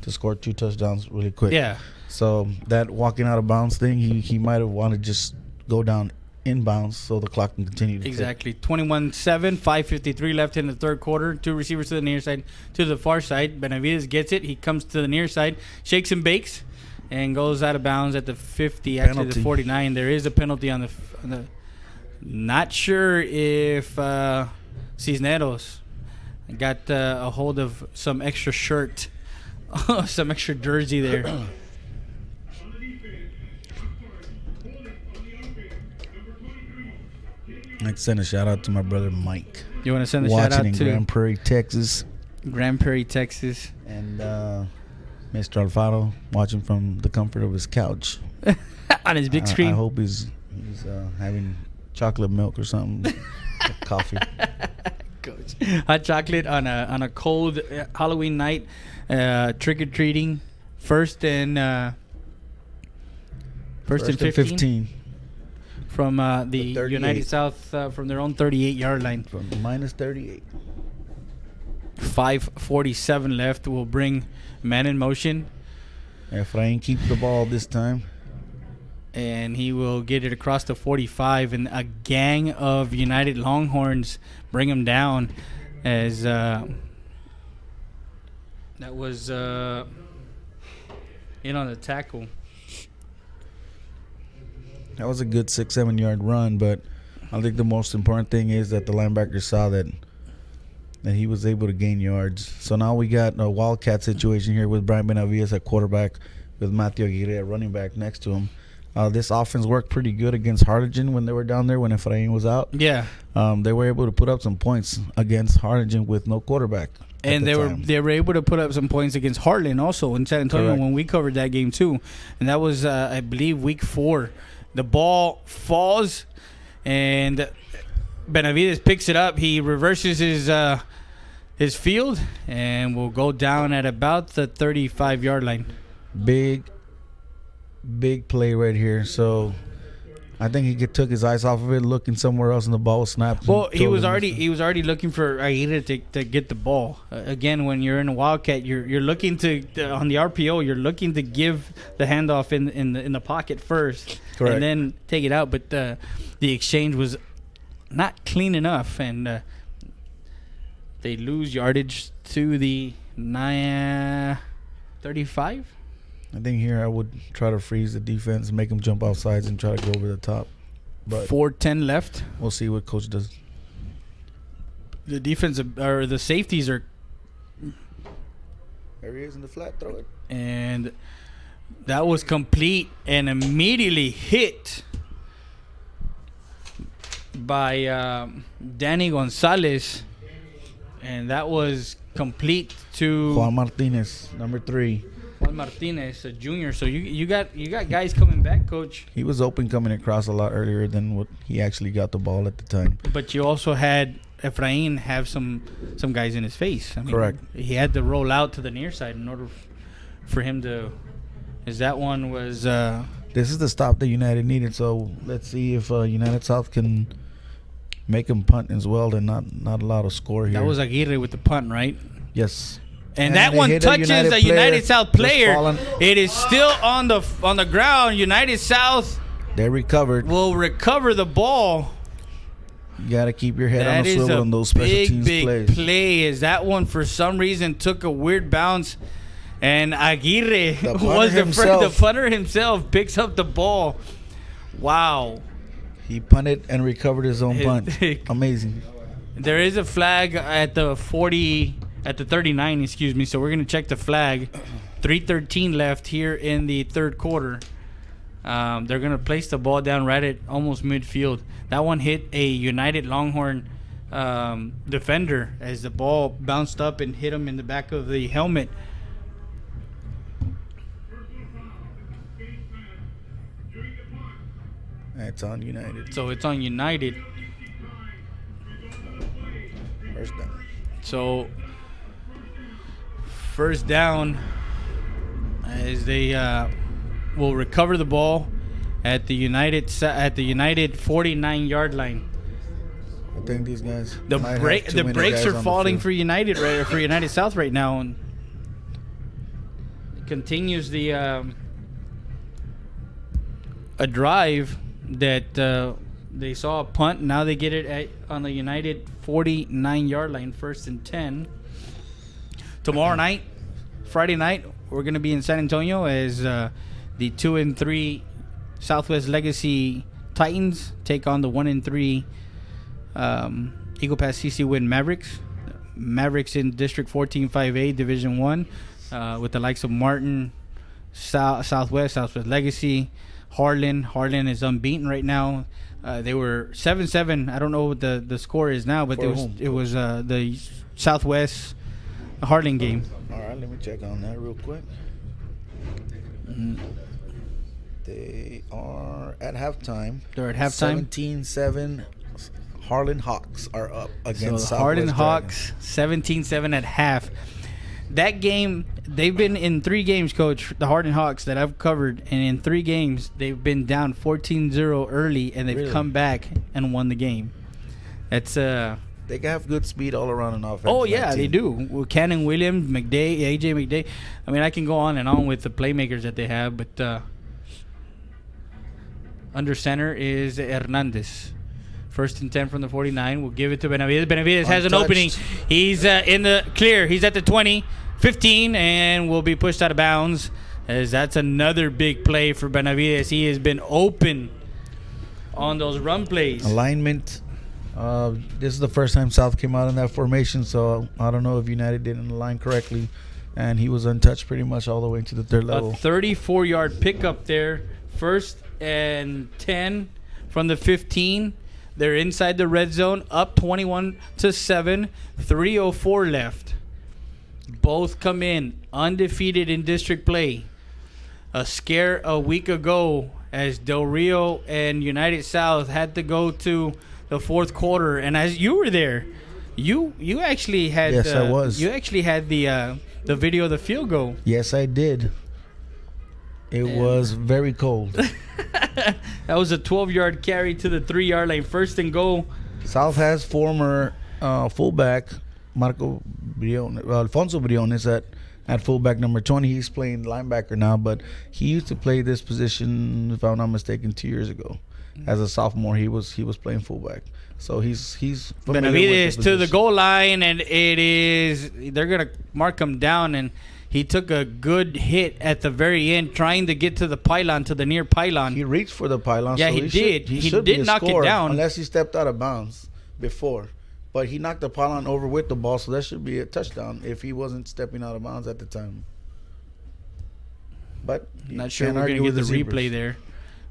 to score 2 touchdowns really quick. Yeah. So that walking out of bounds thing, he might have wanted to just go down in bounds so the clock can continue to Exactly. 21-7, 5:53 left in the third quarter. 2 receivers to the near side, to the far side. Benavides gets it. He comes to the near side, shakes and bakes, and goes out of bounds at the 50, actually the 49. There is a penalty on the not sure if Cisneros got a hold of some extra shirt, some extra jersey there. I'd like to send a shout out to my brother Mike. You want to send a shout out to watching in Grand Prairie, Texas. Grand Prairie, Texas. And Mr. Alfaro watching from the comfort of his couch. On his big screen. I hope he's having chocolate milk or something. Coffee. Coach. Hot chocolate on a cold Halloween night. Trick-or-treating. First and 15. From the United South, from their own 38-yard line. From minus 38. 5:47 left. Will bring man in motion. Efrain keeps the ball this time. And he will get it across the 45. And a gang of United Longhorns bring him down as that was in on the tackle. That was a good 6-7 yard run, but I think the most important thing is that the linebacker saw that he was able to gain yards. So now we got a wildcat situation here with Brian Benavides at quarterback, with Matthew Aguirre at running back next to him. This offense worked pretty good against Harlingen when they were down there when Efrain was out. Yeah. They were able to put up some points against Harlingen with no quarterback. And they were able to put up some points against Heartland also in San Antonio. Correct. When we covered that game too. And that was, I believe, week 4. The ball falls, and Benavides picks it up. He reverses his field and will go down at about the 35-yard line. Big play right here. So I think he took his eyes off of it, looking somewhere else, and the ball was snapped. Well, he was already looking for Aguirre to get the ball. Again, when you're in a Wildcat, you're looking to on the RPO, you're looking to give the handoff in the pocket first, correct, and then take it out. But the exchange was not clean enough, and they lose yardage to the 35. I think here I would try to freeze the defense, make them jump off sides, and try to go over the top. But 4:10 left. We'll see what coach does. The defense or the safeties are. There he is in the flat. Throw it. And that was complete and immediately hit by Danny Gonzalez, and that was complete to Juan Martinez, number 3. Juan Martinez, a junior. So you got guys coming back, Coach. He was open coming across a lot earlier than what he actually got the ball at the time. But you also had Efrain have some guys in his face. I mean, correct. He had to roll out to the near side in order for him to. As that one was. This is the stop that United needed. So let's see if United South can make him punt as well and not allow to score here. That was Aguirre with the punt, right? Yes. And that one touches a United South player. It is still on the ground. United South. They recovered. Will recover the ball. You got to keep your head on the swivel on those special teams plays. That is a big play. Is that one for some reason took a weird bounce, and Aguirre was the punter himself picks up the ball. Wow. He punted and recovered his own punt. Amazing. There is a flag at the 40. At the 39, excuse me. So we're going to check the flag. 3:13 left here in the third quarter. They're going to place the ball down right at almost midfield. That one hit a United Longhorn defender as the ball bounced up and hit him in the back of the helmet. It's on United. So it's on United. First down. So first down as they will recover the ball at the United 49-yard line. I think these guys. The brakes are falling for United for United South right now, and it continues the a drive that they saw a punt. Now they get it on the United 49-yard line, 1st and 10. Tomorrow night, Friday night, we're going to be in San Antonio as the 2-3 Southwest Legacy Titans take on the 1-3 Eagle Pass CC Win Mavericks. Mavericks in District 14-5A Division 1 with the likes of Martin, Southwest Legacy, Harlan. Harlan is unbeaten right now. They were 7-7. I don't know what the score is now, but it was the Southwest Harlan game. All right, let me check on that real quick. They are at halftime. They're at halftime. 17-7. Harlan Hawks are up against Southwest Harlan Dragons. Hawks 17-7 at half. That game, they've been in 3 games, Coach, the Harlan Hawks that I've covered, and in 3 games they've been down 14-0 early, and they've come back and won the game. That's they have good speed all around and offense. Oh yeah, they do. Well, Cannon Williams, McDay, AJ McDay. I mean, I can go on and on with the playmakers that they have, but under center is Hernandez. 1st and 10 from the 49. We'll give it to Benavides. Benavides has an opening. He's in the clear. He's at the 20, 15, and will be pushed out of bounds. As that's another big play for Benavides. He has been open on those run plays. Alignment. This is the first time South came out in that formation, so I don't know if United didn't align correctly. And he was untouched pretty much all the way to the third level. A 34-yard pickup there. 1st and 10 from the 15. They're inside the red zone, up 21-7, 3:04 left. Both come in undefeated in district play. A scare a week ago as Del Rio and United South had to go to the 4th quarter, and as you were there, you actually had yes, I was. You actually had the video of the field goal. Yes, I did. It was very cold. That was a 12-yard carry to the 3-yard line. First and goal. South has former fullback Alfonso Briones at fullback number 20. He's playing linebacker now, but he used to play this position, if I'm not mistaken, 2 years ago. As a sophomore, he was playing fullback. So he's Benavides to the goal line, and they're gonna mark him down, and he took a good hit at the very end, trying to get to the pylon, to the near pylon. He reached for the pylon. Yeah, so he did. He should did be a knock it score, down. unless he stepped out of bounds before. But he knocked the pylon over with the ball, so that should be a touchdown if he wasn't stepping out of bounds at the time. But not sure we're going to get the replay there.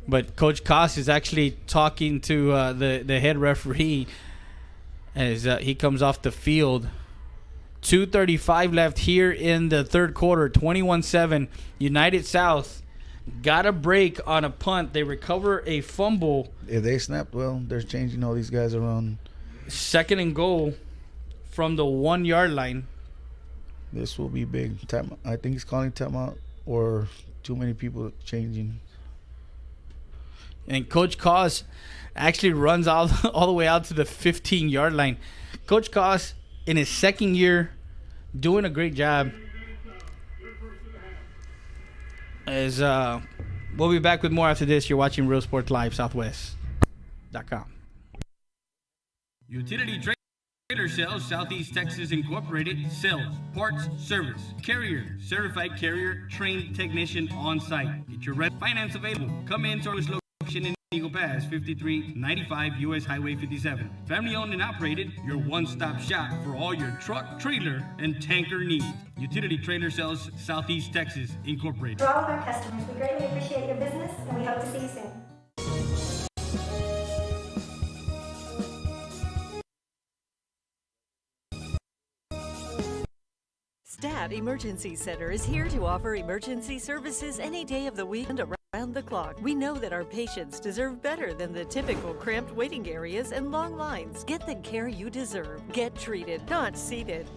But Coach Koss is actually talking to the head referee as he comes off the field. 2:35 left here in the third quarter. 21-7. United South got a break on a punt. They recover a fumble. If they snapped, well, they're changing all these guys around. Second and goal from the 1-yard line. This will be big. I think he's calling timeout or too many people changing. And Coach Koss actually runs all the way out to the 15-yard line. Coach Koss, in his second year, doing a great job. As we'll be back with more after this. You're watching Real Sports Live, Southwest.com. Utility Trailer Sales, Southeast Texas Incorporated, sales, parts, service, carrier, certified carrier, trained technician on site. Get your finance available. Come in to our location in Eagle Pass, 5395 U.S. Highway 57. Family owned and operated, your one-stop shop for all your truck, trailer, and tanker needs. Utility Trailer Sales, Southeast Texas Incorporated. To all of our customers, we greatly appreciate your business, and we hope to see you soon. Stat Emergency Center is here to offer emergency services any day of the week and around the clock. We know that our patients deserve better than the typical cramped waiting areas and long lines. Get the care you deserve. Get treated, not seated.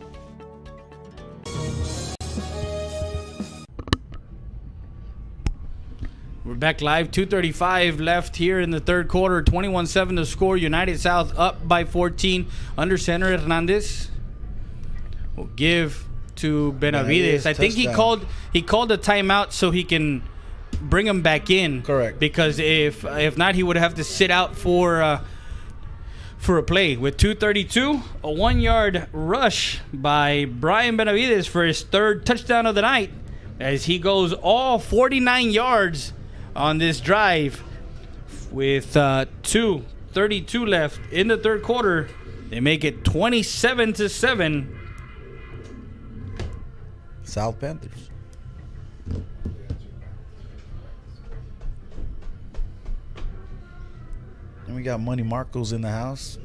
We're back live. 2:35 left here in the third quarter. 21-7 to score. United South up by 14. Under center, Hernandez will give to Benavides. I think he called a timeout so he can bring him back in. Correct. Because if not, he would have to sit out for a play. With 2:32, a 1-yard rush by Brian Benavides for his third touchdown of the night, as he goes all 49 yards on this drive. With 2:32 left in the third quarter, they make it 27-7. South Panthers. And we got Money Marcos in the house.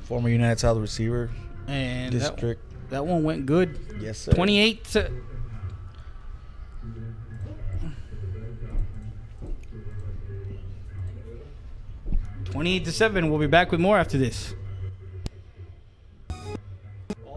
Former United South receiver. And district. That one went good. Yes, sir. 28 to 7. We'll be back with more after this.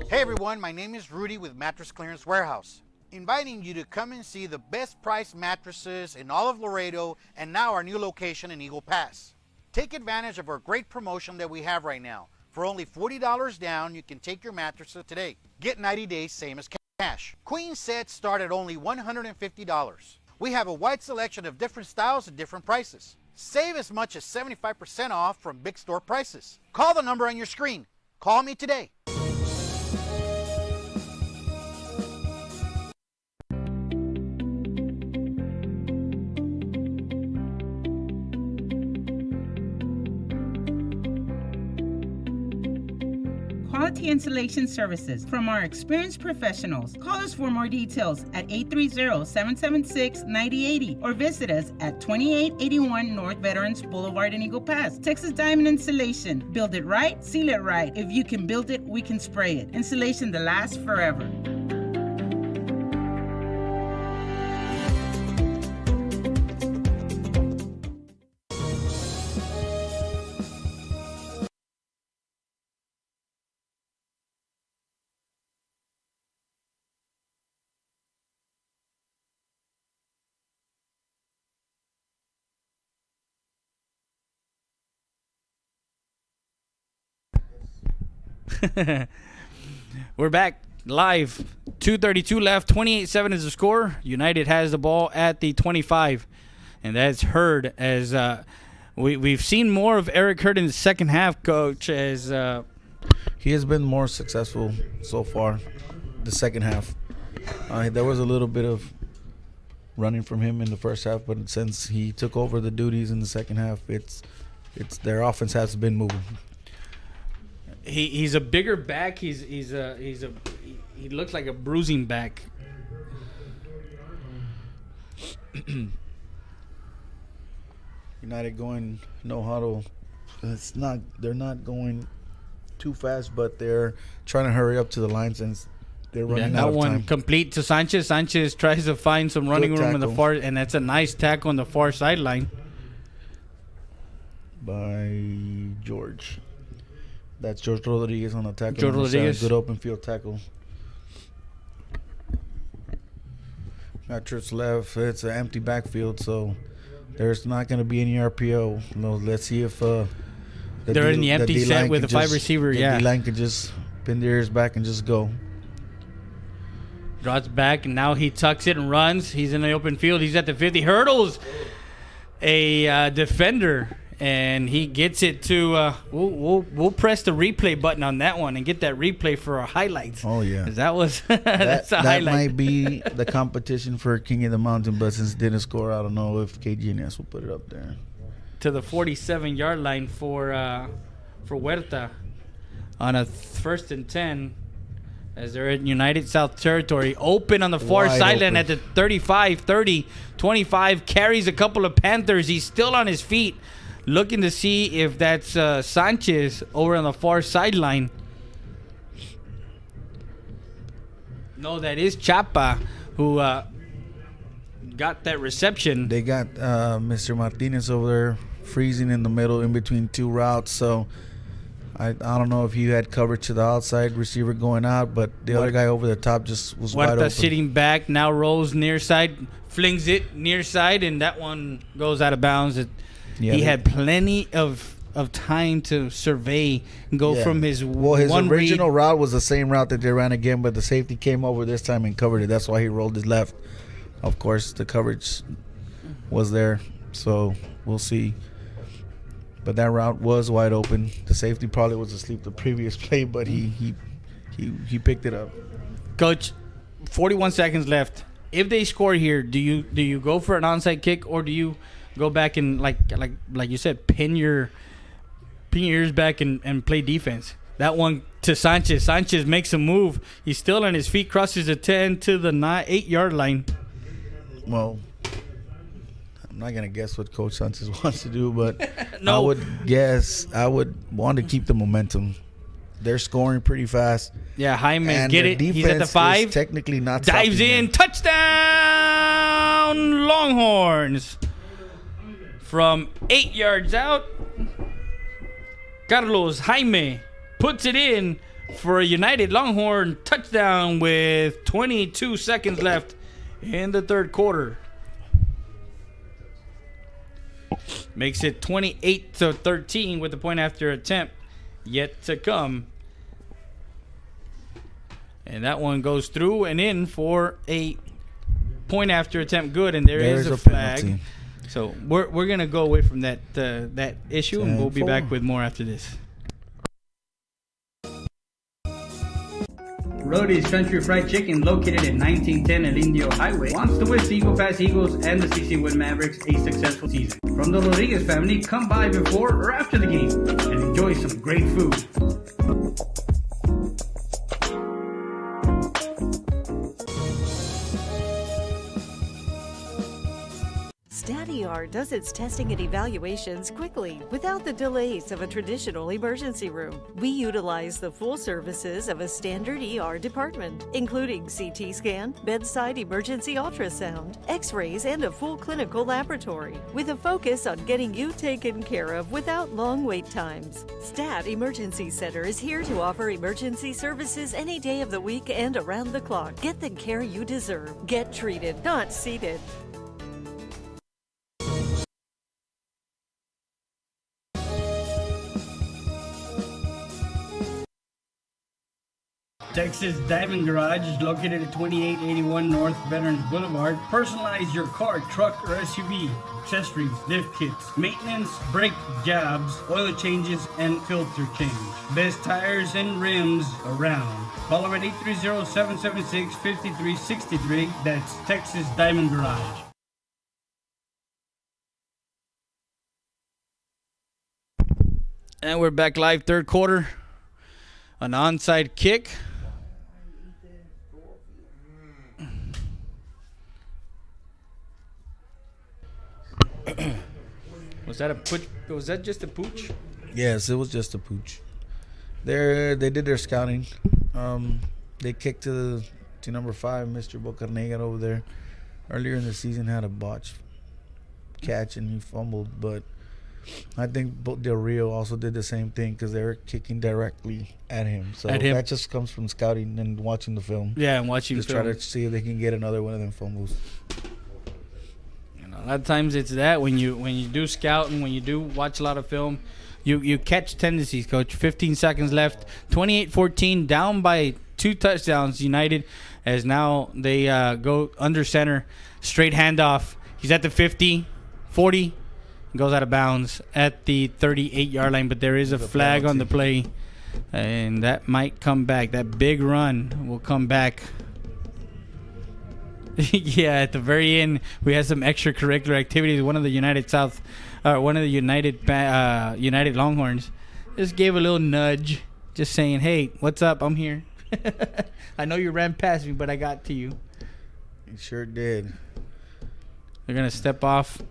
Hey everyone, my name is Rudy with Mattress Clearance Warehouse, inviting you to come and see the best price mattresses in all of Laredo and now our new location in Eagle Pass. Take advantage of our great promotion that we have right now. For only $40 down, you can take your mattresses today. Get 90 days, same as cash. Queen sets start at only $150. We have a wide selection of different styles at different prices. Save as much as 75% off from big store prices. Call the number on your screen. Call me today. Quality installation services from our experienced professionals. Call us for more details at 830-776-9080 or visit us at 2881 North Veterans Boulevard in Eagle Pass. Texas Diamond Installation. Build it right, seal it right. If you can build it, we can spray it. Installation that lasts forever. We're back live. 2:32 left. 28-7 is the score. United has the ball at the 25. And that's Hurd as we've seen more of Eric Hurd in the second half, Coach, as he has been more successful so far the second half. There was a little bit of running from him in the first half, but since he took over the duties in the second half, it's their offense has been moving. He's a bigger back. He looks like a bruising back. United going no huddle. They're not going too fast, but they're trying to hurry up to the line since they're running out of time. That one complete to Sanchez. Sanchez tries to find some running room in the far, and that's a nice tackle on the far sideline by George. That's George Rodriguez on the tackle. George Rodriguez. Good open field tackle. Matrix left. It's an empty backfield, so there's not going to be any RPO. Let's see if they're in the empty set with the 5 receiver. The D-line can just pin their ears back and just go. Drops back, and now he tucks it and runs. He's in the open field. He's at the 50. Hurdles a defender, and he gets it to we'll press the replay button on that one and get that replay for our highlights. Oh yeah, that was that's a highlight. That might be the competition for King of the Mountain, but since it didn't score, I don't know if KGNS will put it up there to the 47-yard line for Huerta on a 1st and 10 as they're in United South Territory. Open on the far sideline at the 35, 30, 25. Carries a couple of Panthers. He's still on his feet, looking to see if that's Sanchez over on the far sideline. No, that is Chapa who got that reception. They got Mr. Martinez over there freezing in the middle in between 2 routes. So I don't know if you had coverage to the outside receiver going out, but the other guy over the top just was wide open. Sitting back, now rolls near side, flings it near side, and that one goes out of bounds. He had plenty of time to survey and go from his his original route was the same route that they ran again, but the safety came over this time and covered it. That's why he rolled his left. Of course, the coverage was there, so we'll see. But that route was wide open. The safety probably was asleep the previous play, but he picked it up. Coach, 41 seconds left. If they score here, do you go for an onside kick, or do you go back and like you said, pin your ears back and play defense? That one to Sanchez. Sanchez makes a move. He's still on his feet, crosses the 10 to the 8-yard line. Well, I'm not gonna guess what Coach Sanchez wants to do, but no. I would want to keep the momentum. They're scoring pretty fast. Yeah, Hyman get it. He's at the 5. Technically not. Dives in, them. Touchdown, Longhorns! From 8 yards out, Carlos Jaime puts it in for a United Longhorn touchdown with 22 seconds left in the third quarter. Makes it 28-13 with the point after attempt yet to come. And that one goes through and in for a point after attempt good, and there is a flag. Penalty. So we're going to go away from that issue, and we'll be back with more after this. Rody's Country Fried Chicken, located at 1910 El Indio Highway, wants to wish the Eagle Pass Eagles and the CC Wood Mavericks a successful season. From the Rodriguez family, come by before or after the game and enjoy some great food. StatER does its testing and evaluations quickly without the delays of a traditional emergency room. We utilize the full services of a standard ER department, including CT scan, bedside emergency ultrasound, x-rays, and a full clinical laboratory, with a focus on getting you taken care of without long wait times. Stat Emergency Center is here to offer emergency services any day of the week and around the clock. Get the care you deserve. Get treated, not seated. Texas Diamond Garage is located at 2881 North Veterans Boulevard. Personalize your car, truck, or SUV. Accessories, lift kits, maintenance, brake jobs, oil changes, and filter change. Best tires and rims around. Call them at 830-776-5363. That's Texas Diamond Garage. And we're back live, third quarter. An onside kick. Was that a pooch? Was that just a pooch? Yes, it was just a pooch. They did their scouting. They kicked to number 5, Mr. Bocarnegan over there. Earlier in the season had a botch catch and he fumbled, but I think Del Rio also did the same thing because they were kicking directly at him. So that just comes from scouting and watching the film. Yeah, and watching just film. Try to see if they can get another one of them fumbles. A lot of times it's that when you do scout and when you do watch a lot of film, you catch tendencies, Coach. 15 seconds left, 28-14, down by 2 touchdowns, United, as now they go under center, straight handoff. He's at the 50, 40, goes out of bounds at the 38-yard line, but there is a flag on the play, and that might come back. That big run will come back. Yeah, at the very end, we had some extracurricular activities. One of the United United Longhorns just gave a little nudge, just saying, "Hey, what's up? I'm here. I know you ran past me, but I got to you." He sure did. They're gonna step off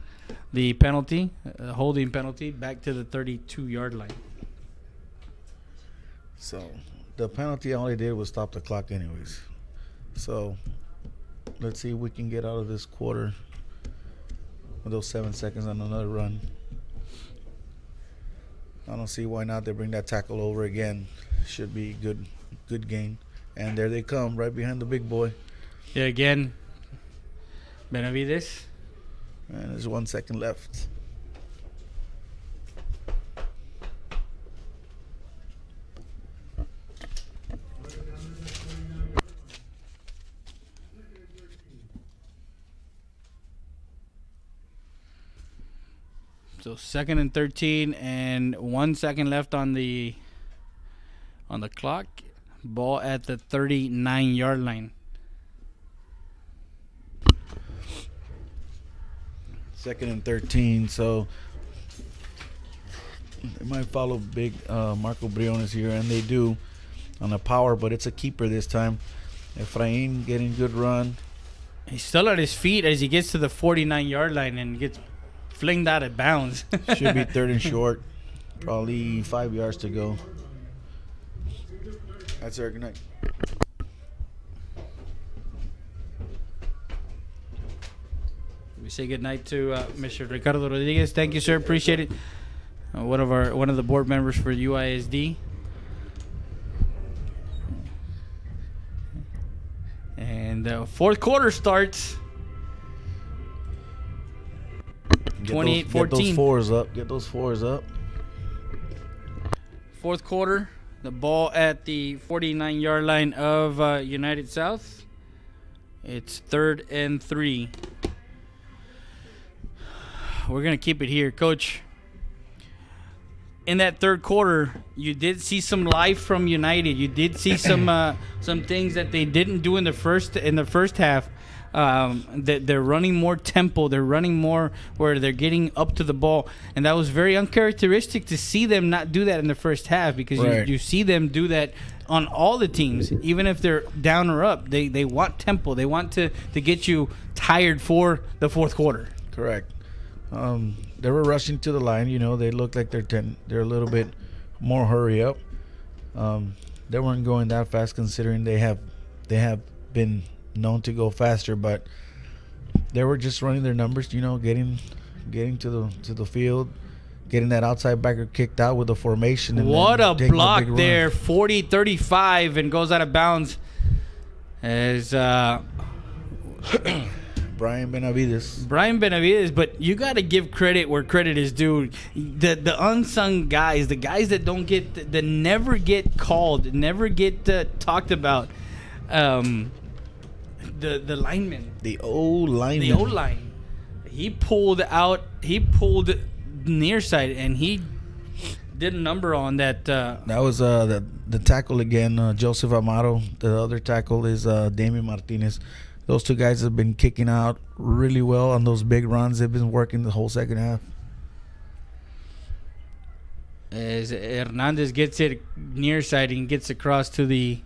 the penalty, holding penalty, back to the 32-yard line. So the penalty all he did was stop the clock anyways. So let's see if we can get out of this quarter with those 7 seconds on another run. I don't see why not. They bring that tackle over again. Should be good gain. And there they come, right behind the big boy. Yeah, again, Benavides. And there's 1 second left. So 2nd and 13, and 1 second left on the clock. Ball at the 39-yard line. 2nd and 13, so they might follow big Marco Briones here, and they do on a power, but it's a keeper this time. Efrain getting good run. He's still at his feet as he gets to the 49-yard line and gets flinged out of bounds. Should be 3rd and short. Probably 5 yards to go. That's our good night. We say good night to Mr. Ricardo Rodriguez. Thank you, sir. Appreciate it. One of the board members for UISD. And fourth quarter starts. 28-14. Get those fours up. Get those fours up. Fourth quarter. The ball at the 49-yard line of United South. It's 3rd and 3. We're going to keep it here. Coach, in that third quarter, you did see some life from United. You did see some things that they didn't do in the first half. They're running more tempo. They're running more where they're getting up to the ball. And that was very uncharacteristic to see them not do that in the first half, because you see them do that on all the teams. Even if they're down or up, they want tempo. They want to get you tired for the fourth quarter. Correct. They were rushing to the line. You know, they look like they're a little bit more hurry up. They weren't going that fast, considering they have been known to go faster, but they were just running their numbers. You know, getting to the field, getting that outside backer kicked out with a formation. And what a block there! 40-35 and goes out of bounds as. Brian Benavides, but you got to give credit where credit is due. The unsung guys, the guys that never get called, never get talked about. The lineman. The old lineman. The old line. He pulled near side, and he did a number on that. That was the tackle again, Joseph Amaro. The other tackle is Damian Martinez. Those two guys have been kicking out really well on those big runs. They've been working the whole second half. As Hernandez gets it near side and gets across to the...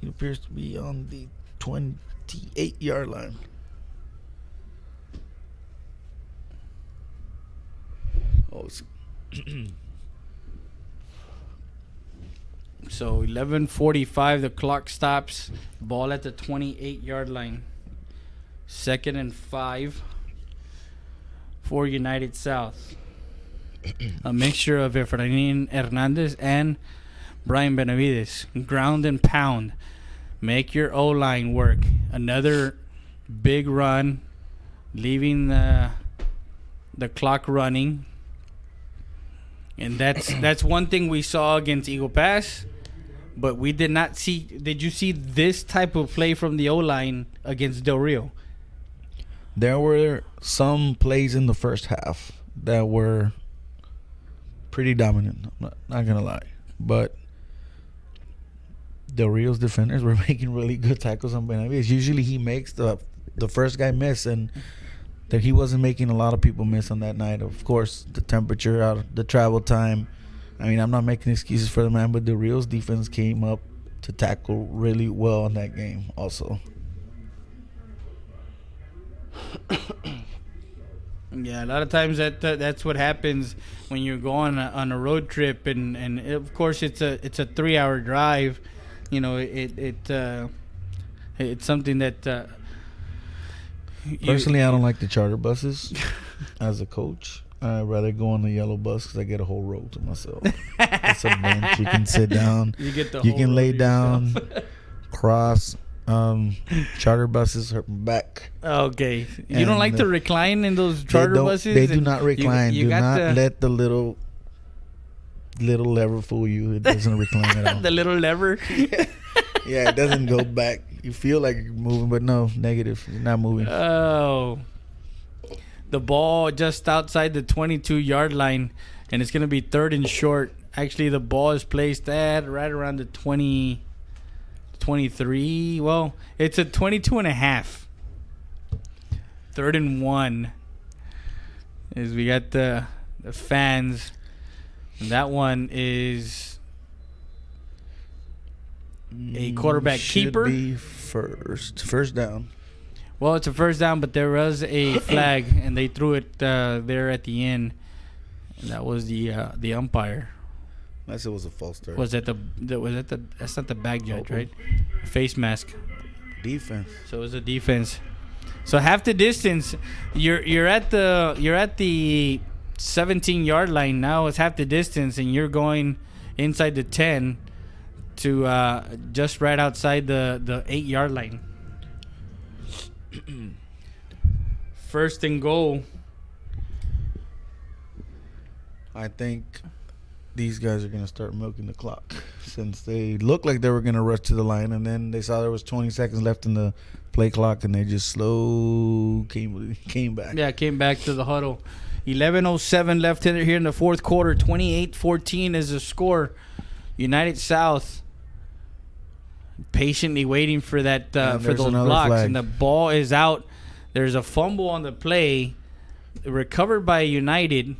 He appears to be on the 28-yard line. So 11:45, the clock stops. Ball at the 28-yard line. 2nd and 5 for United South. A mixture of Efrain Hernandez and Brian Benavides. Ground and pound. Make your O-line work. Another big run, leaving the clock running. And that's one thing we saw against Eagle Pass, but we did not see. Did you see this type of play from the O-line against Del Rio? There were some plays in the first half that were pretty dominant. I'm not gonna lie, but Del Rio's defenders were making really good tackles on Benavides. Usually he makes the first guy miss, and that he wasn't making a lot of people miss on that night. Of course, the temperature, out, the travel time. I mean, I'm not making excuses for the man, but Del Rio's defense came up to tackle really well in that game also. Yeah, a lot of times that's what happens when you're going on a road trip, and of course it's a 3-hour drive. You know, it's something that. Personally, I don't like the charter buses. As a coach, I'd rather go on the yellow bus because I get a whole row to myself. It's a bench. You can sit down. You can lay down, cross. Charter buses are back. Okay. You don't like to recline in those charter buses? They do not recline. Do not let the little lever fool you. It doesn't recline at all. The little lever? Yeah, it doesn't go back. You feel like you're moving, but no, negative. You're not moving. Oh. The ball just outside the 22-yard line, and it's going to be 3rd and short. Actually, the ball is placed at right around the 23. Well, it's a 22 and a half. 3rd and 1. As we got the fans. And that one is a quarterback keeper. Be first down. Well, it's a first down, but there was a flag, and they threw it there at the end. And that was the umpire. Unless it was a false start. That's not the back judge, right? Face mask. Defense. So it was a defense. So half the distance, you're at the 17-yard line now. It's half the distance, and you're going inside the 10 to just right outside the 8-yard line. 1st and goal. I think these guys are going to start milking the clock, since they looked like they were going to rush to the line, and then they saw there was 20 seconds left in the play clock, and they just came back. Yeah, came back to the huddle. 11:07 left here in the fourth quarter. 28-14 is the score. United South patiently waiting for that for those blocks, flag. And the ball is out. There's a fumble on the play, recovered by United.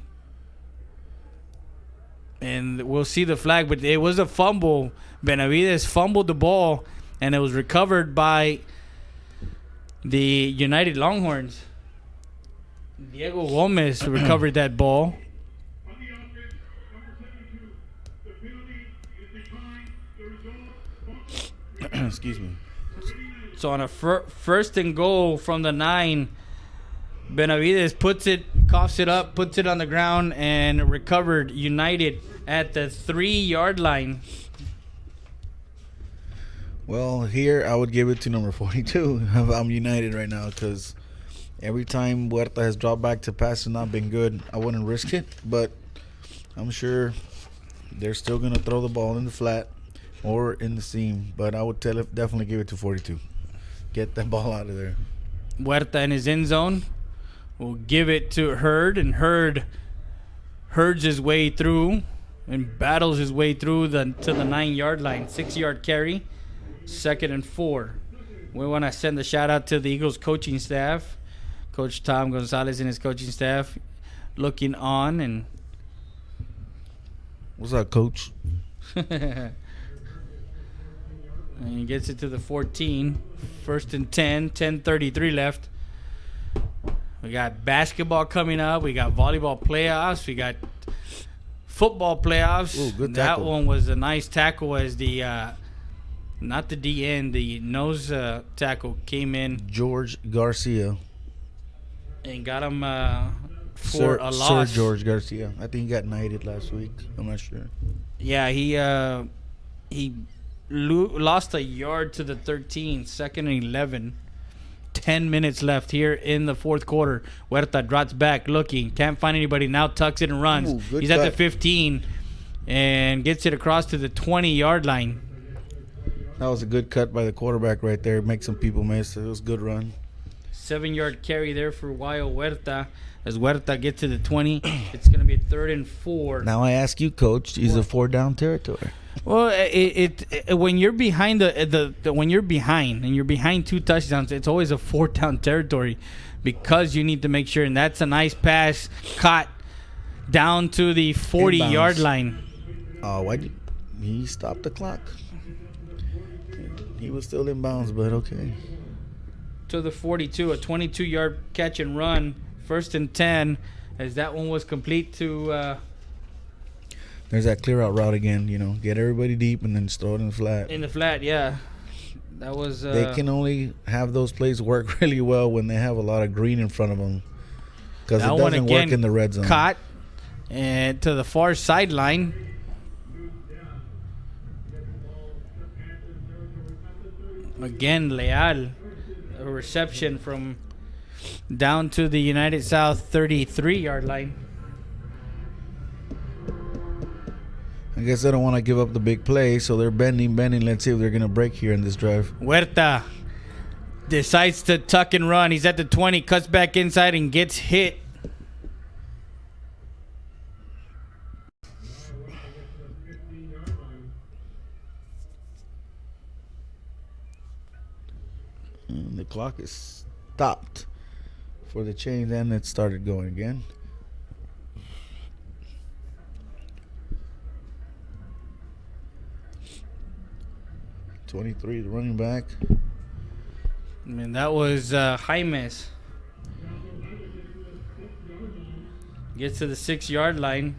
And we'll see the flag, but it was a fumble. Benavides fumbled the ball, and it was recovered by the United Longhorns. Diego Gomez recovered that ball. Excuse me. So on a first and goal from the 9, Benavides coughs it up, puts it on the ground, and recovered. United at the 3-yard line. Well, here I would give it to number 42. I'm United right now, because every time Huerta has dropped back to pass and not been good, I wouldn't risk it. But I'm sure they're still going to throw the ball in the flat or in the seam. But I would definitely give it to 42. Get that ball out of there. Huerta in his end zone will give it to Hurd, and Hurd herds his way through and battles his way through to the 9-yard line. 6-yard carry, 2nd and 4. We want to send a shout out to the Eagles coaching staff, Coach Tom Gonzalez and his coaching staff, looking on. And what's up, Coach? And he gets it to the 14. 1st and 10. 10:33 left. We got basketball coming up. We got volleyball playoffs. We got football playoffs. Ooh, good that tackle. one was a nice tackle as the not the DN, the nose tackle came in. George Garcia. And got him for a loss. Sir George Garcia. I think he got knighted last week. I'm not sure. Yeah, he lost a yard to the 13, 2nd and 11. 10 minutes left here in the fourth quarter. Huerta drops back, looking, can't find anybody. Now tucks it and runs. Ooh, good He's cut. at the 15 and gets it across to the 20-yard line. That was a good cut by the quarterback right there. Make some people miss. It was a good run. 7-yard carry there for Guayo Huerta. As Huerta gets to the 20, it's going to be a 3rd and 4. Now I ask you, Coach, is a 4-down territory? Well, when you're behind when you're behind and you're behind 2 touchdowns, it's always a 4-down territory because you need to make sure. And that's a nice pass caught down to the 40-yard line. He stopped the clock? He was still in bounds, but okay. To the 42, a 22-yard catch and run, 1st and 10, as that one was complete to. There's that clear out route again, get everybody deep and then just throw it in the flat. In the flat, yeah. That was. They can only have those plays work really well when they have a lot of green in front of them, because it doesn't work in the red zone. Caught and to the far sideline. Again, Leal, a reception from down to the United South 33-yard line. I guess they don't want to give up the big play, so they're bending. Let's see if they're going to break here in this drive. Huerta decides to tuck and run. He's at the 20, cuts back inside and gets hit. And the clock is stopped for the change, and it started going again. .23, the running back. I mean, that was Jaimes. Gets to the 6-yard line.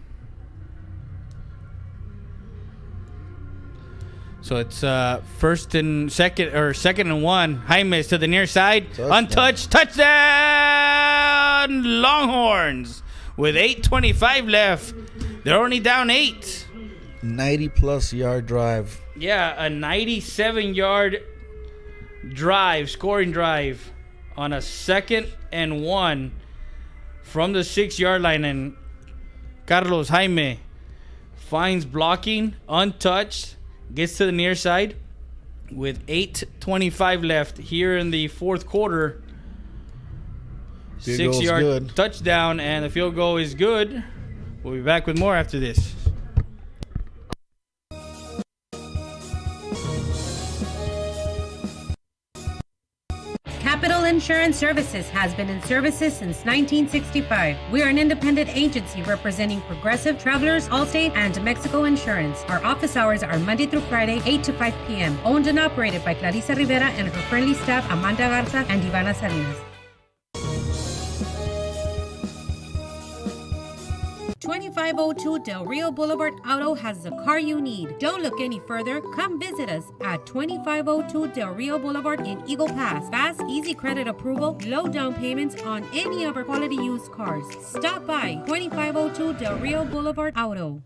So it's second and 1. Jaimes to the near side. Touchdown. Untouched. Touchdown! Longhorns with 8:25 left. They're only down 8. 90-plus yard drive. Yeah, a 97-yard drive, scoring drive on a 2nd and 1 from the 6-yard line. And Carlos Jaime finds blocking, untouched, gets to the near side with 8:25 left here in the fourth quarter. 6-yard touchdown, and the field goal is good. We'll be back with more after this. Capital Insurance Services has been in services since 1965. We are an independent agency representing Progressive, Travelers, Allstate, and Mexico Insurance. Our office hours are Monday through Friday, 8 to 5 p.m. Owned and operated by Clarissa Rivera and her friendly staff, Amanda Garza and Ivana Salinas. 2502 Del Rio Boulevard Auto has the car you need. Don't look any further. Come visit us at 2502 Del Rio Boulevard in Eagle Pass. Fast, easy credit approval, low down payments on any of our quality used cars. Stop by 2502 Del Rio Boulevard Auto.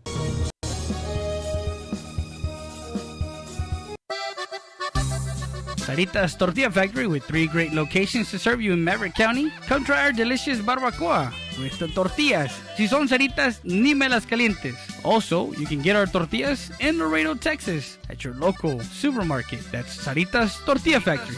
Saritas Tortilla Factory with 3 great locations to serve you in Maverick County. Come try our delicious barbacoa with the tortillas. Si son Saritas, ni me las calientes. Also, you can get our tortillas in Laredo, Texas at your local supermarket. That's Sarita's Tortilla Factory.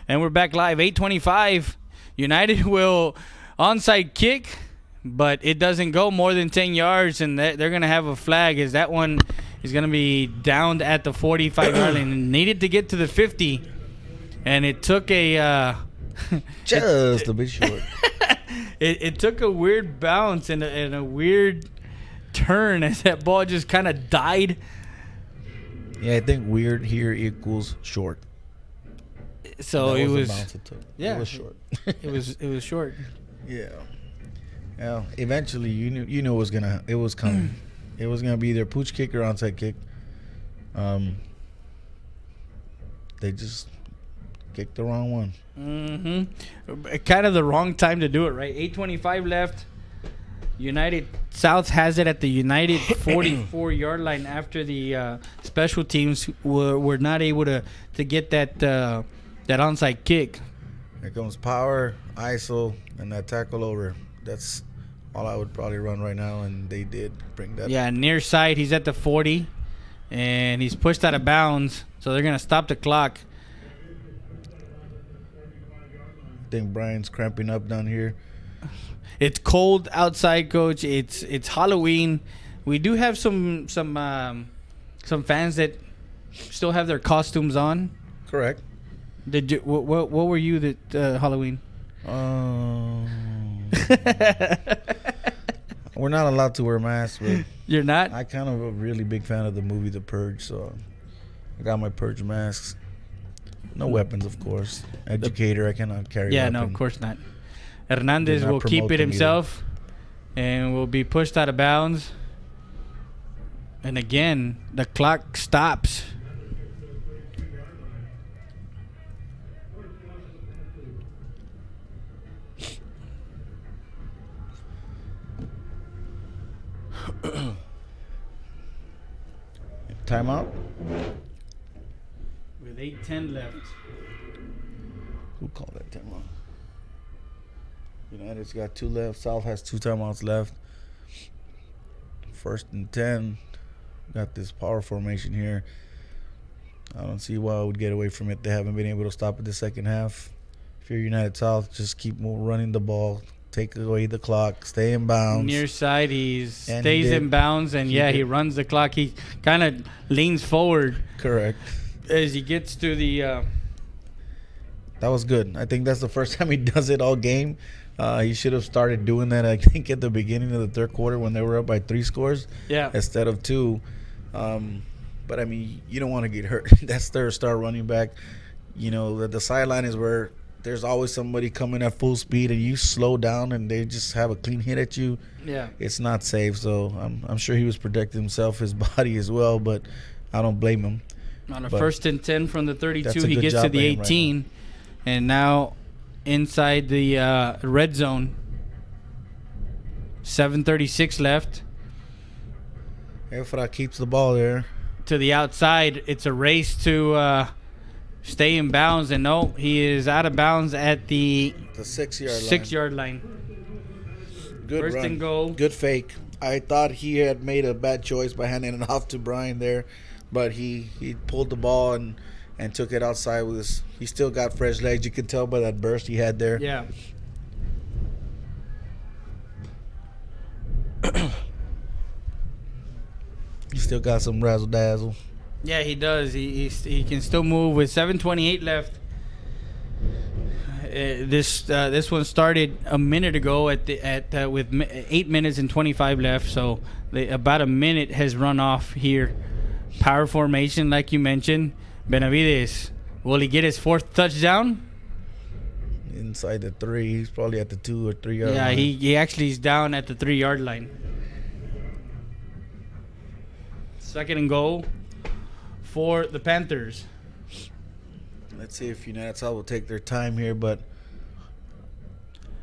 And we're back live, 8:25. United will onside kick, but it doesn't go more than 10 yards, and they're going to have a flag as that one is going to be downed at the 45-yard line. And needed to get to the 50, and it took a... just a bit short. It took a weird bounce and a weird turn as that ball just kind of died. Yeah, I think weird here equals short. So that it was was, the bounce it took. yeah, It was short. it was short. Yeah. Well, eventually you knew it was coming. It was gonna be either pooch kick or onside kick. They just kicked the wrong one. Mm-hmm. Kind of the wrong time to do it, right? 8:25 left. United South has it at the United 44-yard line after the special teams were not able to get that onside kick. Here comes power, ISO, and that tackle over. That's all I would probably run right now, and they did bring that. Yeah, near side, he's at the 40, and he's pushed out of bounds, so they're going to stop the clock. I think Brian's cramping up down here. It's cold outside, Coach. It's Halloween. We do have some fans that still have their costumes on. Correct. Did you? What were you that Halloween? We're not allowed to wear masks. But You're not? I kind of a really big fan of the movie The Purge, so I got my Purge masks. No weapons, of course. Educator, I cannot carry. Yeah, a weapon. no, of course not. Hernandez Do not will keep promote it them himself and will be pushed out of bounds. And again, the clock stops. Timeout. With 8:10 left. Who called that timeout? United's got 2 left. South has 2 timeouts left. 1st and 10. Got this power formation here. I don't see why I would get away from it. They haven't been able to stop it the second half. If you're United South, just keep running the ball. Take away the clock. Stay in bounds. Near side, he stays in bounds, and he runs the clock. He kind of leans forward. Correct. As he gets to the... That was good. I think that's the first time he does it all game. He should have started doing that, I think, at the beginning of the third quarter when they were up by 3 scores instead of 2. But, I mean, you don't want to get hurt. That's their star running back. You know, the sideline is where there's always somebody coming at full speed and you slow down and they just have a clean hit at you. Yeah. It's not safe. So I'm sure he was protecting himself, his body as well, but I don't blame him. On a 1st and 10 from the 32, he gets to the 18. Right, and now inside the red zone. 7:36 left. Efra keeps the ball there. To the outside. It's a race to stay in bounds. And no, he is out of bounds at the 6-yard line. Good First run. and goal. Good fake. I thought he had made a bad choice by handing it off to Brian there. But he pulled the ball and took it outside with his. He still got fresh legs. You could tell by that burst he had there. Yeah. He still got some razzle dazzle. Yeah, he does. He can still move with 7:28 left. This one started a minute ago with 8 minutes and 25 left. So about a minute has run off here. Power formation, like you mentioned. Benavides, will he get his 4th touchdown? Inside the 3. He's probably at the 2 or 3 yard line. Yeah, he actually is down at the 3-yard line. 2nd and goal for the Panthers. Let's see if United South will take their time here, but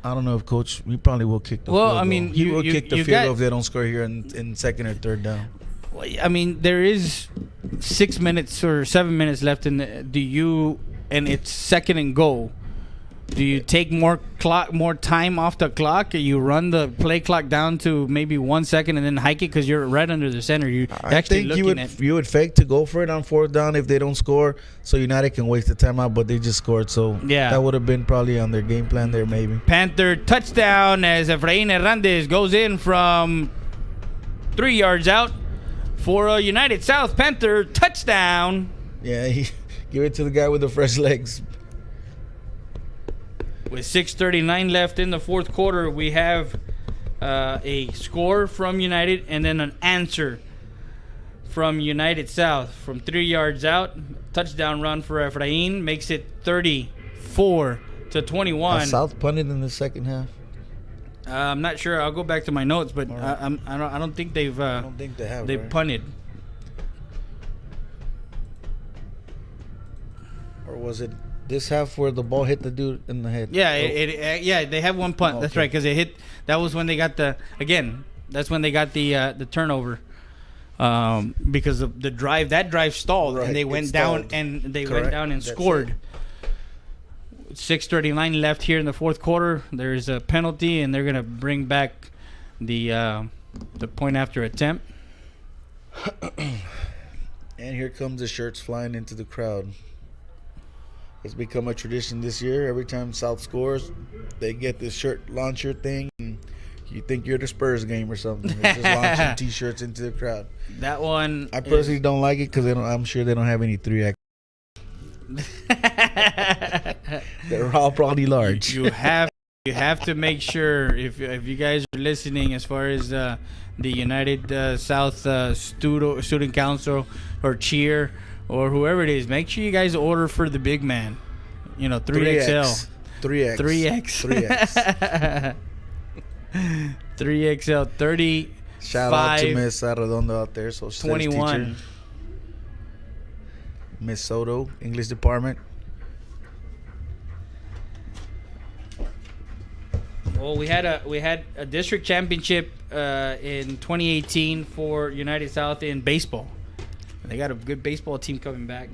I don't know if Coach. We probably will kick the field goal. I mean, he will kick the field goal if they don't score here in second or third down. Well, I mean, there is 6 minutes or 7 minutes left in and it's second and goal. Do you take more time off the clock? Or you run the play clock down to maybe 1 second and then hike it because you're right under the center? I think you would fake to go for it on fourth down if they don't score, so United can waste the timeout, but they just scored, so that would have been probably on their game plan there maybe. Panther touchdown as Efrain Hernandez goes in from 3 yards out for a United South Panther touchdown. Yeah, give it to the guy with the fresh legs. With 6:39 left in the fourth quarter, we have a score from United and then an answer from United South from 3 yards out. Touchdown run for Efrain makes it 34-21. Has South punted in the second half? I'm not sure. I'll go back to my notes, but I don't think they've. I don't think they have. They've punted. Or was it this half where the ball hit the dude in the head? Yeah, they have one punt. That's right, because it hit. That was when they got the turnover. Because of the drive, that drive stalled, and they went down and scored. 6:39 left here in the fourth quarter. There's a penalty, and they're gonna bring back the point after attempt. And here comes the shirts flying into the crowd. It's become a tradition this year. Every time South scores, they get this shirt launcher thing, and you think you're at a Spurs game or something. They're just launching T-shirts into the crowd. That one, I personally don't like it because I'm sure they don't have any 3X. They're all probably large. You have to make sure if you guys are listening, as far as the United South Student Council or cheer or whoever it is, make sure you guys order for the big man. 3XL. 3X. 3XL 30. Shout out to Miss Arredondo out there, social studies 21. teacher. Miss Soto, English department. Well, we had a district championship in 2018 for United South in baseball. They got a good baseball team coming back.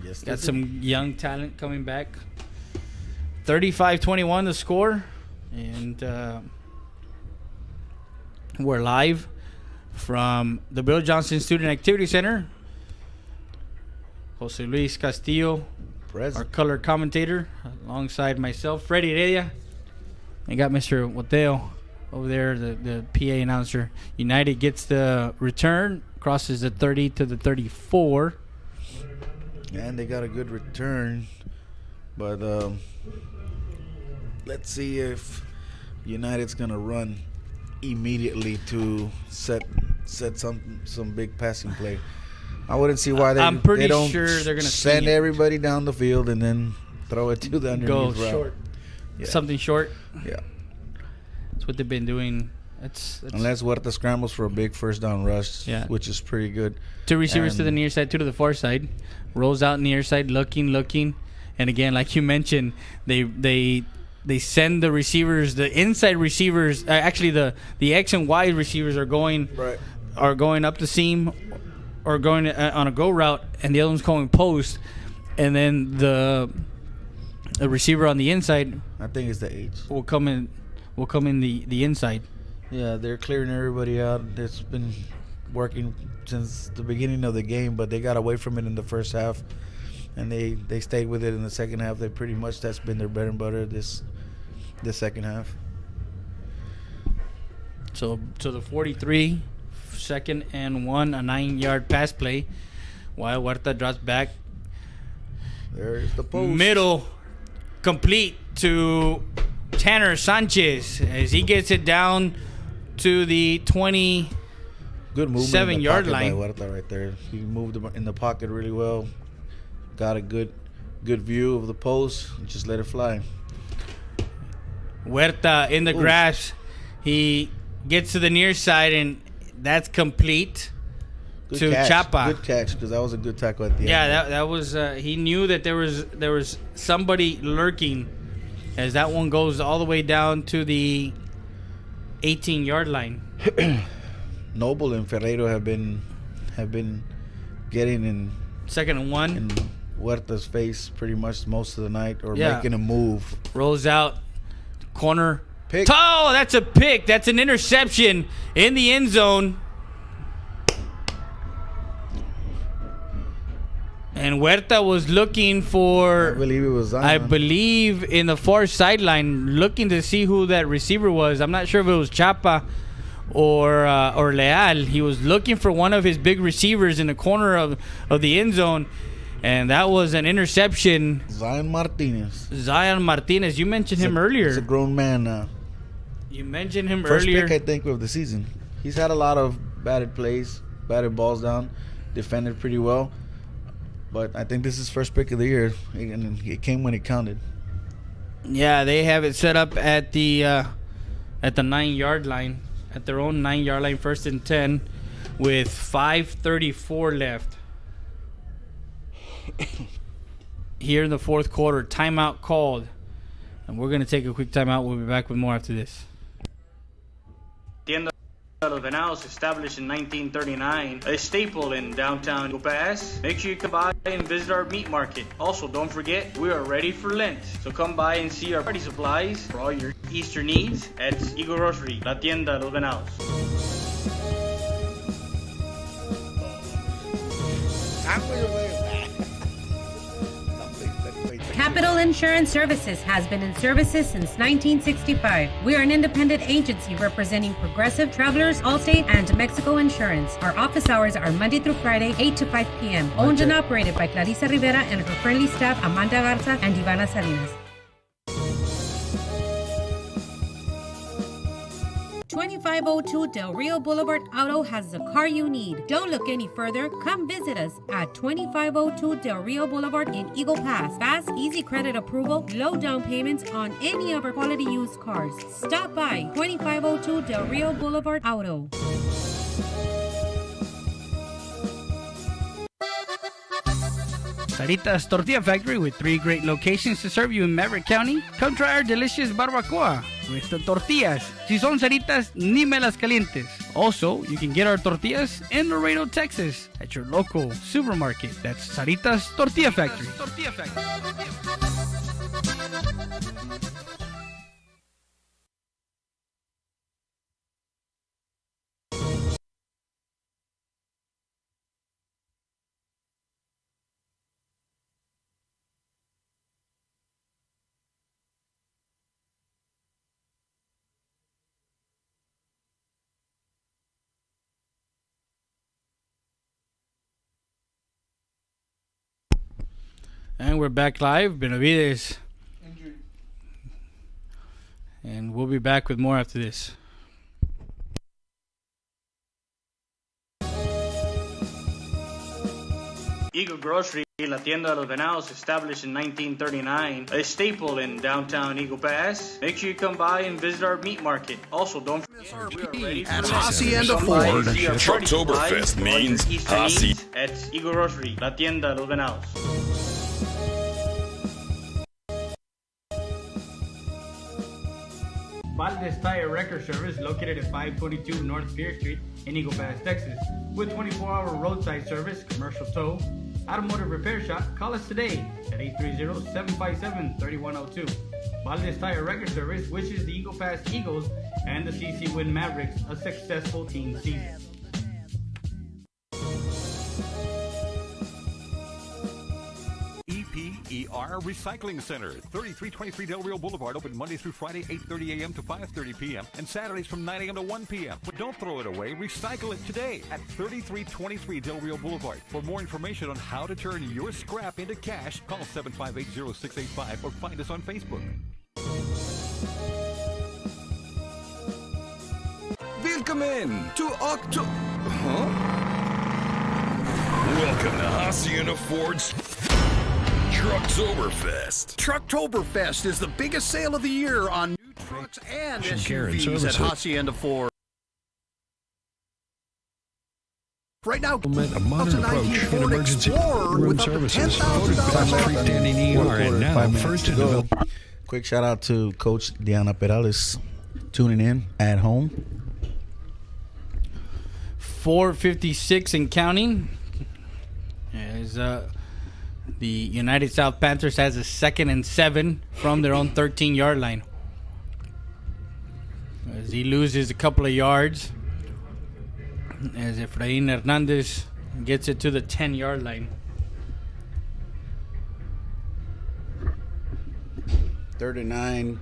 Yes, got some young talent coming back. 35-21 the score, and we're live from the Bill Johnson Student Activity Center. Jose Luis Castillo, our color commentator, alongside myself, Freddie Heredia. I got Mr. Wateo over there, the PA announcer. United gets the return, crosses the 30 to the 34. And they got a good return. But let's see if United's going to run immediately to set some big passing play. I wouldn't see why I'm pretty they don't sure they're going to send everybody down the field and then throw it to the underneath route. Short. Yeah. Something short. Yeah. That's what they've been doing. That's Unless Huerta scrambles for a big first down rush, which is pretty good. 2 receivers to the near side, 2 to the far side. Rolls out near side, looking. And again, like you mentioned, they send the receivers, the inside receivers, actually the X and Y receivers are going up the seam or going on a go route, and the other one's going post, and then the receiver on the inside, I think it's the H, will come in the inside. Yeah, they're clearing everybody out. It's been working since the beginning of the game, but they got away from it in the first half, and they stayed with it in the second half. They pretty much, that's been their bread and butter this second half. So the 43, 2nd and 1, a 9-yard pass play, while Huerta drops back. There's the post. Middle, complete to Tanner Sanchez as he gets it down to the 27-yard line. By Huerta right there. He moved in the pocket really well. Got a good view of the post. Just let it fly. Huerta in the grass. He gets to the near side, and that's complete to Chapa. Good catch, because that was a good tackle at the end. Yeah, that was. He knew that there was somebody lurking as that one goes all the way down to the 18-yard line. Noble and Ferreiro have been getting in 2nd and 1 in Huerta's face pretty much most of the night, or making a move. Rolls out, corner. Pick. Oh, that's a pick. That's an interception in the end zone. And Huerta was looking for, I believe it was Zion. I believe in the far sideline, looking to see who that receiver was. I'm not sure if it was Chapa or Leal. He was looking for one of his big receivers in the corner of the end zone. And that was an interception. Zion Martinez. You mentioned him earlier. He's a grown man now. You mentioned him First earlier. pick, I think, of the season. He's had a lot of batted plays, batted balls down, defended pretty well. But I think this is his first pick of the year, and it came when it counted. Yeah, they have it set up at the 9-yard line, at their own 9-yard line, 1st and 10, with 5:34 left. Here in the fourth quarter, timeout called. And we're going to take a quick timeout. We'll be back with more after this. Tienda de los Venados, established in 1939, a staple in downtown Eagle Pass. Make sure you come by and visit our meat market. Also, don't forget, we are ready for Lent. So come by and see our party supplies for all your Easter needs at Eagle Grocery, La Tienda de los Venados. Capital Insurance Services has been in services since 1965. We are an independent agency representing Progressive, Travelers, Allstate, and Mexico Insurance. Our office hours are Monday through Friday, 8 to 5 p.m. Owned and operated by Clarissa Rivera and her friendly staff, Amanda Garza and Ivana Salinas. 2502 Del Rio Boulevard Auto has the car you need. Don't look any further. Come visit us at 2502 Del Rio Boulevard in Eagle Pass. Fast, easy credit approval, low down payments on any of our quality used cars. Stop by 2502 Del Rio Boulevard Auto. Sarita's Tortilla Factory, with 3 great locations to serve you in Maverick County. Come try our delicious barbacoa with the tortillas. Si son Saritas, ni me las calientes. Also, you can get our tortillas in Laredo, Texas at your local supermarket. That's Sarita's Tortilla Factory. And we're back live. Benavides. And we'll be back with more after this. Eagle Grocery, La Tienda de los Venados, established in 1939, a staple in downtown Eagle Pass. Make sure you come by and visit our meat market. Also, don't forget, we are ready for at Hacienda Ford. Trucktoberfest means Hacienda at Eagle Grocery, La Tienda de los Venados. Valdez Tire Record Service, located at 522 North Pierce Street in Eagle Pass, Texas. With 24-hour roadside service, commercial tow, automotive repair shop, call us today at 830-757-3102. Valdez Tire Record Service wishes the Eagle Pass Eagles and the CC Win Mavericks a successful team season. EPER Recycling Center, 3323 Del Rio Boulevard, open Monday through Friday, 8:30 a.m. to 5:30 p.m. and Saturdays from 9 a.m. to 1 p.m. But don't throw it away, recycle it today at 3323 Del Rio Boulevard. For more information on how to turn your scrap into cash, call 758-0685 or find us on Facebook. Willkommen to October. Welcome to Hacienda Ford's Trucktoberfest. Trucktoberfest is the biggest sale of the year on new trucks and SUVs at Hacienda Ford. Right now, A modern approach in Ford emergency Explorer room with up to services. $10,000 Voted best freestanding ER and now first to develop. Quick shout out to Coach Diana Perales tuning in at home. 4:56 and counting. As the United South Panthers has a 2nd and 7 from their own 13-yard line. As he loses a couple of yards, as Efrain Hernandez gets it to the 10-yard line. 39.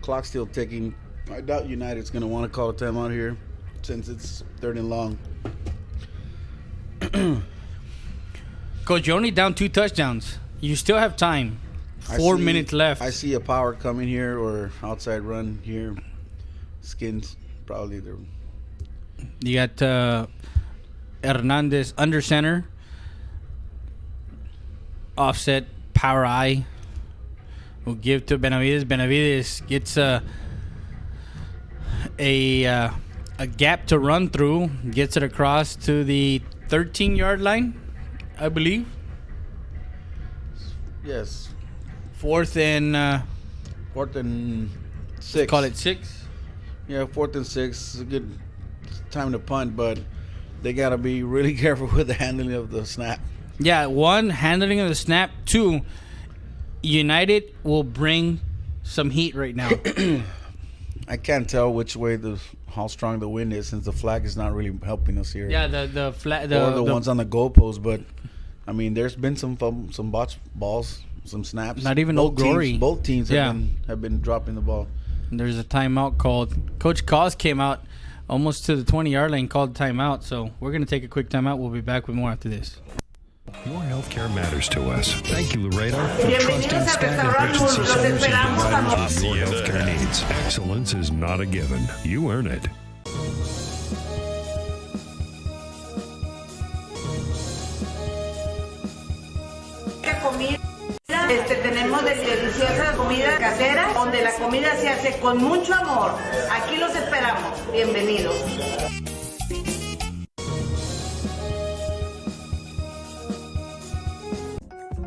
Clock still ticking. I doubt United's going to want to call a timeout here since it's 3rd and long. Coach, you're only down 2 touchdowns. You still have time. 4 minutes left. I see a power coming here or outside run here. Skins probably there. You got Hernandez under center. Offset, power eye. Will give to Benavides. Benavides gets a gap to run through. Gets it across to the 13-yard line, I believe. Yes. 4th and 6. Call it 6. Yeah, 4th and 6 is a good time to punt, but they got to be really careful with the handling of the snap. Yeah, 1, handling of the snap. 2, United will bring some heat right now. I can't tell which way how strong the wind is since the flag is not really helping us here. Yeah, the flag. Or the ones on the goalpost, but I mean, there's been some botched balls, some snaps. Not even Old Glory. Both teams have been dropping the ball. There's a timeout called. Coach Cos came out almost to the 20-yard line, called timeout. So we're going to take a quick timeout. We'll be back with more after this. Your healthcare matters to us. Thank you, Laredo, for Bienvenidos trusting a Stat Restaurant Emergency Los Centers and esperamos a providers with your healthcare needs. Excellence is not a given. You earn it. Tenemos deliciosa comida casera, donde la comida se hace con mucho amor. Aquí los esperamos. Bienvenidos.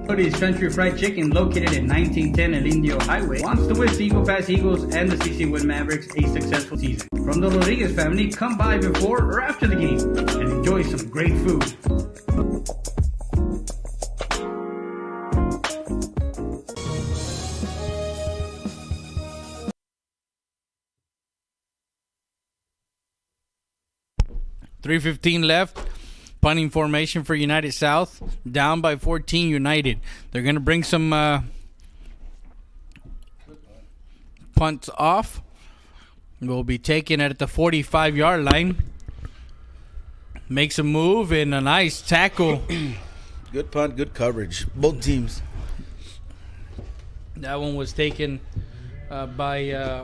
Cody's Country Fried Chicken, located at 1910 El Indio Highway, wants to wish the Eagle Pass Eagles and the CC Wind Mavericks a successful season. From the Rodriguez family, come by before or after the game and enjoy some great food. .3:15 left. Punting formation for United South. Down by 14 United. They're going to bring some punts off. Will be taken at the 45-yard line. Makes a move and a nice tackle. Good punt, good coverage. Both teams. That one was taken by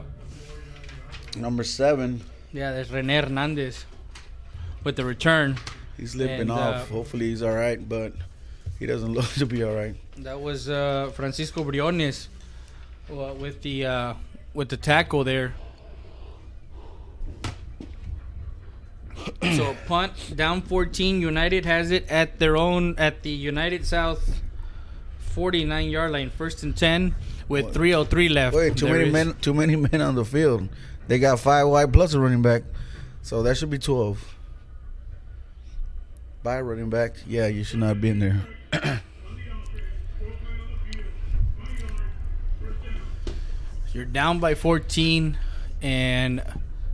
number 7. Yeah, that's René Hernandez with the return. He's limping off. Hopefully he's all right, but he doesn't look to be all right. That was Francisco Briones with the tackle there. So punt down 14. United has it at the United South 49-yard line. 1st and 10 with 3:03 left. Wait, too many men on the field. They got 5 wide plus a running back, so that should be 12. By running back, yeah, you should not be in there. You're down by 14, and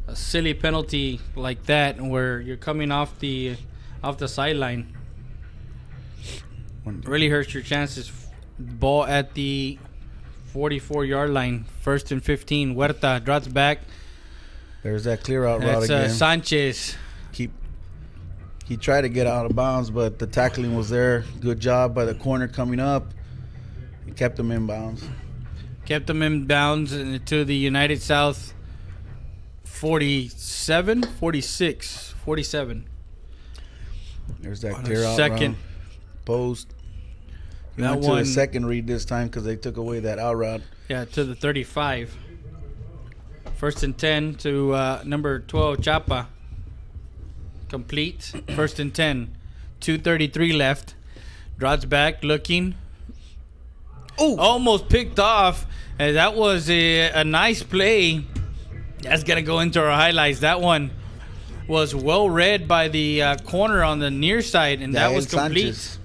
a silly penalty like that, where you're coming off the sideline, really hurts your chances. Ball at the 44-yard line. 1st and 15. Huerta drops back. There's that clear out route again. That's Sanchez. He tried to get out of bounds, but the tackling was there. Good job by the corner coming up. He kept him in bounds. Kept him in bounds to the United South 47. There's that clear out second route. Post. He that went to one, the second read this time because they took away that out route. Yeah, to the 35. 1st and 10 to number 12, Chapa. Complete. 1st and 10. 2:33 left. Drops back, looking. almost picked off. And that was a nice play. That's going to go into our highlights. That one was well read by the corner on the near side, and that was complete. Sanchez.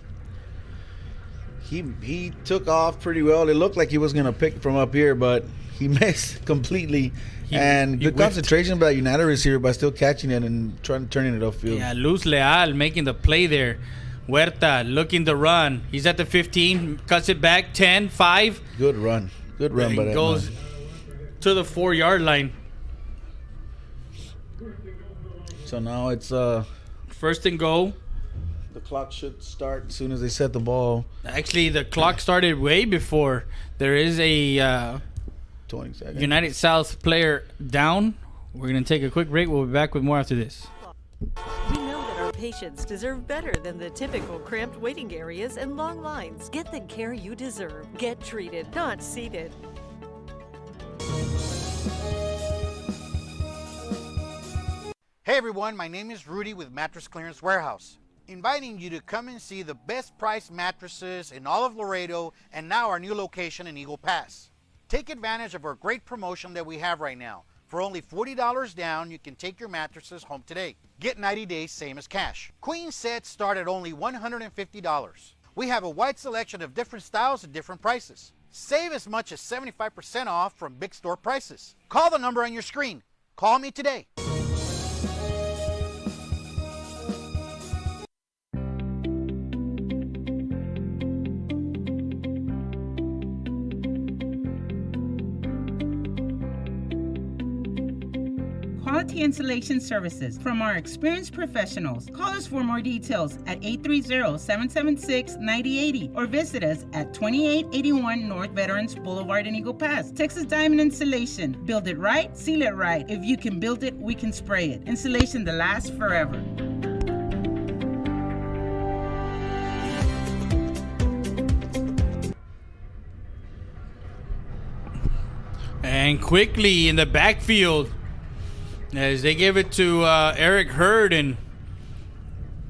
He took off pretty well. It looked like he was going to pick from up here, but he missed completely. Good concentration by United receiver by still catching it and turning it upfield. Yeah, Luz Leal making the play there. Huerta looking to run. He's at the 15, cuts it back, 10, 5. Good run. Good run by that goes man. To the 4-yard line. So now it's first and goal. The clock should start as soon as they set the ball. Actually, the clock started way before. There is a 20 seconds. United South player down. We're going to take a quick break. We'll be back with more after this. We know that our patients deserve better than the typical cramped waiting areas and long lines. Get the care you deserve. Get treated, not seated. Hey everyone, my name is Rudy with Mattress Clearance Warehouse, inviting you to come and see the best priced mattresses in all of Laredo and now our new location in Eagle Pass. Take advantage of our great promotion that we have right now. For only $40 down, you can take your mattresses home today. Get 90 days, same as cash. Queen sets start at only $150. We have a wide selection of different styles at different prices. Save as much as 75% off from big store prices. Call the number on your screen. Call me today. Quality insulation services from our experienced professionals. Call us for more details at 830-776-9080 or visit us at 2881 North Veterans Boulevard in Eagle Pass. Texas Diamond Insulation. Build it right, seal it right. If you can build it, we can spray it. Insulation that lasts forever. And quickly in the backfield, as they give it to Eric Hurd, and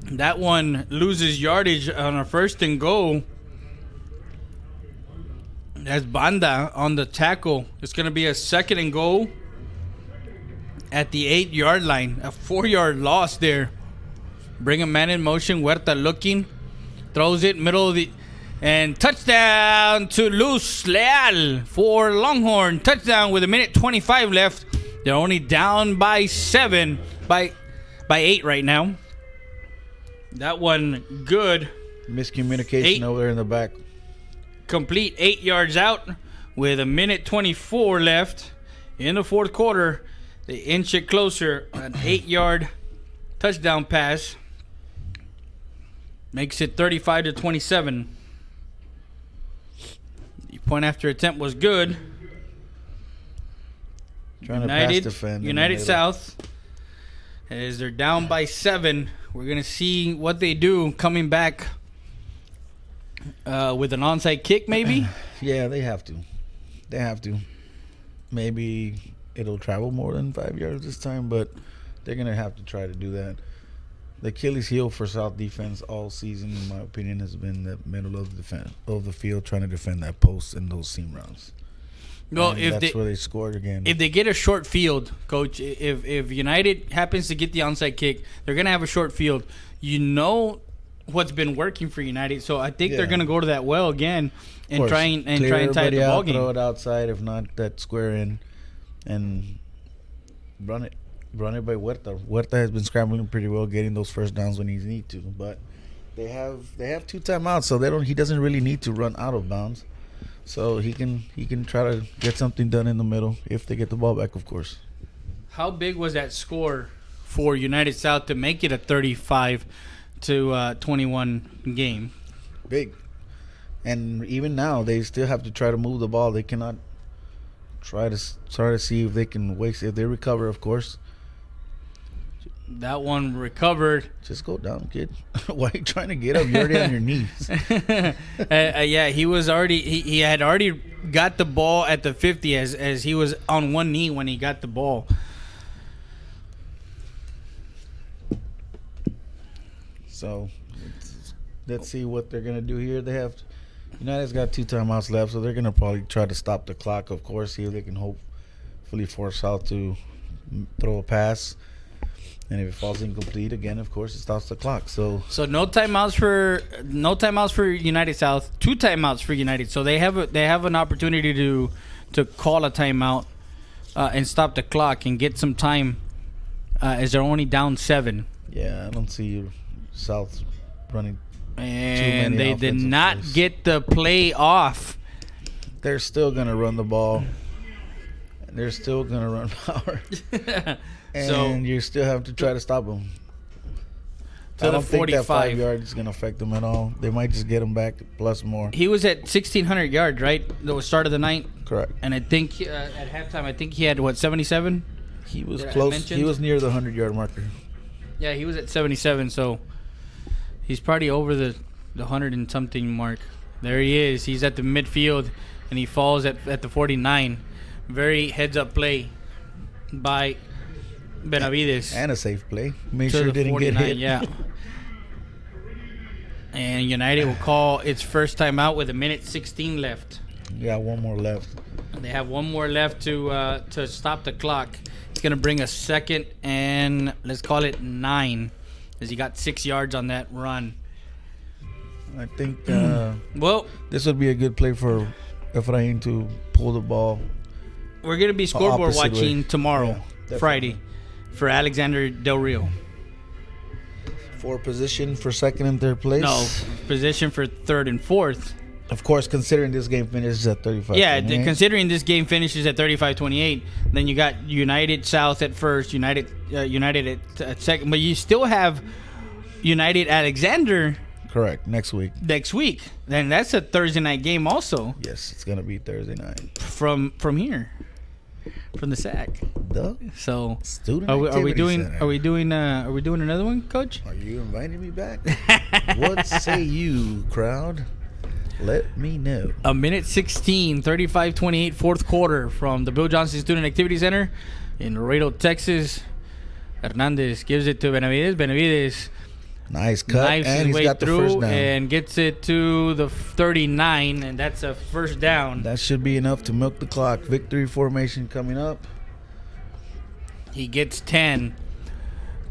that one loses yardage on a first and goal. That's Banda on the tackle. It's going to be a second and goal at the 8-yard line. A 4-yard loss there. Bring a man in motion. Huerta looking. Throws it middle of the... And touchdown to Luz Leal for Longhorn. Touchdown with 1:25 left. They're only down by 7, by 8 right now. That one good. Miscommunication over there in the back. Complete 8 yards out with 1:24 left in the fourth quarter. They inch it closer. An 8-yard touchdown pass makes it 35-27. The point after attempt was good. Trying to pass defend. United South, as they're down by 7. We're going to see what they do coming back with an onside kick, maybe? Yeah, they have to. They have to. Maybe it'll travel more than 5 yards this time, but they're going to have to try to do that. The Achilles heel for South defense all season, in my opinion, has been the middle of the field, trying to defend that post and those seam routes. Well, that's where they scored again. If they get a short field, Coach, if United happens to get the onside kick, they're going to have a short field. You know what's been working for United, so I think they're going to go to that well again and try and tie the ball game. Throw it outside, if not that square in, and run it by Huerta. Huerta has been scrambling pretty well, getting those first downs when he needs to, but they have 2 timeouts, so he doesn't really need to run out of bounds. So he can try to get something done in the middle if they get the ball back, of course. How big was that score for United South to make it a 35-21 game? Big. And even now, they still have to try to move the ball. They cannot try to see if they can waste. If they recover, of course. That one recovered. Just go down, kid. Why are you trying to get up? You're already on your knees. Yeah, he was already. He had already got the ball at the 50 as he was on one knee when he got the ball. So let's see what they're gonna do here. They have United's got 2 timeouts left, so they're going to probably try to stop the clock, of course, see if they can hopefully force South to throw a pass. And if it falls incomplete again, of course, it stops the clock. So no timeouts for United South. 2 timeouts for United. So they have an opportunity to call a timeout and stop the clock and get some time, as they're only down 7. Yeah, I don't see South running. And they did not get the play off. They're still going to run the ball. They're still going to run power. And you still have to try to stop them. I don't think that 5 yards is going to affect them at all. They might just get them back plus more. He was at 1,600 yards, right? The start of the night? Correct. And I think at halftime, I think he had, 77? He was close. He was near the 100-yard marker. Yeah, he was at 77, so he's probably over the 100 and something mark. There he is. He's at the midfield, and he falls at the 49. Very heads-up play by Benavides. And a safe play. Make sure it didn't get hit. Yeah. And United will call its first time out with 1:16 left. Yeah, 1 more left. They have 1 more left to stop the clock. It's going to bring a second and let's call it 9, as he got 6 yards on that run. I think well, this would be a good play for Efrain to pull the ball. We're going to be scoreboard watching tomorrow, Friday, for Alexander Del Rio. For position for 2nd and 3rd place? No, position for 3rd and 4th. Of course, considering this game finishes at 35. Yeah, considering this game finishes at 35-28, then you got United South at first, United at second, but you still have United Alexander. Correct. Next week. Then that's a Thursday night game also. Yes, it's gonna be Thursday night. From here, from the SAC. Duh. So are we doing another one, Coach? Are you inviting me back? What say you, crowd? Let me know. 1:16, 35-28, 4th quarter from the Bill Johnson Student Activity Center in Laredo, Texas. Hernandez gives it to Benavides. Benavides nice cut, and he's got the first down. And gets it to the 39, and that's a first down. That should be enough to milk the clock. Victory formation coming up. He gets 10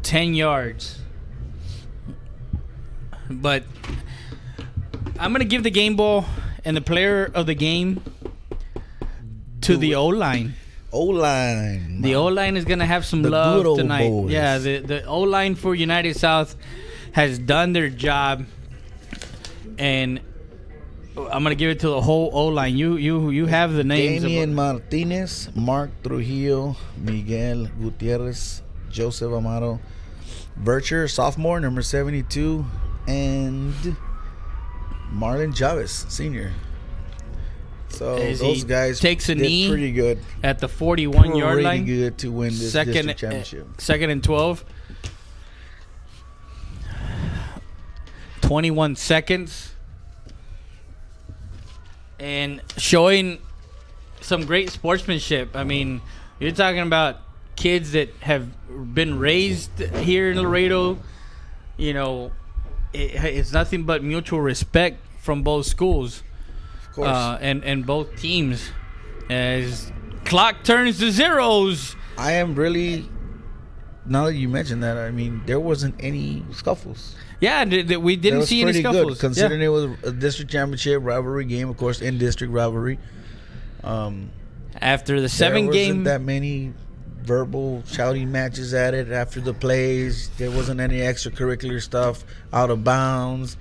yards. But I'm going to give the game ball and the player of the game to the O-line. O-line. The O-line is going to have some love tonight. Boys. Yeah, the O-line for United South has done their job, and I'm going to give it to the whole O-line. You have the names. Damian Martinez, Mark Trujillo, Miguel Gutierrez, Joseph Amaro, Bircher, sophomore, number 72, and Marlon Chavez, senior. So those guys takes a knee pretty good at the 41-yard line. Pretty good to win this district championship. 2nd and 12. 21 seconds. And showing some great sportsmanship. I mean, you're talking about kids that have been raised here in Laredo. You know, it's nothing but mutual respect from both schools. Of course. And both teams. As clock turns to zeros. I am really, now that you mentioned that, I mean, there wasn't any scuffles. Yeah, we didn't see any scuffles. Good, considering it was a district championship rivalry game, of course, in district rivalry. After the 7 game, there wasn't that many verbal shouting matches at it after the plays. There wasn't any extracurricular stuff, out of bounds.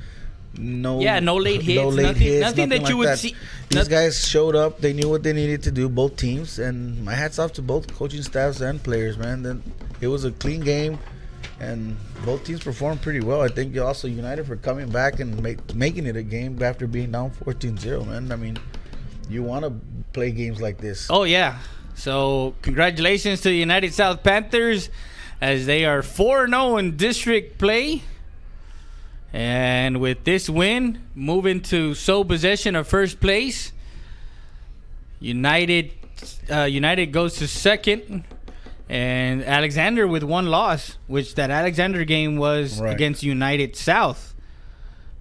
No late hits. Nothing that you would see. These guys showed up. They knew what they needed to do, both teams, and my hat's off to both coaching staffs and players, man. Then it was a clean game, and both teams performed pretty well. I think also United for coming back and making it a game after being down 14-0, man. I mean, you want to play games like this. Oh, yeah. So congratulations to the United South Panthers as they are 4-0 in district play. And with this win, moving to sole possession of first place. United goes to second. And Alexander with 1 loss, which that Alexander game was against United South.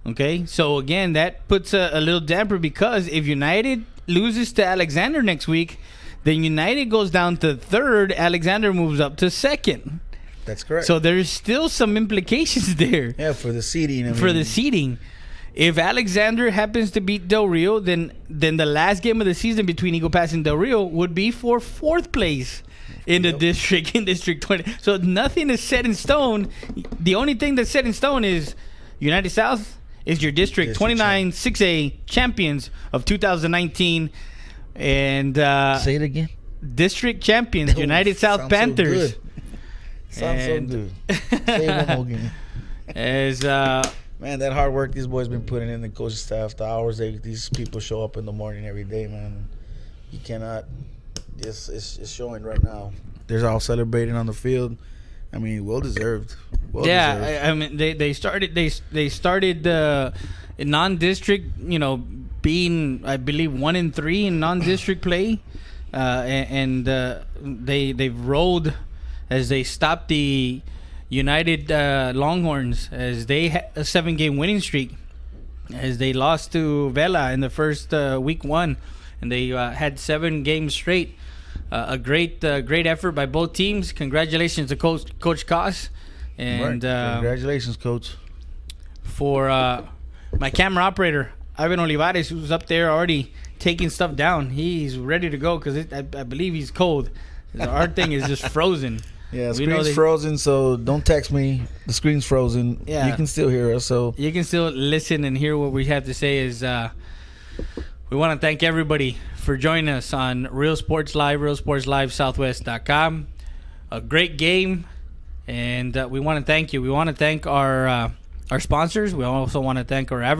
Okay, so again, that puts a little damper because if United loses to Alexander next week, then United goes down to third. Alexander moves up to second. That's correct. So there's still some implications there. Yeah, for the seeding. For the seeding. If Alexander happens to beat Del Rio, then the last game of the season between Eagle Pass and Del Rio would be for fourth place in the district, in District 20. So nothing is set in stone. The only thing that's set in stone is United South is your District 29 6A champions of 2019. And say it again. District champions, United South Panthers. Sounds so good. Say it one more again. As man, that hard work these boys been putting in, the coaching staff, the hours these people show up in the morning every day, man. You cannot. It's showing right now. They're all celebrating on the field. I mean, well deserved. I mean, they started non-district, being, I believe, 1-3 in non-district play, and they've rolled as they stopped the United Longhorns as they had a 7-game winning streak, as they lost to Vela in the first week 1, and they had 7 games straight. A great effort by both teams. Congratulations to Coach Koss. And congratulations, Coach. For my camera operator, Ivan Olivares, who's up there already taking stuff down. He's ready to go because I believe he's cold. Our thing is just frozen. Yeah, screen's frozen, so don't text me. The screen's frozen. Yeah. You can still hear us. So you can still listen and hear what we have to say. Is we want to thank everybody for joining us on Real Sports Live, realsportslivesouthwest.com. A great game, and we want to thank you. We want to thank our sponsors. We also want to thank our advertisers.